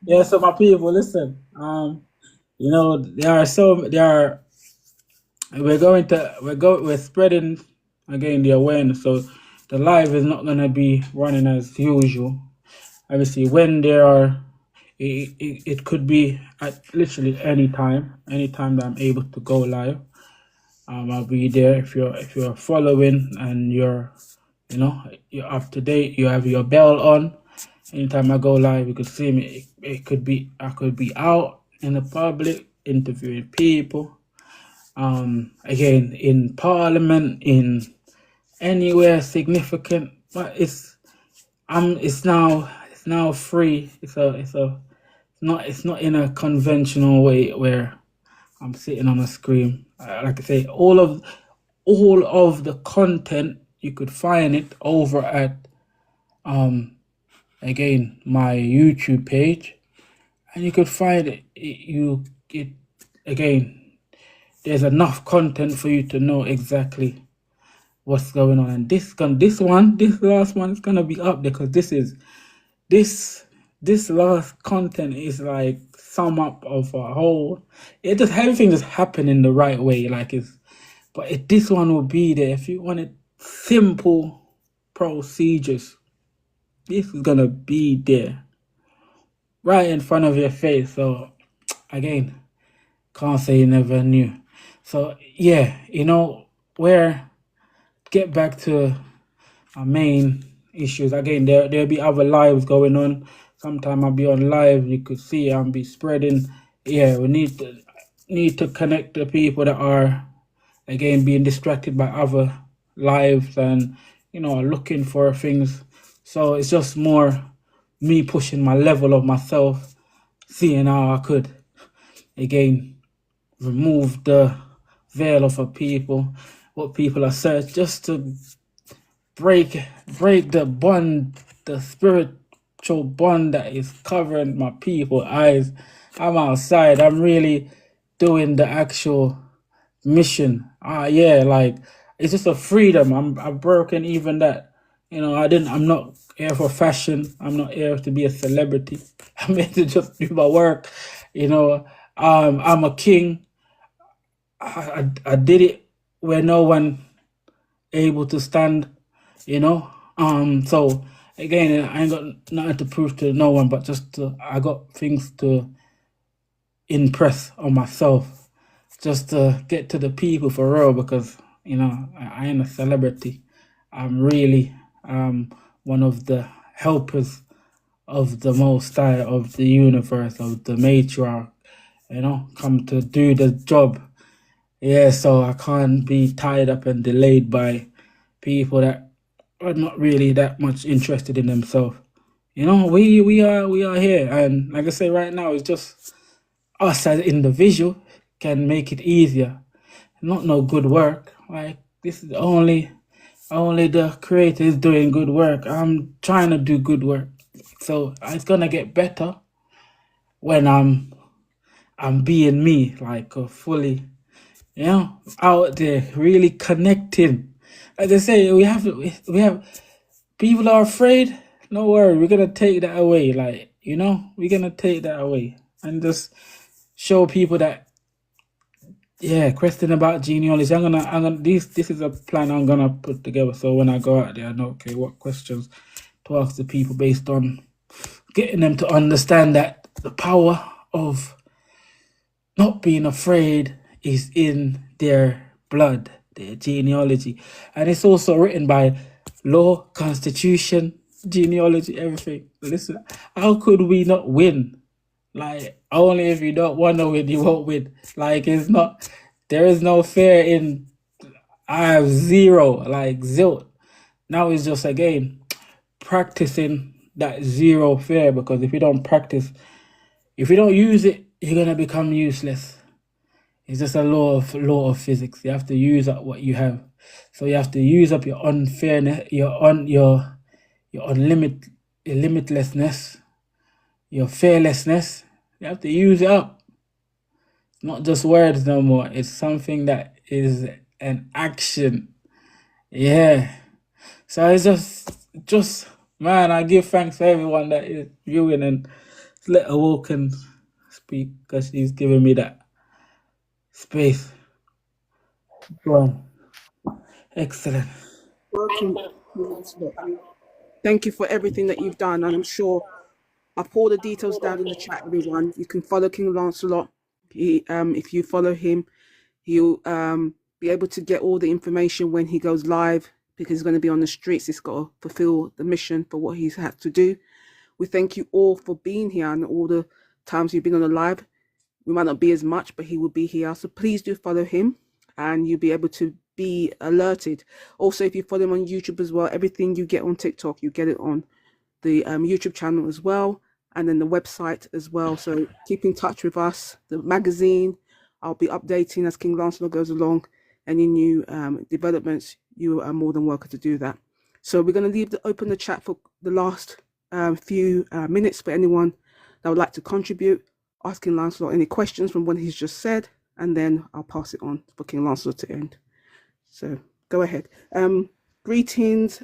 Yeah. So my people, listen. You know, we're spreading again the awareness. So the live is not gonna be running as usual. Obviously, when there are, it could be at literally any time that I'm able to go live. I'll be there if you're following and you're up to date. You have your bell on. Anytime I go live, you could see me. I could be out in the public interviewing people. Again, in Parliament, in anywhere significant, but it's now free. It's not in a conventional way where I'm sitting on a screen. Like I say, all of the content you could find it over at again my YouTube page, and you could find it again. There's enough content for you to know exactly what's going on. And this last one is gonna be up there because this last content is like sum up of a whole. It just everything just happened in the right way. This one will be there if you wanted simple procedures. This is gonna be there, right in front of your face. So again, can't say you never knew. So yeah, where get back to our main issues. Again, there'll be other lives going on. Sometime I'll be on live. You could see I'll be spreading. Yeah, we need to connect the people that are again being distracted by other lives and are looking for things. So it's just more me pushing my level of myself, seeing how I could again remove the veil of a people, what people are searching, just to break the bond, the spiritual bond that is covering my people eyes. I'm outside. I'm really doing the actual mission. It's just a freedom. I've broken even that. I'm not here for fashion. I'm not here to be a celebrity. I'm here to just do my work. I'm a king. I did it where no one able to stand. So again, I ain't got nothing to prove to no one, but I got things to impress on myself, just to get to the people for real, because I ain't a celebrity. I'm really one of the helpers of the Most High, of the universe, of the matriarch, come to do the job. Yeah, so I can't be tied up and delayed by people that are not really that much interested in themselves. We are here, and like I say, right now it's just us as individual can make it easier. Not no good work. Like this is only the creator is doing good work. I'm trying to do good work, so it's gonna get better when I'm being me, like fully, out there, really connecting. Like they say, we have people are afraid. No worry, we're gonna take that away. We're gonna take that away and just show people that. Yeah, question about genealogy. I'm gonna. This is a plan I'm gonna put together. So when I go out there, I know what questions to ask the people based on getting them to understand that the power of not being afraid is in their blood, their genealogy. And it's also written by law, constitution, genealogy, everything. Listen, how could we not win? Only if you don't want to win, you won't win. It's not, There is no fear in. I have zero, like zilch. Now it's just again practicing that zero fear, because if you don't practice, if you don't use it, you're gonna become useless. It's just a law of physics. You have to use up what you have. So you have to use up your unfairness, your limitlessness, your fearlessness. You have to use it up. It's not just words no more. It's something that is an action. Yeah. So it's just man, I give thanks for everyone that is viewing, and let Awoken speak, because she's giving me that space. Go on. Excellent. Working. Thank you for everything that you've done, and I'm sure I've put all the details down in the chat, everyone. You can follow King Lancelot. If you follow him, he'll be able to get all the information when he goes live, because he's going to be on the streets. He's got to fulfill the mission for what he's had to do. We thank you all for being here, and all the times you've been on the live. We might not be as much, but he will be here. So please do follow him, and you'll be able to be alerted. Also, if you follow him on YouTube as well, everything you get on TikTok, you get it on the YouTube channel as well, and then the website as well. So keep in touch with us. The magazine, I'll be updating as King Lancelot goes along. Any new developments, you are more than welcome to do that. So we're going to open the chat for the last few minutes for anyone that would like to contribute, asking Lancelot any questions from what he's just said, and then I'll pass it on for King Lancelot to end. So go ahead. Greetings,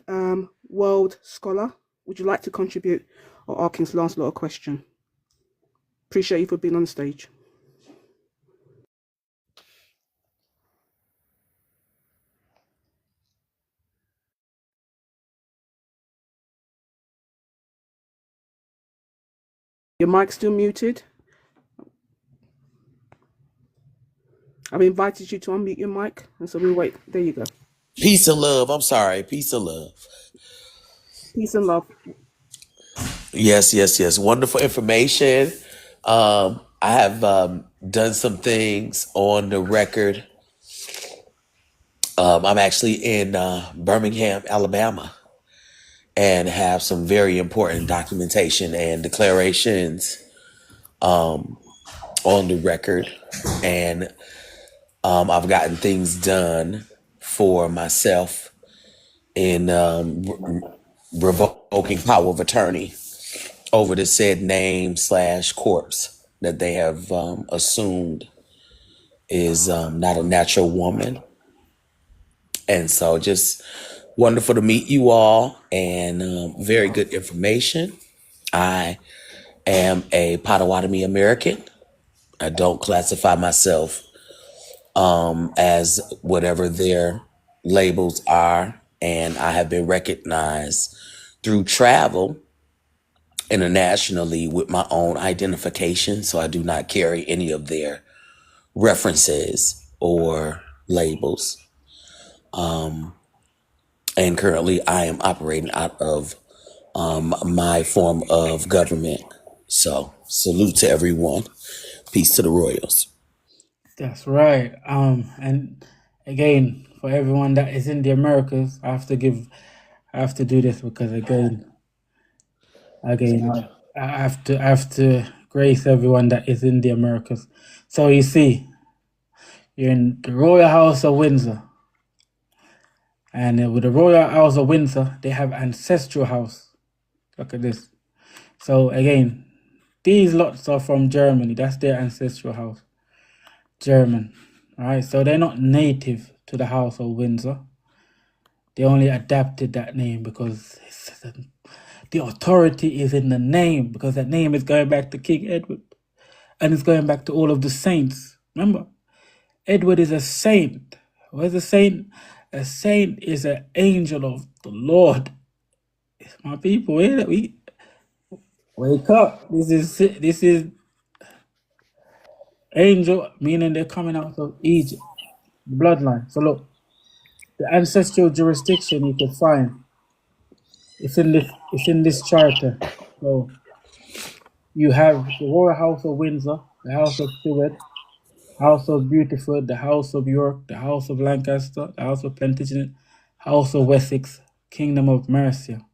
world scholar. Would you like to contribute or ask King Lancelot a question? Appreciate you for being on the stage. Your mic's still muted. I've invited you to unmute your mic, and so we'll wait. There you go. Peace and love. I'm sorry. Peace and love. Peace and love. Yes. Wonderful information. I have done some things on the record. I'm actually in Birmingham, Alabama, and have some very important documentation and declarations on the record. And I've gotten things done for myself in revoking power of attorney over the said name / corpse that they have assumed is not a natural woman. And so just wonderful to meet you all, and very good information. I am a Potawatomi American. I don't classify myself as whatever their labels are. And I have been recognized through travel internationally with my own identification. So I do not carry any of their references or labels. And currently I am operating out of my form of government. So salute to everyone. Peace to the royals. That's right. And again, for everyone that is in the Americas, I have to do this, because again, I have to grace everyone that is in the Americas. So you see, you're in the Royal House of Windsor, and with the Royal House of Windsor, they have ancestral house. Look at this. So again, these lots are from Germany. That's their ancestral house. German. All right. So they're not native to the House of Windsor. They only adapted that name because the authority is in the name, because that name is going back to King Edward, and it's going back to all of the saints. Remember, Edward is a saint. What is a saint? A saint is an angel of the Lord. It's my people, we wake up. This is angel, meaning they're coming out of Egypt, bloodline. So look, the ancestral jurisdiction you can find. It's in this charter. So you have the Royal House of Windsor, the House of Stuart, House of Beautiful, the House of York, the House of Lancaster, the House of Plantation, House of Wessex, Kingdom of Mercia.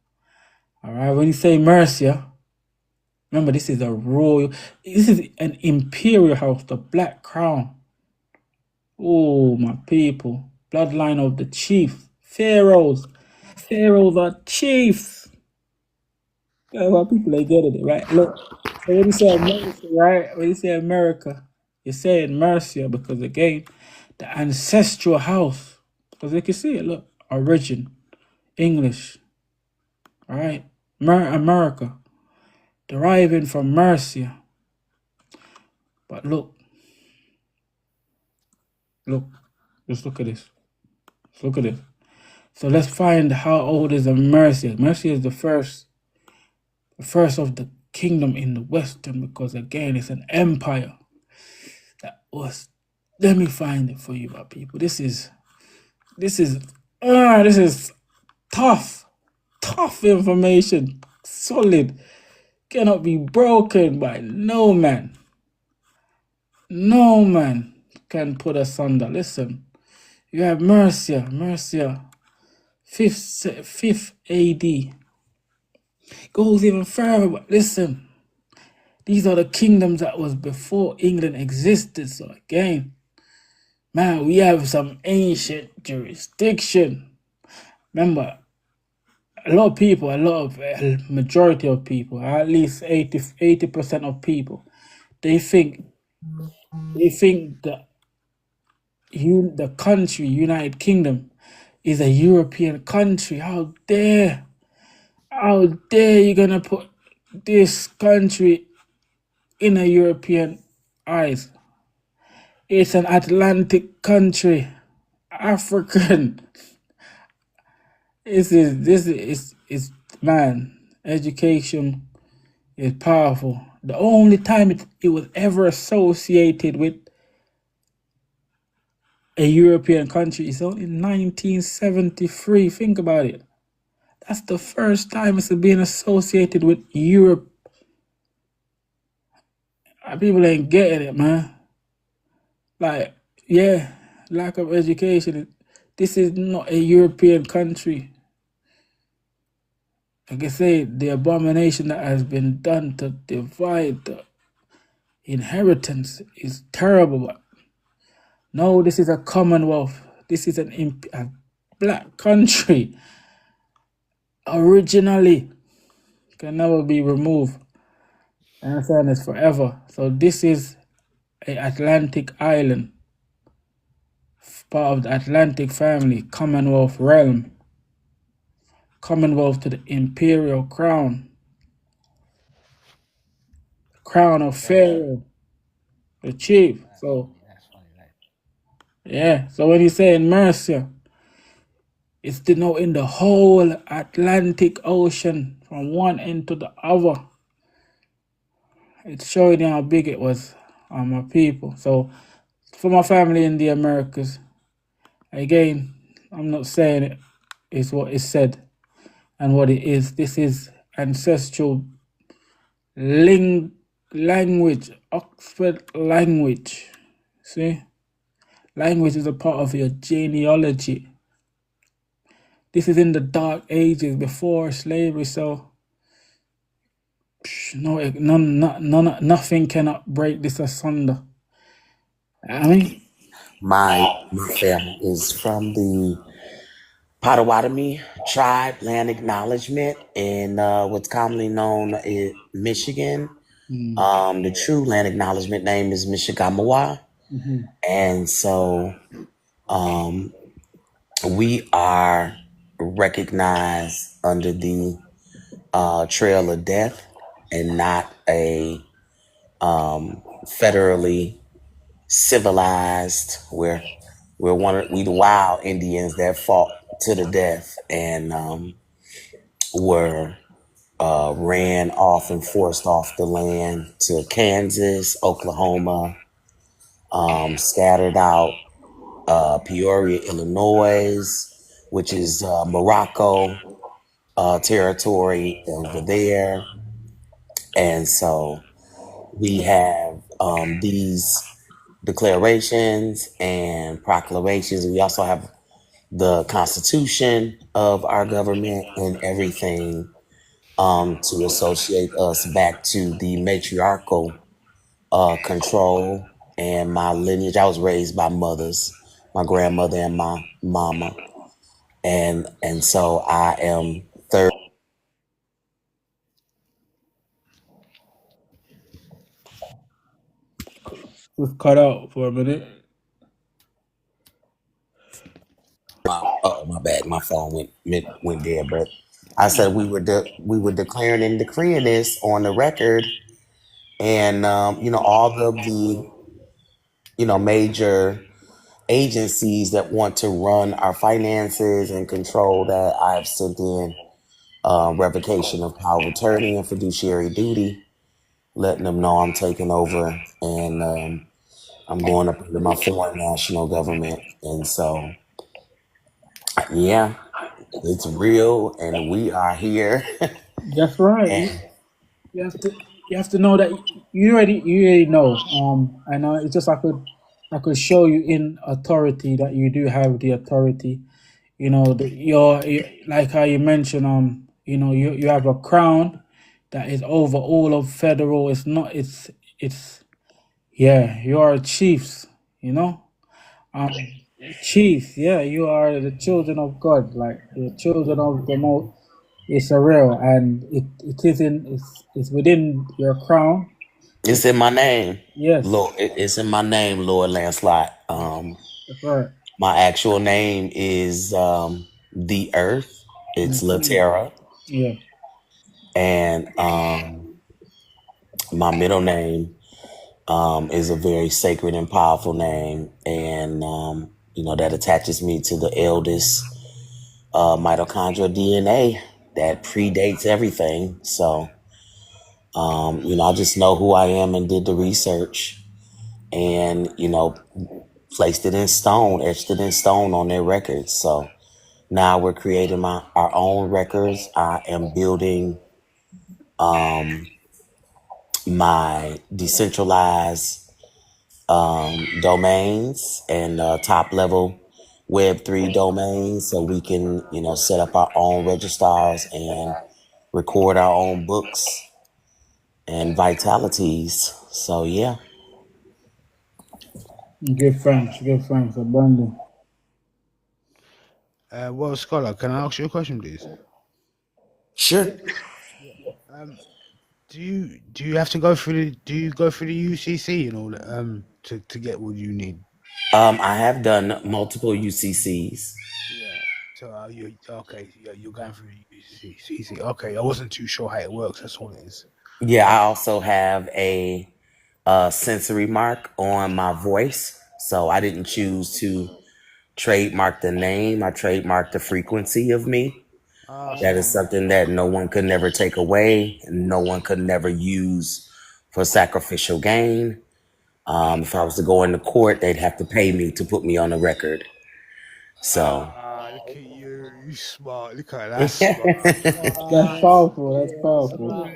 All right, when you say Mercia, remember this is a royal, this is an imperial house, the Black Crown. Oh, my people, bloodline of the chiefs, pharaohs. Pharaohs are chiefs. That's why people ain't getting it, right? Look, so when you say America, right? When you say America, you're saying Mercia because again, the ancestral house. Because you can see it, look, origin, English, all right? America, deriving from Mercia. But look, just look at this. Just look at this. So let's find how old is Mercia. Mercia is the first of the kingdom in the Western because again, it's an empire that was. Let me find it for you, my people. This is tough information, solid, cannot be broken by no man. No man can put asunder. Listen, you have Mercia, 5th AD. Goes even further, but listen, these are the kingdoms that was before England existed. So again, man, we have some ancient jurisdiction. Remember, a lot of majority of people, at least 80% of people, they think that the country, United Kingdom, is a European country. How dare you gonna put this country in a European eyes? It's an Atlantic country, African. This is man. Education is powerful. The only time it was ever associated with a European country is only in 1973. Think about it. That's the first time it's been associated with Europe. People ain't getting it, man. Like, yeah, lack of education. This is not a European country. Like I say, the abomination that has been done to divide the inheritance is terrible. But no, this is a commonwealth. This is a black country. Originally, can never be removed. I understand it's forever. So this is a Atlantic island, part of the Atlantic family, Commonwealth realm, Commonwealth to the imperial crown, crown of Pharaoh, the chief. So yeah, so when you say in Mercia, it's denoting the whole Atlantic Ocean from one end to the other. It's showing you how big it was on my people. So for my family in the Americas, again, I'm not saying it is what is said and what it is. This is ancestral language, Oxford language. See? Language is a part of your genealogy. This is in the dark ages before slavery, so nothing cannot break this asunder. I mean, My family is from the Potawatomi tribe, land acknowledgement, in what's commonly known as Michigan. The true land acknowledgement name is Michigamawa. And so we are recognized under the Trail of Death and not a federally civilized. We're we the wild Indians that fought to the death and were ran off and forced off the land to Kansas, Oklahoma, scattered out Peoria, Illinois, which is Morocco territory over there. And so we have these declarations and proclamations. We also have the constitution of our government and everything to associate us back to the matriarchal control and my lineage. I was raised by mothers, my grandmother and my mama, and so I am third. Was cut out for a minute. Oh, my bad, my phone went dead. But I said we were declaring and decreeing this on the record, and all of the major agencies that want to run our finances and control that. I have sent in revocation of power of attorney and fiduciary duty, letting them know I'm taking over and I'm going up into my foreign national government. And so, yeah, it's real and we are here. That's right. And You have to know that you already know. And it's just I could show you in authority that you do have the authority. You know, like how you mentioned. You have a crown that is over all of federal. It's not. It's yeah. You are chiefs. You know. Um, chief. Yeah, you are the children of God. Like the children of the most. It's a real, and it's within your crown. it's in my name, Yes, Lord. It's in my name, Lord Lancelot. that's right. My actual name is the Earth. It's Latera, Yeah, and my middle name is a very sacred and powerful name, and that attaches me to the eldest mitochondrial DNA that predates everything. So, I just know who I am and did the research, and placed it in stone, etched it in stone on their records. So now we're creating our own records. I am building my decentralized domains and top level Web3 domains so we can, set up our own registrars and record our own books and vitalities. So, yeah. give thanks, abundant. Well, Scholar, can I ask you a question, please? Sure. Yeah. Do you have to go through the UCC and all that to get what you need? I have done multiple UCCs. Yeah. So you okay? Yeah, you're going through the UCC. Okay, I wasn't too sure how it works. That's all it is. Yeah, I also have a sensory mark on my voice. So I didn't choose to trademark the name. I trademarked the frequency of me. That is something that no one could never take away, and no one could never use for sacrificial gain. If I was to go into court, they'd have to pay me to put me on the record. So, Look at you, you smart. Look at that, smart. That's powerful. That's powerful.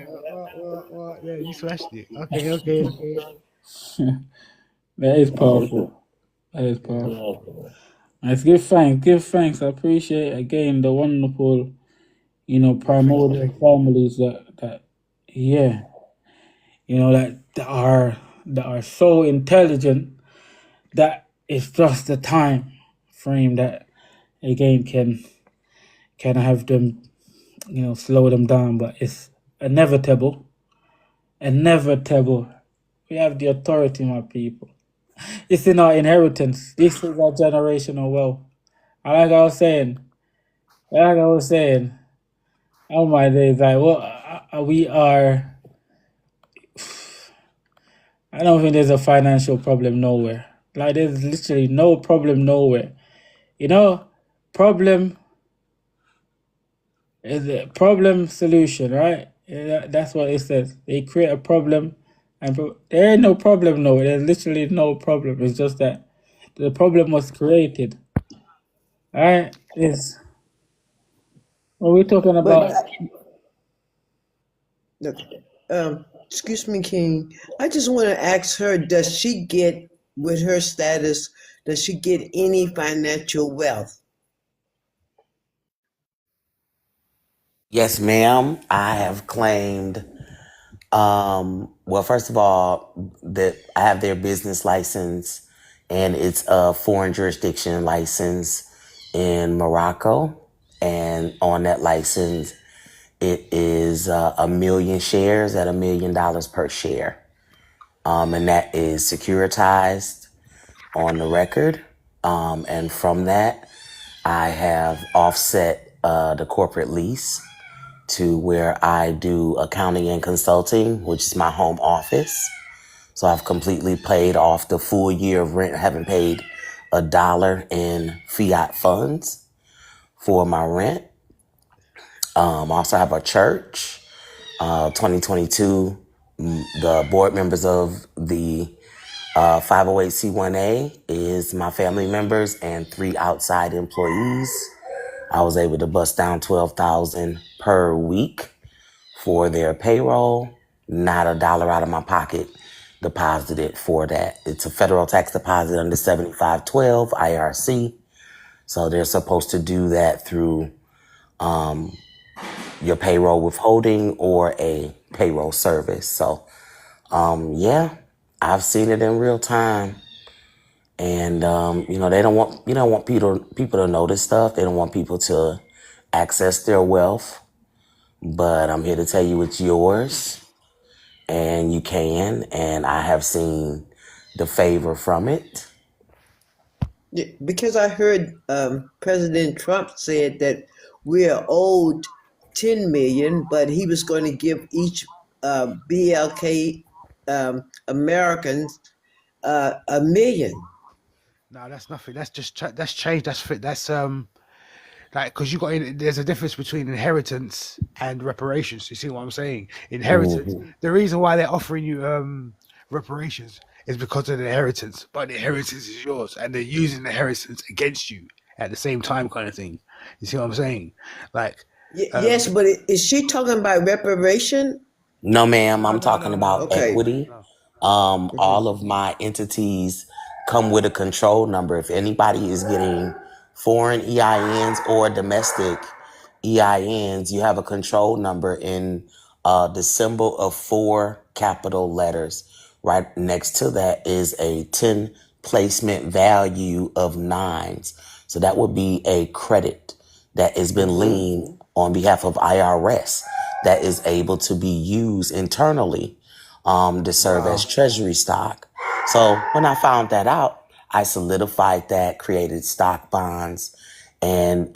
What? Yeah, you smashed it. Okay. That is powerful. That is Yeah. powerful. Let's give thanks. Give thanks. I appreciate again the wonderful, primordial families that yeah, that are so intelligent that it's just the time frame that again can have them, slow them down, but it's inevitable. Inevitable. We have the authority, my people. It's in our inheritance. This is our generational wealth. Like I was saying, oh my days, like we are. I don't think there's a financial problem nowhere. Like there's literally no problem nowhere. Problem is a problem solution, right? Yeah, that's what it says. They create a problem, and there ain't no problem nowhere. There's literally no problem. It's just that the problem was created. All right, is what we're talking But about. look, excuse me, King. I just want to ask her: does she get with her status, does she get any financial wealth? Yes, ma'am. I have claimed, well, first of all, that I have their business license and it's a foreign jurisdiction license in Morocco. And on that license, it is 1,000,000 shares at $1,000,000 per share. And that is securitized on the record. And from that, I have offset the corporate lease to where I do accounting and consulting, which is my home office. So I've completely paid off the full year of rent. I haven't paid $1 in fiat funds for my rent. I also have a church. 2022, the board members of the 508c1A is my family members and 3 outside employees. I was able to bust down $12,000 per week for their payroll. Not $1 out of my pocket deposited for that. It's a federal tax deposit under 7512 IRC. So they're supposed to do that through your payroll withholding or a payroll service. So yeah, I've seen it in real time. And they don't want people to know this stuff. They don't want people to access their wealth. But I'm here to tell you it's yours and you can, and I have seen the favor from it. Yeah, because I heard President Trump said that we are owed 10 million, but he was going to give each BLK Americans $1 million. No, that's nothing. That's just that's changed. That's like, because there's a difference between inheritance and reparations. You see what I'm saying? Inheritance. Mhm. The reason why they're offering you reparations is because of the inheritance, but the inheritance is yours, and they're using the inheritance against you at the same time, kind of thing. You see what I'm saying? Like, Yes, but is she talking about reparation? No, ma'am, I'm no, talking about Okay. equity. no. All of my entities come with a control number. If anybody is getting foreign EINs or domestic EINs, you have a control number in the symbol of 4 capital letters. Right next to that is a 10 placement value of 9s. So that would be a credit that has been leaned on behalf of IRS that is able to be used internally to serve as treasury stock. So when I found that out, I solidified that, created stock bonds, and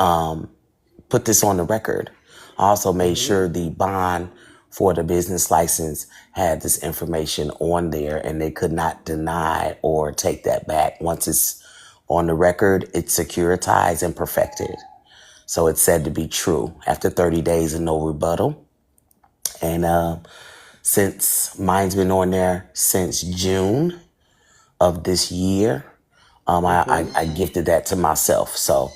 put this on the record. I also made sure the bond for the business license had this information on there, and they could not deny or take that back. Once it's on the record, it's securitized and perfected. So it's said to be true after 30 days and no rebuttal. And since mine's been on there since June of this year, I gifted that to myself. So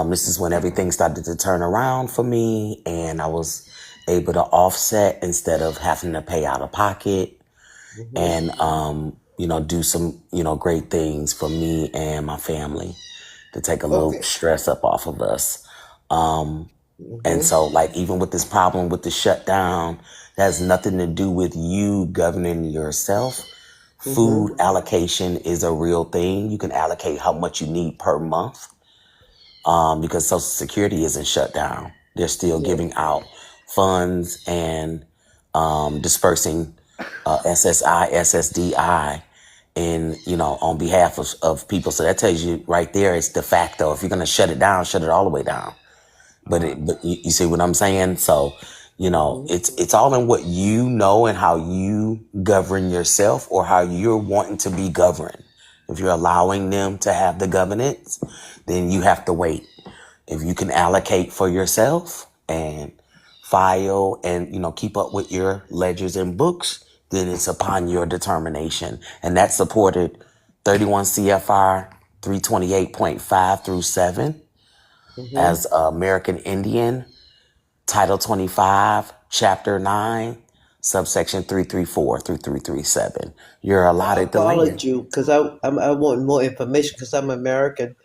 this is when everything started to turn around for me, and I was able to offset instead of having to pay out of pocket, and do some great things for me and my family to take a little Okay. stress up off of us. And so, like, even with this problem with the shutdown, that has nothing to do with you governing yourself. Food allocation is a real thing. You can allocate how much you need per month, because Social Security isn't shut down. They're still giving out funds and dispersing SSI, SSDI, and on behalf of people. So that tells you right there, it's de facto. If you're going to shut it down, shut it all the way down. But you see what I'm saying? So, it's all in what you know and how you govern yourself or how you're wanting to be governed. If you're allowing them to have the governance, then you have to wait. If you can allocate for yourself and file and, keep up with your ledgers and books, then it's upon your determination. And that's supported 31 CFR 328.5 through 7. As American Indian, Title 25, Chapter 9, subsection 334 through 337. You're I allotted the followed land. you because I want more information because I'm American.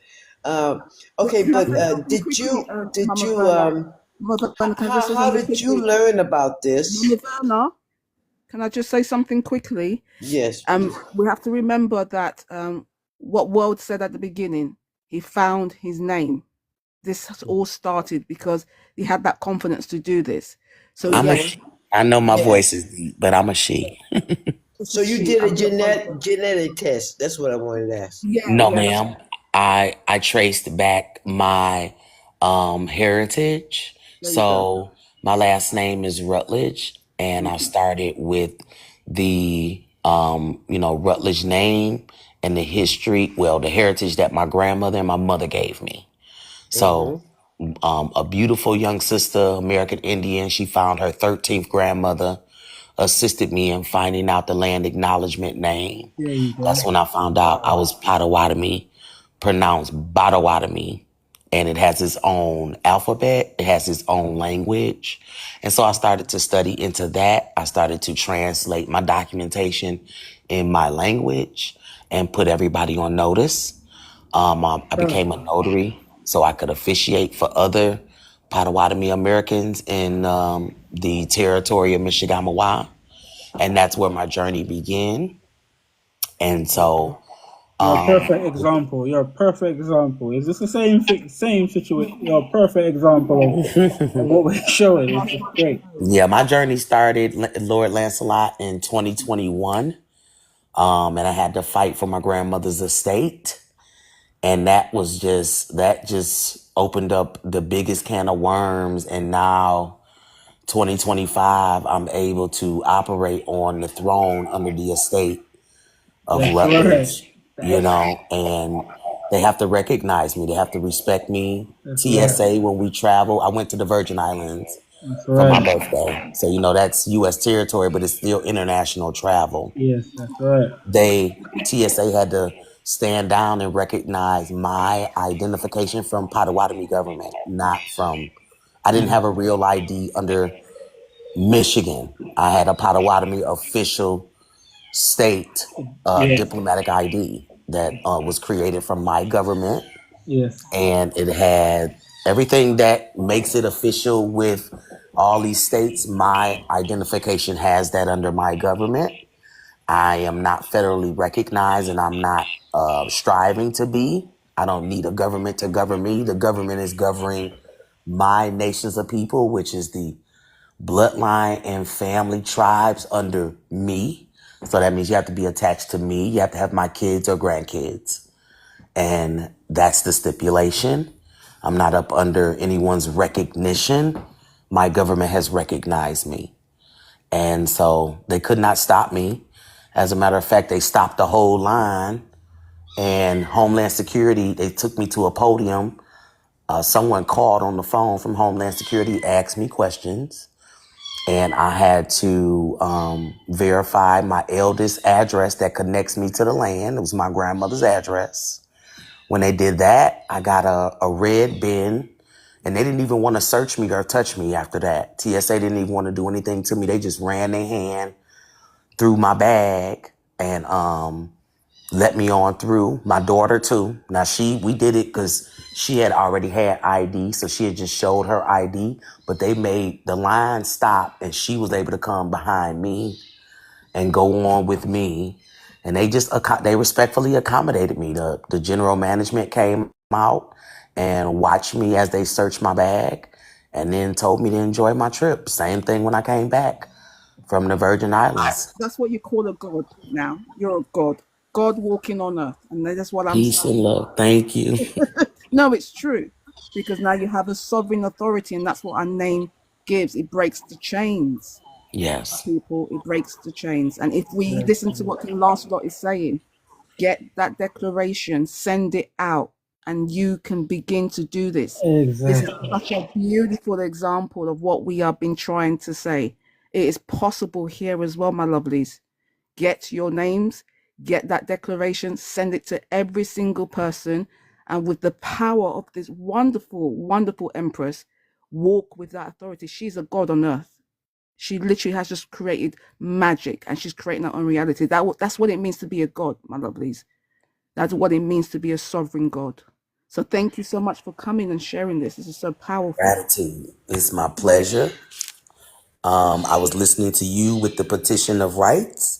But Okay, can I but say something quickly, Mama Verna? Mother Verna, can I just say how something did you quickly? learn about Mama this? Verna, can I just say something quickly? Yes. We have to remember that what World said at the beginning, he found his name. This has all started because he had that confidence to do this. So I'm a Mm-hmm. yes, she. I know my Yeah. voice is deep, but I'm a she. it's So a you she. did I a do apologize. genetic test. That's what I wanted to ask. Yeah, No, yeah, that's ma'am. I traced back my heritage. there you go. So my last name is Rutledge, and I started with the Rutledge name and the history, well, the heritage that my grandmother and my mother gave me. So Mm-hmm. a beautiful young sister, American Indian, she found her 13th grandmother, assisted me in finding out the land acknowledgement name. There you go. That's when I found out I was Potawatomi, pronounced Potawatomi, and it has its own alphabet. It has its own language. And so I started to study into that. I started to translate my documentation in my language and put everybody on notice. I became a notary so I could officiate for other Potawatomi Americans in the territory of Michigamewa. And that's where my journey began. And so, You're a um, perfect example. You're a perfect example. Is this the same thing, same situation? You're a perfect example of what we're showing. It's great. yeah, my journey started, Lord Lancelot, in 2021. And I had to fight for my grandmother's estate. And that just opened up the biggest can of worms. And now 2025, I'm able to operate on the throne under the estate of That's right. Rutledge, That's and they have to recognize me. They have to respect me. that's right. TSA, when we travel, I went to the Virgin Islands That's for my right. birthday. So, that's U.S. territory, but it's still international travel. Yes, that's right. TSA had to stand down and recognize my identification from Potawatomi government, not from, I didn't have a real ID under Michigan. I had a Potawatomi official state Yes, diplomatic ID that was created from my government, yes, and it had everything that makes it official with all these states. My identification has that under my government. I am not federally recognized, and I'm not striving to be. I don't need a government to govern me. The government is governing my nations of people, which is the bloodline and family tribes under me. So that means you have to be attached to me. You have to have my kids or grandkids. And that's the stipulation. I'm not up under anyone's recognition. My government has recognized me. And so they could not stop me. As a matter of fact, they stopped the whole line, and Homeland Security, they took me to a podium. Someone called on the phone from Homeland Security, asked me questions, and I had to verify my eldest address that connects me to the land. It was my grandmother's address. When they did that, I got a red bin, and they didn't even want to search me or touch me after that. TSA didn't even want to do anything to me. They just ran their hand through my bag and let me on through. My daughter too. Now we did it because she had already had ID, so she had just showed her ID, but they made the line stop and she was able to come behind me and go on with me. And they respectfully accommodated me. The general management came out and watched me as they searched my bag and then told me to enjoy my trip. Same thing when I came back from the Virgin Islands. That's what you call a god now. You're a god. God walking on earth. And that's what I'm Peace and saying. love. Thank you. No, it's true. Because now you have a sovereign authority, and that's what our name gives. It breaks the chains, Yes. people. It breaks the chains. And if we listen to what King Lancelot is saying, get that declaration, send it out, and you can begin to do this. This is exactly. such a beautiful example of what we have been trying to say. It is possible here as well, my lovelies. Get your names, get that declaration, send it to every single person. And with the power of this wonderful, wonderful Empress, walk with that authority. She's a god on earth. She literally has just created magic, and she's creating her own reality. That's what it means to be a god, my lovelies. That's what it means to be a sovereign God. So thank you so much for coming and sharing this. This is so powerful. Gratitude. It's my pleasure. I was listening to you with the petition of rights.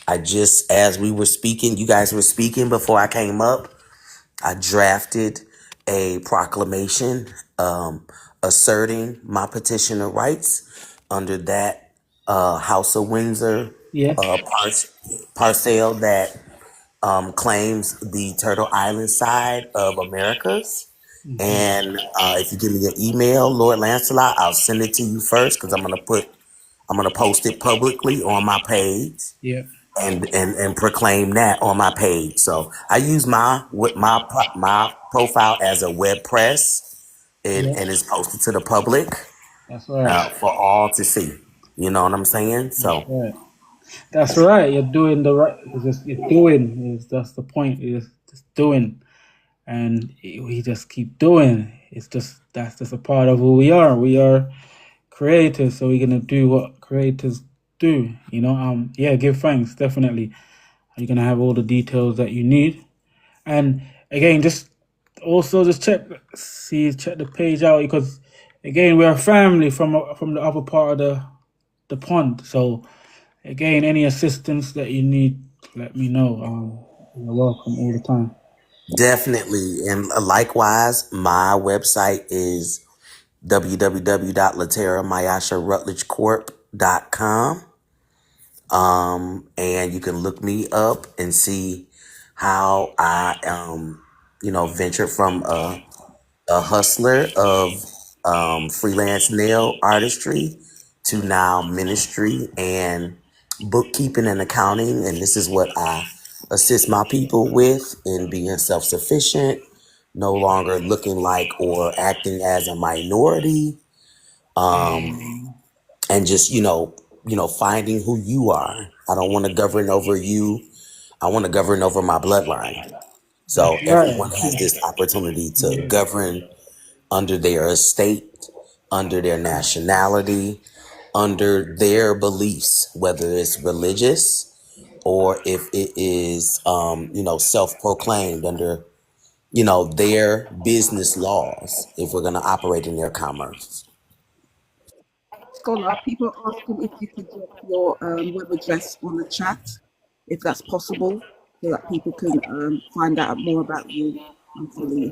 I just, as we were speaking, you guys were speaking before I came up, I drafted a proclamation asserting my petition of rights under that House of Windsor Yeah. parcel that claims the Turtle Island side of Americas. And if you give me your email, Lord Lancelot, I'll send it to you first because I'm gonna post it publicly on my page Yeah. and proclaim that on my page. So I use my profile as a web press, Yeah. and it's posted to the public That's right. for all to see. You know what I'm saying? That's So right. That's right. You're doing the right. It's just you're doing. That's the point. Is just doing, and we just keep doing. It's just that's just a part of who we are. We are creators, so we're gonna do what creators do. You know. Yeah. Give thanks. Definitely. You're gonna have all the details that you need, and again, just also just check the page out because again we're a family from the other part of the pond. So again, any assistance that you need, let me know. You're welcome all the time. definitely, and likewise, my website is www.lateramayasharutledgecorp.com. And you can look me up and see how I ventured from a hustler of freelance nail artistry to now ministry and bookkeeping and accounting. And this is what I assist my people with in being self-sufficient, no longer looking like or acting as a minority, and just finding who you are. I don't want to govern over you. I want to govern over my bloodline. That's So right. everyone has this opportunity to govern under their estate, under their nationality, under their beliefs, whether it's religious or if it is, self-proclaimed under, their business laws, if we're going to operate in their commerce. Scholar, people are asking if you could drop your web address on the chat, if that's possible, so that people can find out more about you and follow you.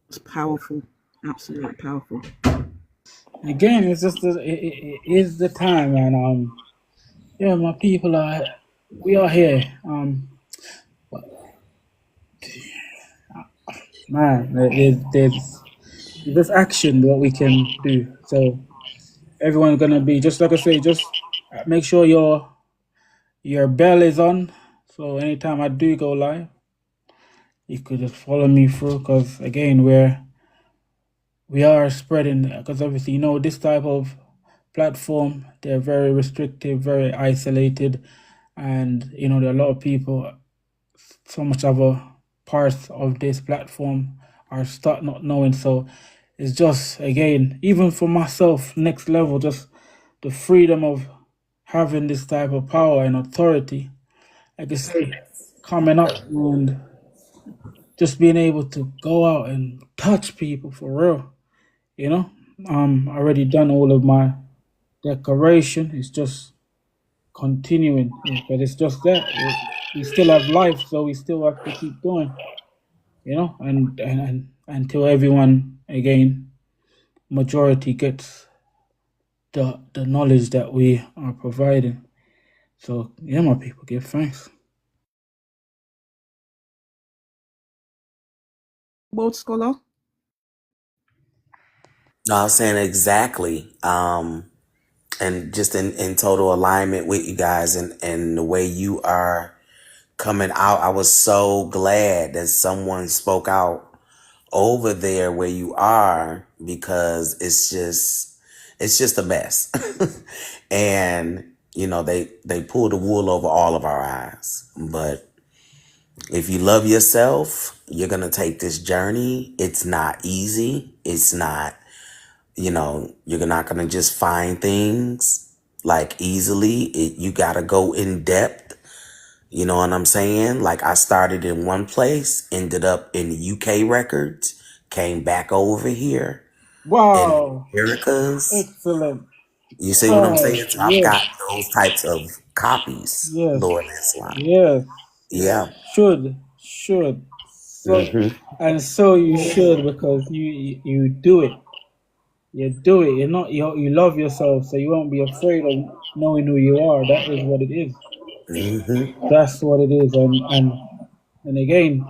It's powerful, absolutely powerful. Again, it's just it is the time, and yeah, my people we are here. Man, there's this action what we can do. So everyone's gonna be just like I say, just make sure your bell is on. So anytime I do go live, you could just follow me through. Because again, we are spreading. Because obviously, this type of platform, they're very restrictive, very isolated, and there are a lot of people. So much other parts of this platform are start not knowing. So it's just again, even for myself, next level, just the freedom of having this type of power and authority. Like I say, coming up and just being able to go out and touch people for real. I already done all of my decoration. It's just continuing, but it's just that we still have life, so we still have to keep going. And until everyone again, majority gets the knowledge that we are providing. So yeah, my people, give thanks. World Scholar? No, I'm saying exactly. And just in total alignment with you guys and the way you are coming out. I was so glad that someone spoke out over there where you are because it's just a mess. And they pull the wool over all of our eyes. But if you love yourself, you're going to take this journey. It's not easy. It's not, you're not going to just find things like easily. You got to go in depth. You know what I'm saying? Like I started in one place, ended up in UK records, came back over here in Wow. Americas. Excellent. You see what I'm Oh, saying? So I've yes. got those types of copies, Yes. Lord Islam. Yes. Yeah. Should. So and so you should, because you do it. You do it. You're not you love yourself, so you won't be afraid of knowing who you are. That is what it is. That's what it is. And again,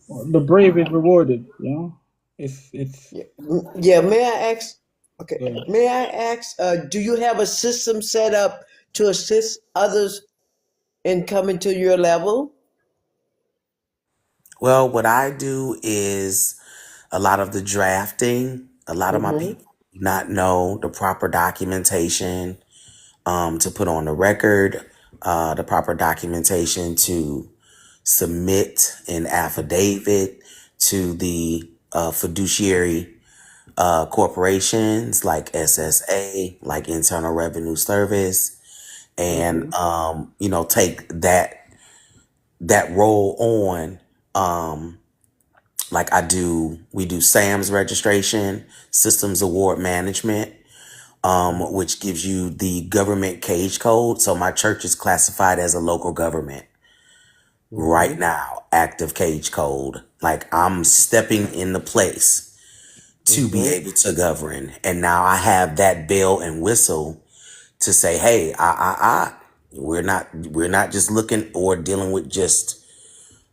the brave is rewarded. It's Yeah, may I ask? Okay, yeah. may I ask? Do you have a system set up to assist others in coming to your level? Well, what I do is a lot of the drafting. A lot of my Mm-hmm. people do not know the proper documentation to put on the record, the proper documentation to submit an affidavit to the fiduciary corporations like SSA, like Internal Revenue Service, and take that role on. Like we do SAM's registration, Systems Award Management, which gives you the government cage code. So my church is classified as a local government right now, active cage code. Like I'm stepping in the place to be able to govern. And now I have that bell and whistle to say, hey, we're not just looking or dealing with just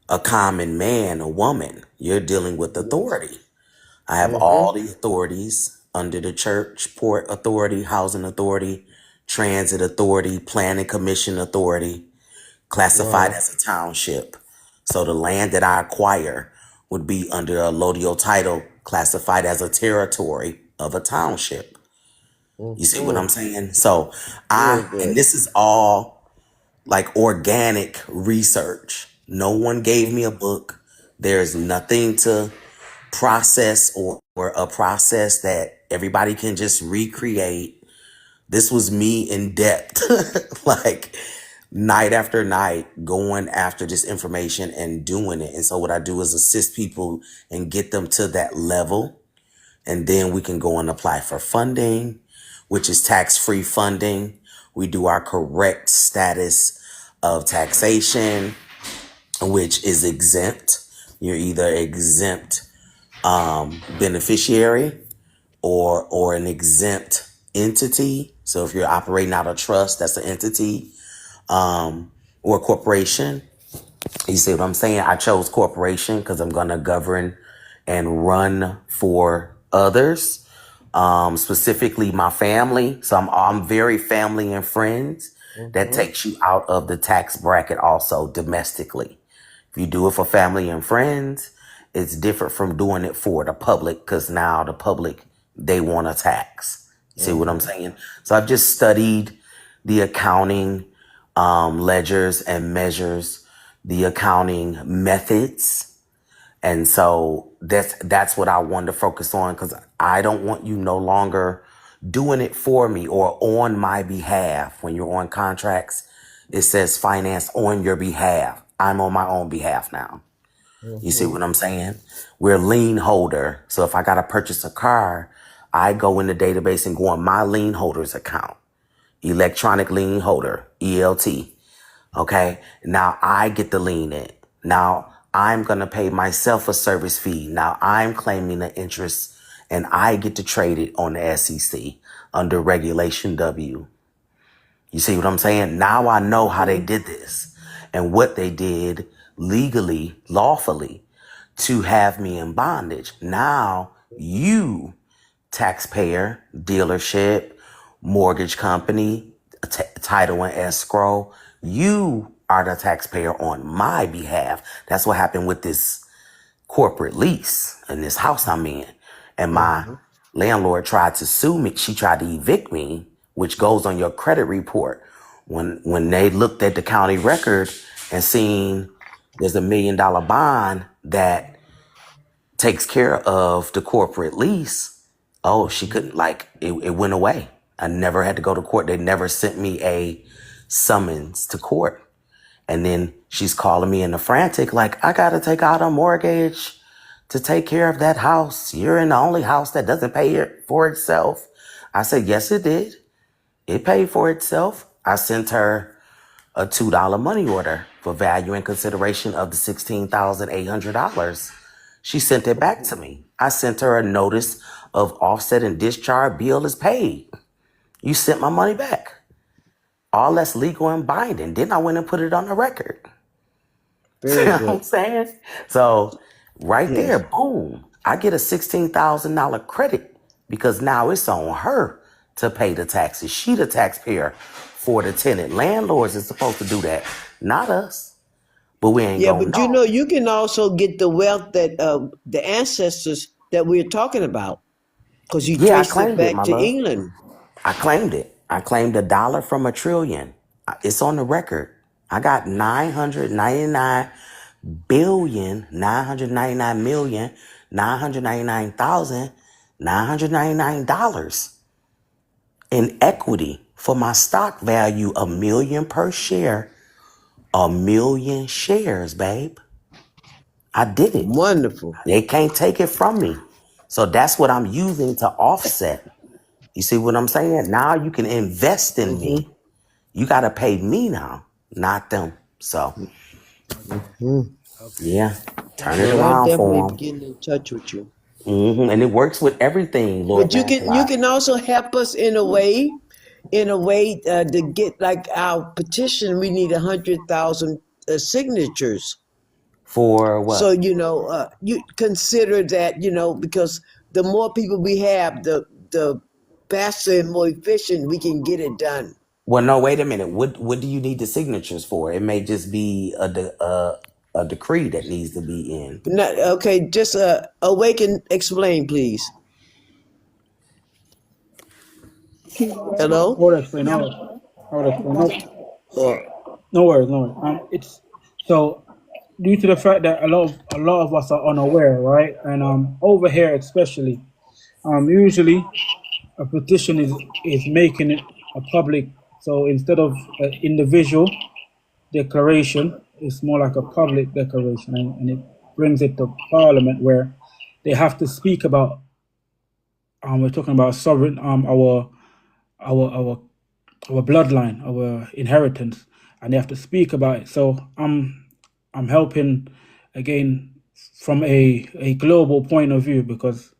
a common man or woman. You're dealing with authority. I have all the authorities under the church: port authority, housing authority, transit authority, planning commission authority, classified as a township. So the land that I acquire would be under a lodio title, classified as a territory of a township. You see what I'm saying? So Very and good. this is all like organic research. No one gave me a book. There's nothing to process or a process that everybody can just recreate. This was me in depth, like night after night, going after this information and doing it. And so what I do is assist people and get them to that level. And then we can go and apply for funding, which is tax-free funding. We do our correct status of taxation, which is exempt. You're either exempt beneficiary or an exempt entity. So if you're operating out of trust, that's an entity, or a corporation. You see what I'm saying? I chose corporation because I'm going to govern and run for others, specifically my family. So I'm very family and friends. That takes you out of the tax bracket also domestically. If you do it for family and friends, it's different from doing it for the public, because now the public, they want a tax. See what I'm saying? So I've just studied the accounting ledgers and measures, the accounting methods. And so that's what I wanted to focus on, because I don't want you no longer doing it for me or on my behalf. When you're on contracts, it says finance on your behalf. I'm on my own behalf now. You see what I'm saying? We're a lien holder. So if I got to purchase a car, I go in the database and go on my lien holder's account. Electronic lien holder, ELT. Okay. Now I get the lien in. Now I'm going to pay myself a service fee. Now I'm claiming the interest and I get to trade it on the SEC under Regulation W. You see what I'm saying? Now I know how they did this and what they did legally, lawfully, to have me in bondage. Now you, taxpayer, dealership, mortgage company, title and escrow, you are the taxpayer on my behalf. That's what happened with this corporate lease in this house I'm in. And my landlord tried to sue me. She tried to evict me which goes on your credit report. When they looked at the county record and seen there's $1 million bond that takes care of the corporate lease, oh, she couldn't, like, it went away. I never had to go to court. They never sent me a summons to court. And then she's calling me in a frantic, like, I got to take out a mortgage to take care of that house. You're in the only house that doesn't pay for itself. I said, yes, it did. It paid for itself. I sent her a $2 money order for value and consideration of the $16,800. She sent it back to me. I sent her a notice of offset and discharge. Bill is paid. You sent my money back. All that's legal and binding. Then I went and put it on the record. Very You know what good. I'm saying? So right there, Yes. boom, I get a $16,000 credit because now it's on her to pay the taxes. She the taxpayer for the tenant. Landlords is supposed to do that, not us. But we ain't Yeah, gonna but know. you can also get the wealth that the ancestors that we're talking about, because you Yeah, I traced it claimed it, back my to love. England. I claimed it. I claimed $1 from a trillion. It's on the record. I got 999,999,999 in equity for my stock value, $1 million per share, 1 million shares, babe. I did it. Wonderful. They can't take it from me. So that's what I'm using to offset. You see what I'm saying? Now you can invest in me. You got to pay me now, not them. So, Okay. yeah, turn it Well, I'll around definitely for them. get in touch with you. And it works with everything, Lord But you Lancelot. can also help us in a way to get like our petition. We need 100,000 signatures. For So what? you consider that because the more people we have, the faster and more efficient we can get it done. Well, no, wait a minute. What do you need the signatures for? It may just be a decree that needs to be in. Not, okay, just awaken. Explain, please. I Hello. would explain. I would explain. No, Or no worries, no worries. It's so due to the fact that a lot of us are unaware, right? And over here especially, usually a petition is making it a public. So instead of an individual declaration, it's more like a public declaration, and it brings it to Parliament where they have to speak about. We're talking about sovereign, our our our bloodline, our inheritance, and they have to speak about it. So I'm helping again from a global point of view because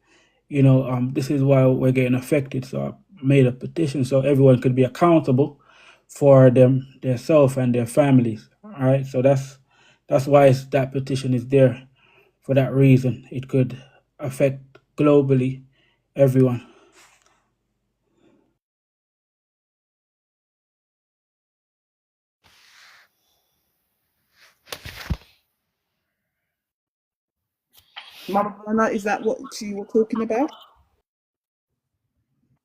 this is why we're getting affected. So I made a petition so everyone could be accountable for their self and their families. All right, so that's why that petition is there for that reason. It could affect globally everyone. Mama Anna, is that what you were talking about?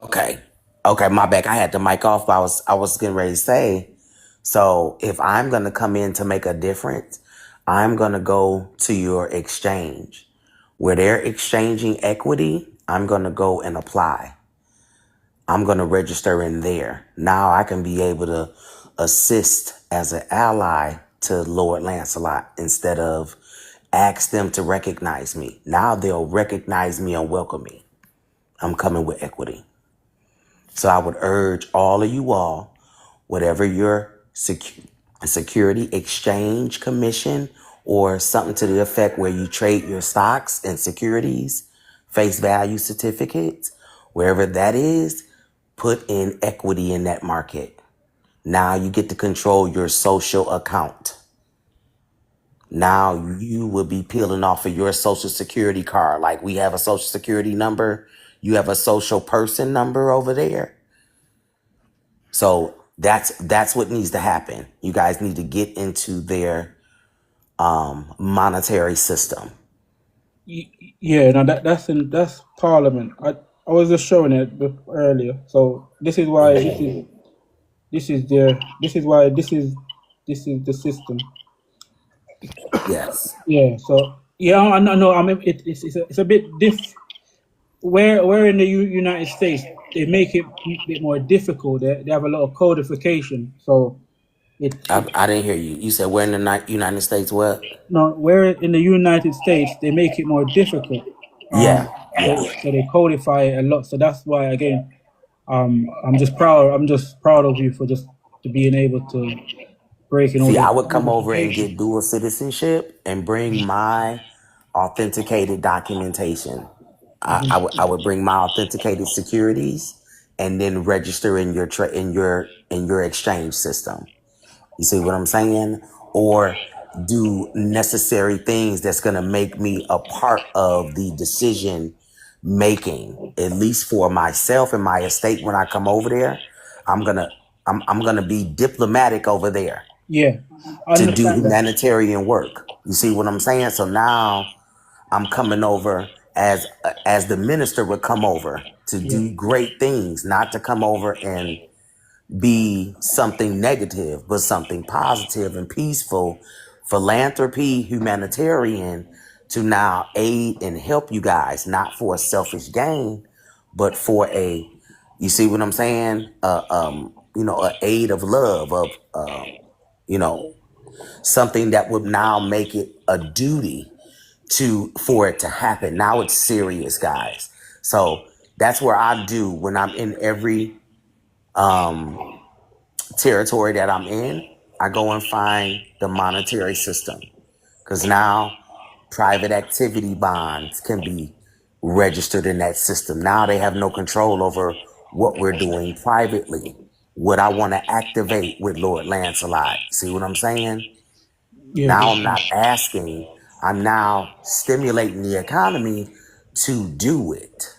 Okay. Okay, my bad. I had the mic off, but I was getting ready to say, so if I'm gonna come in to make a difference, I'm gonna go to your exchange. Where they're exchanging equity, I'm gonna go and apply. I'm gonna register in there. Now I can be able to assist as an ally to Lord Lancelot instead of ask them to recognize me. Now they'll recognize me and welcome me. I'm coming with equity. So I would urge all of you all, whatever your security exchange commission or something to the effect where you trade your stocks and securities, face value certificates, wherever that is, put in equity in that market. Now you get to control your social account. Now you will be peeling off of your social security card. Like we have a social security number. You have a social person number over there. So that's what needs to happen. You guys need to get into their monetary system. Yeah, no, that's Parliament. I was just showing it earlier. So this is why this is the system. Yes. Yeah. So yeah, I know. I mean, it's a bit where in the United States they make it a bit more difficult. They have a lot of codification. So it I didn't hear you. You said we're in the United States. What? no, where in the United States they make it more difficult. Yeah. Yeah. So they codify it a lot. So that's why again, I'm just proud. I'm just proud of you for just to being able to breaking all See, the I would come over and codification. get dual citizenship and bring my authenticated documentation. I would bring my authenticated securities and then register in your in your exchange system. You see what I'm saying? Or do necessary things that's going to make me a part of the decision making, at least for myself and my estate. When I come over there, I'm gonna I'm gonna be diplomatic over there Yeah, I to do understand that. humanitarian work. You see what I'm saying? So now I'm coming over as the minister would come over to Yeah, do great things, not to come over and be something negative, but something positive and peaceful, philanthropy, humanitarian, to now aid and help you guys, not for a selfish gain, but for you see what I'm saying? A aid of love, of, you know, something that would now make it a duty for it to happen. Now it's serious, guys. So that's where I do when I'm in every territory that I'm in. I go and find the monetary system, because now private activity bonds can be registered in that system. Now they have no control over what we're doing privately, what I want to activate with Lord Lancelot. See what I'm saying? yeah, Now I'm not asking, I'm now stimulating the economy to do it.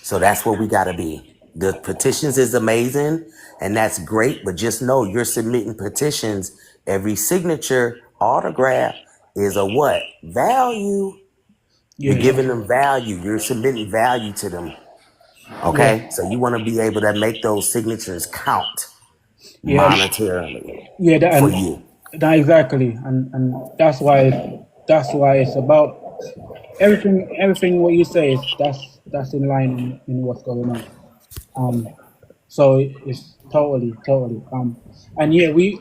So that's where we got to be. The petitions is amazing and that's great, but just know you're submitting petitions. Every signature, autograph is a what? Value. You're yeah, giving them value. You're submitting value to them. yeah, Okay? So you want to be able to make those signatures count yeah, monetarily yeah. for you. That exactly, and that's why it's about everything what you say is that's in line in what's going on. So it's totally. And yeah, we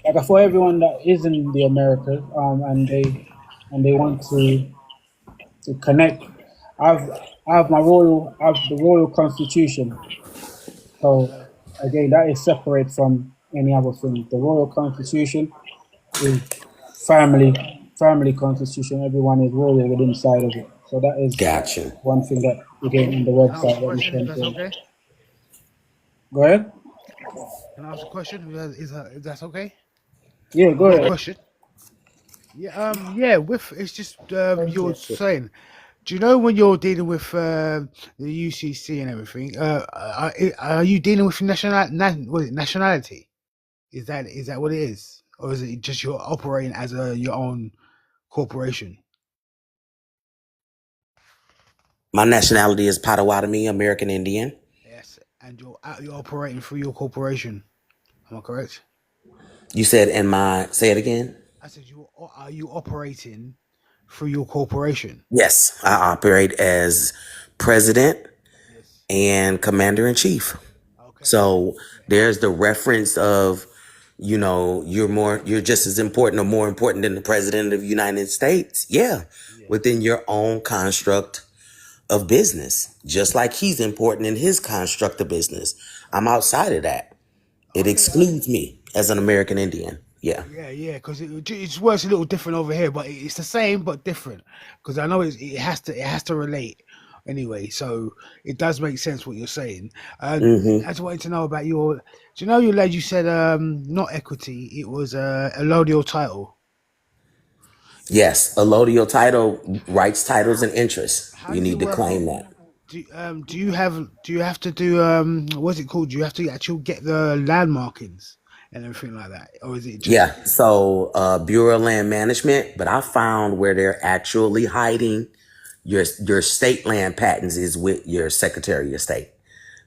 like for everyone that is in the Americas, and they want to connect. I've I have the royal constitution. So again, that is separate from any other thing. The royal constitution is family constitution. Everyone is royal within inside of it. So that is Gotcha. one thing that again on the Can I ask a website that you question if can that's okay? go ahead. Can I ask a question? Is that okay? Yeah, I've go got a ahead. question. Yeah, yeah. With it's just you're saying. Do you know when you're dealing with the UCC and everything? Are you dealing with nationality? Is that what it is, or is it just you're operating as your own corporation? My nationality is Potawatomi, American Indian. Yes, and you're operating through your corporation. Am I correct? You said, say it again? I said are you operating through your corporation? Yes, I operate as president Yes. and commander in chief. Okay. So Yeah. there's the reference of, you're just as important or more important than the president of the United States. Yeah. Yes. Within your own construct of business, just like he's important in his construct of business. I'm outside of that. It Okay. excludes me as an American Indian. Yeah. Yeah, yeah, because it works a little different over here, but it's the same but different. Because I know it has to relate anyway, so it does make sense what you're saying. And Hmm. I just wanted to know about do you know your lad? You said not equity, it was a allodial title. Yes. Allodial title, rights, titles, and interests. How You does it need to work? claim that. Do you have to do what's it called? Do you have to actually get the land markings and everything like that, or is it just Yeah. So, Bureau of Land Management, but I found where they're actually hiding your state land patents is with your Secretary of State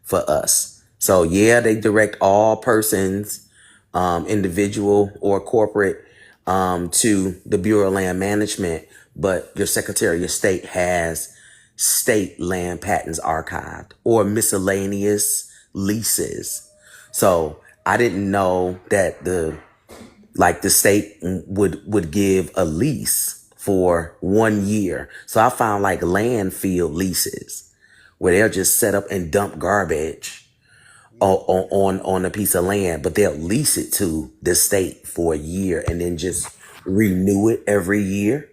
for us. So yeah, they direct all persons, individual or corporate, to the Bureau of Land Management, but your Secretary of State has state land patents archived or miscellaneous leases. So I didn't know that the state would give a lease for 1 year. So I found like landfill leases where they'll just set up and dump garbage on a piece of land, but they'll lease it to the state for a year and then just renew it every year.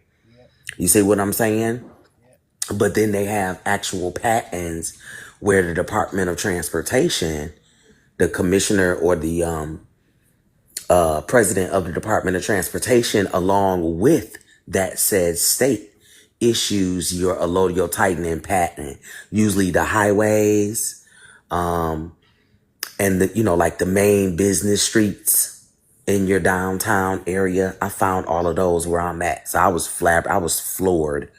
You see what I'm saying? But then they have actual patents where the Department of Transportation, the commissioner or the president of the Department of Transportation, along with that said state, issues your allodial tightening patent, usually the highways, and like the main business streets in your downtown area. I found all of those where I'm at. So I was floored.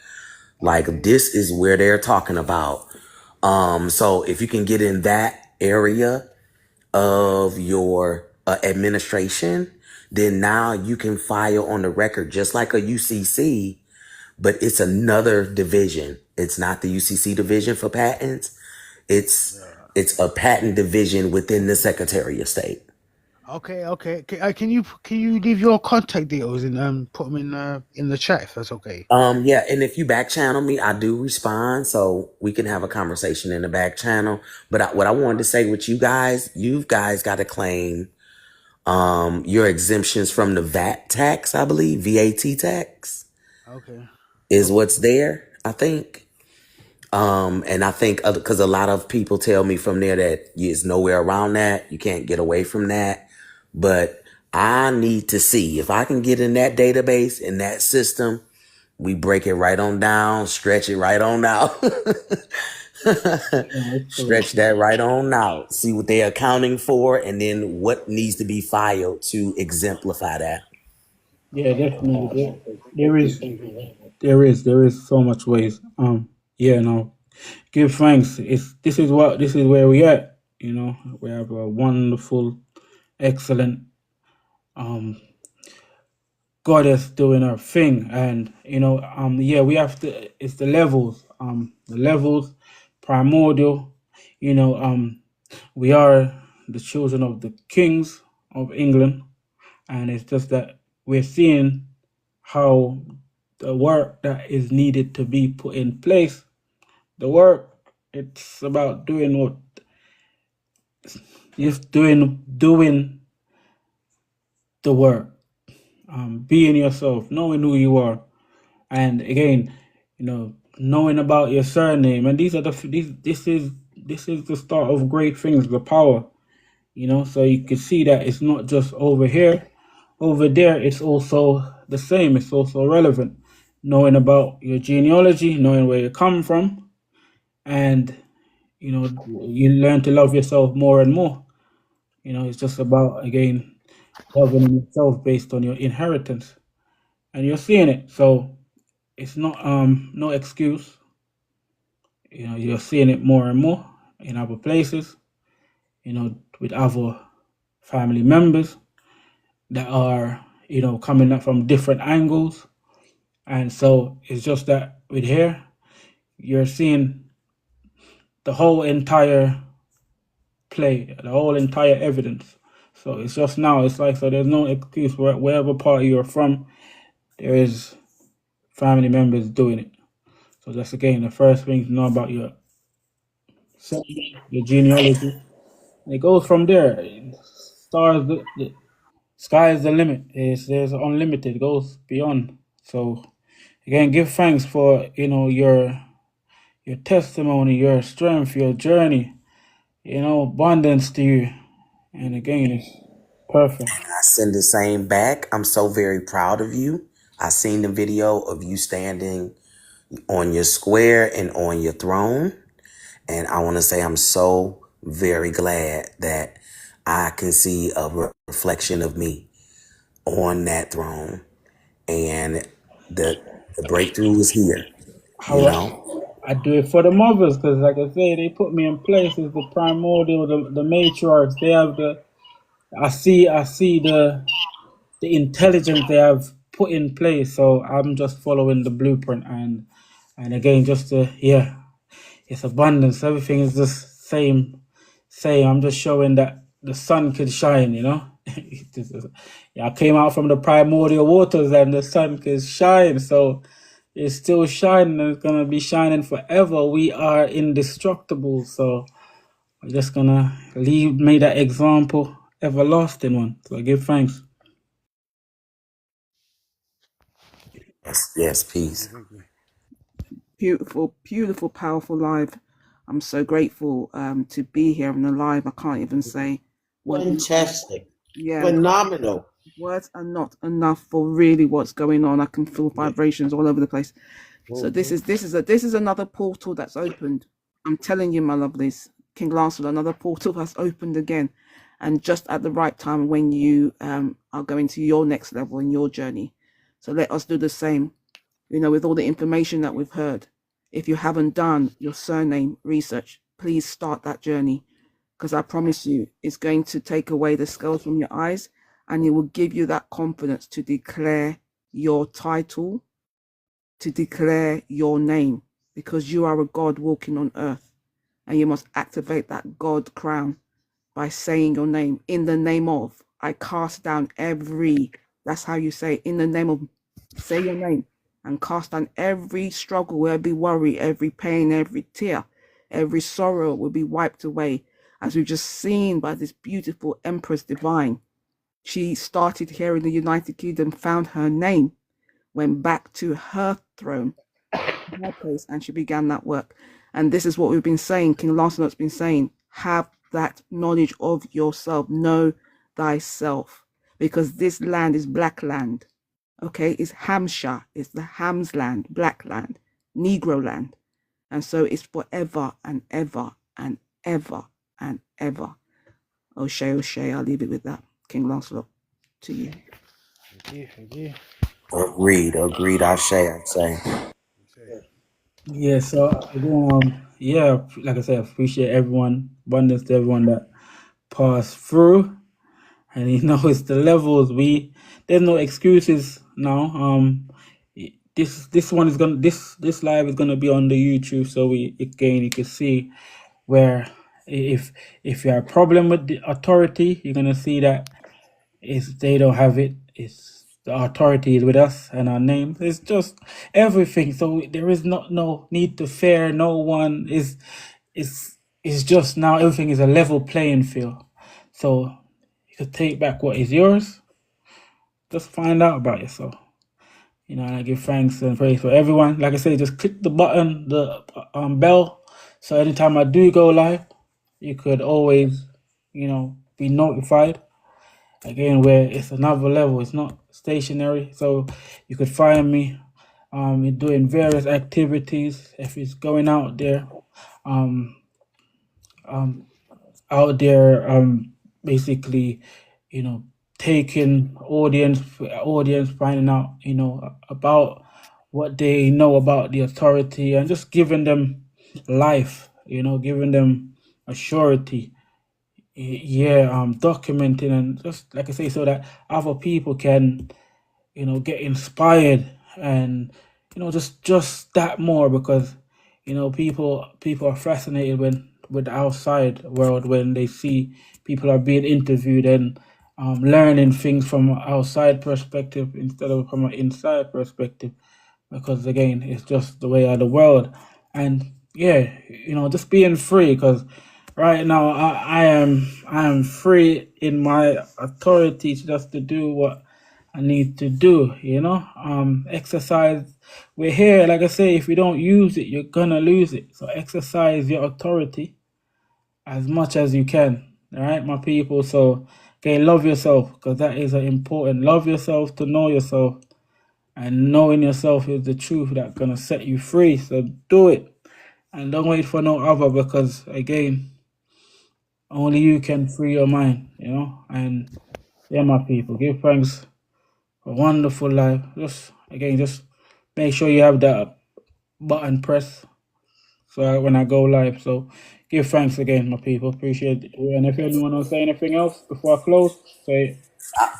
Like, this is where they're talking about. So if you can get in that area of your administration, then now you can file on the record just like a UCC, but it's another division. It's not the UCC division for patents. It's a patent division within the Secretary of State. Okay. Can you leave your contact details and put them in the chat if that's okay? Yeah, and if you back channel me, I do respond, so we can have a conversation in the back channel. But what I wanted to say with you guys got to claim your exemptions from the VAT tax, I believe, VAT tax. Okay. Is what's there, I think. And I think because a lot of people tell me from there that there's nowhere around that. You can't get away from that. But I need to see if I can get in that database, in that system. We break it right on down, stretch it right on out. Stretch that right on out. See what they're accounting for, and then what needs to be filed to exemplify that. Yeah, definitely. There is so much ways. Yeah, no. Give thanks. This is where we at. We have a wonderful, excellent goddess doing her thing, and yeah, we have to. It's the levels, primordial. We are the children of the kings of England, and it's just that we're seeing how the work that is needed to be put in place. The work, it's about doing what, just doing the work, being yourself, knowing who you are, and again, knowing about your surname. And this is the start of great things, the power. So you can see that it's not just over here, over there. It's also the same. It's also relevant. Knowing about your genealogy, knowing where you come from, and you learn to love yourself more and more. It's just about, again, loving yourself based on your inheritance, and you're seeing it. So it's not no excuse. You're seeing it more and more in other places. With other family members that are coming up from different angles, and so it's just that with here, you're seeing the whole entire play, the whole entire evidence. So it's just now, it's like, so there's no excuse. Wherever party you're from, there is family members doing it. So that's, again, the first thing to know about your genealogy. And it goes from there. Stars, the sky is the limit. There's unlimited. It goes beyond. So again, give thanks for your testimony, your strength, your journey. Abundance to you. And again, it's perfect. I send the same back. I'm so very proud of you. I seen the video of you standing on your square and on your throne. And I want to say I'm so very glad that I can see a reflection of me on that throne. And the breakthrough is here. you how know. I do it for the mothers, because like I say, they put me in place as the primordial, the matriarchs. They have the I see the intelligence they have put in place. So I'm just following the blueprint, and again, just yeah, it's abundance. Everything is just same. I'm just showing that the sun could shine. Yeah, I came out from the primordial waters, and the sun could shine. So it's still shining, and it's gonna be shining forever. We are indestructible. So I'm just gonna make that example everlasting one. So I give thanks. Yes, Thank you, peace. thank you. Beautiful, beautiful, powerful live. I'm so grateful to be here and alive. I can't even say what. Fantastic. Yeah, Phenomenal. words are not enough for really what's going on. I can feel Yeah. vibrations all over the place. So this Mhm. is another portal that's opened. I'm telling you, my lovelies, King Lancelot, another portal has opened again, and just at the right time when you are going to your next level in your journey. So let us do the same. With all the information that we've heard. If you haven't done your surname research, please start that journey, because I promise you, it's going to take away the scales from your eyes, and it will give you that confidence to declare your title, to declare your name, because you are a God walking on earth, and you must activate that God crown by saying your name. In the name of, I cast down every, that's how you say, in the name of, say your name, and cast down every struggle, every worry, every pain, every tear, every sorrow will be wiped away. As we've just seen by this beautiful Empress Divine, she started here in the United Kingdom, found her name, went back to her throne, her place, and she began that work. And this is what we've been saying, King Lancelot's been saying, have that knowledge of yourself, know thyself, because this land is black land. Okay, it's Hampshire, it's the Hams land, black land, Negro land. And so it's forever and ever and ever and ever. O'Shea, I'll leave it with that. King Lancelot, to you. Thank you, thank you. Agreed, I say. Okay. Yeah, so again, yeah, like I said, I appreciate everyone, abundance to everyone that passed through, and it's the levels. There's no excuses now. This one is gonna this live is gonna be on the YouTube, so you can see where if you have a problem with the authority, you're gonna see that they don't have it. It's the authority is with us and our name. It's just everything. So there is no need to fear no one. It's just now everything is a level playing field. So you could take back what is yours. Just find out about yourself. And I give thanks and praise for everyone. Like I say, just click the button, the bell. So anytime I do go live, you could always, be notified. Again, where it's another level, it's not stationary. So you could find me doing various activities. If it's going out there, um, out there, basically, taking audience, finding out, about what they know about the authority, and just giving them life, giving them a surety. Yeah, documenting, and just like I say, so that other people can get inspired, and just that more, because people are fascinated with the outside world when they see people are being interviewed, and learning things from an outside perspective instead of from an inside perspective, because again, it's just the way of the world. And yeah, just being free, because right now I am free in my authority just to do what I need to do. Exercise. We're here, like I say, if you don't use it, you're gonna lose it. So exercise your authority as much as you can. All right, my people. So okay, love yourself, because that is important. Love yourself, to know yourself, and knowing yourself is the truth that's gonna set you free. So do it, and don't wait for no other, because again, only you can free your mind. And yeah, my people, give thanks for a wonderful life. Just make sure you have that button press so when I go live. So give thanks again, my people. Appreciate it. And if anyone wants to say anything else before I close, say it.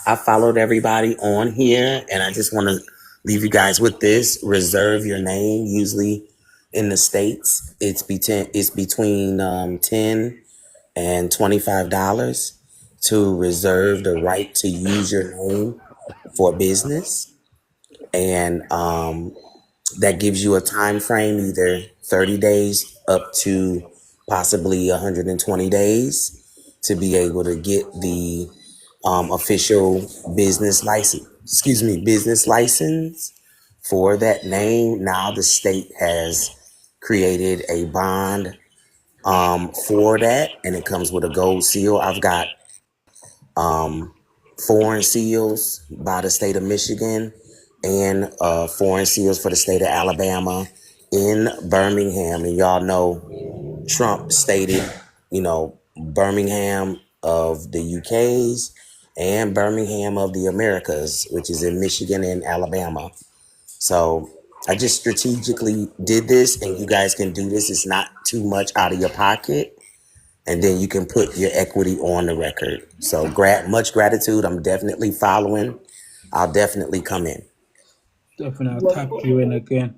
I followed everybody on here, and I just want to leave you guys with this: reserve your name. Usually, in the states, it's between $10 and $25 to reserve the right to use your name for business, and that gives you a time frame, either 30 days up to possibly 120 days, to be able to get the official business license for that name. Now the state has created a bond for that, and it comes with a gold seal. I've got foreign seals by the state of Michigan and foreign seals for the state of Alabama in Birmingham. And y'all know Trump stated, Birmingham of the UK's and Birmingham of the Americas, which is in Michigan and Alabama. So I just strategically did this, and you guys can do this. It's not too much out of your pocket. And then you can put your equity on the record. So much gratitude. I'm definitely following. I'll definitely come in. Definitely, I'll tap you in again.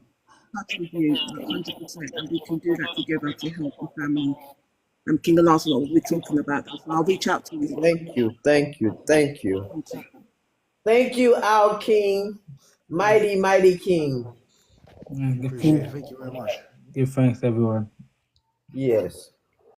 Touch with you 100%, and we can do that together to help the family. And King and Lancelot, we're talking about that. So I'll reach out to you. Thank you, thank you, thank you. Thank you. Thank you, our King, mighty, mighty King. Yeah, Appreciate it. Thank you very much. give thanks, everyone. Yes.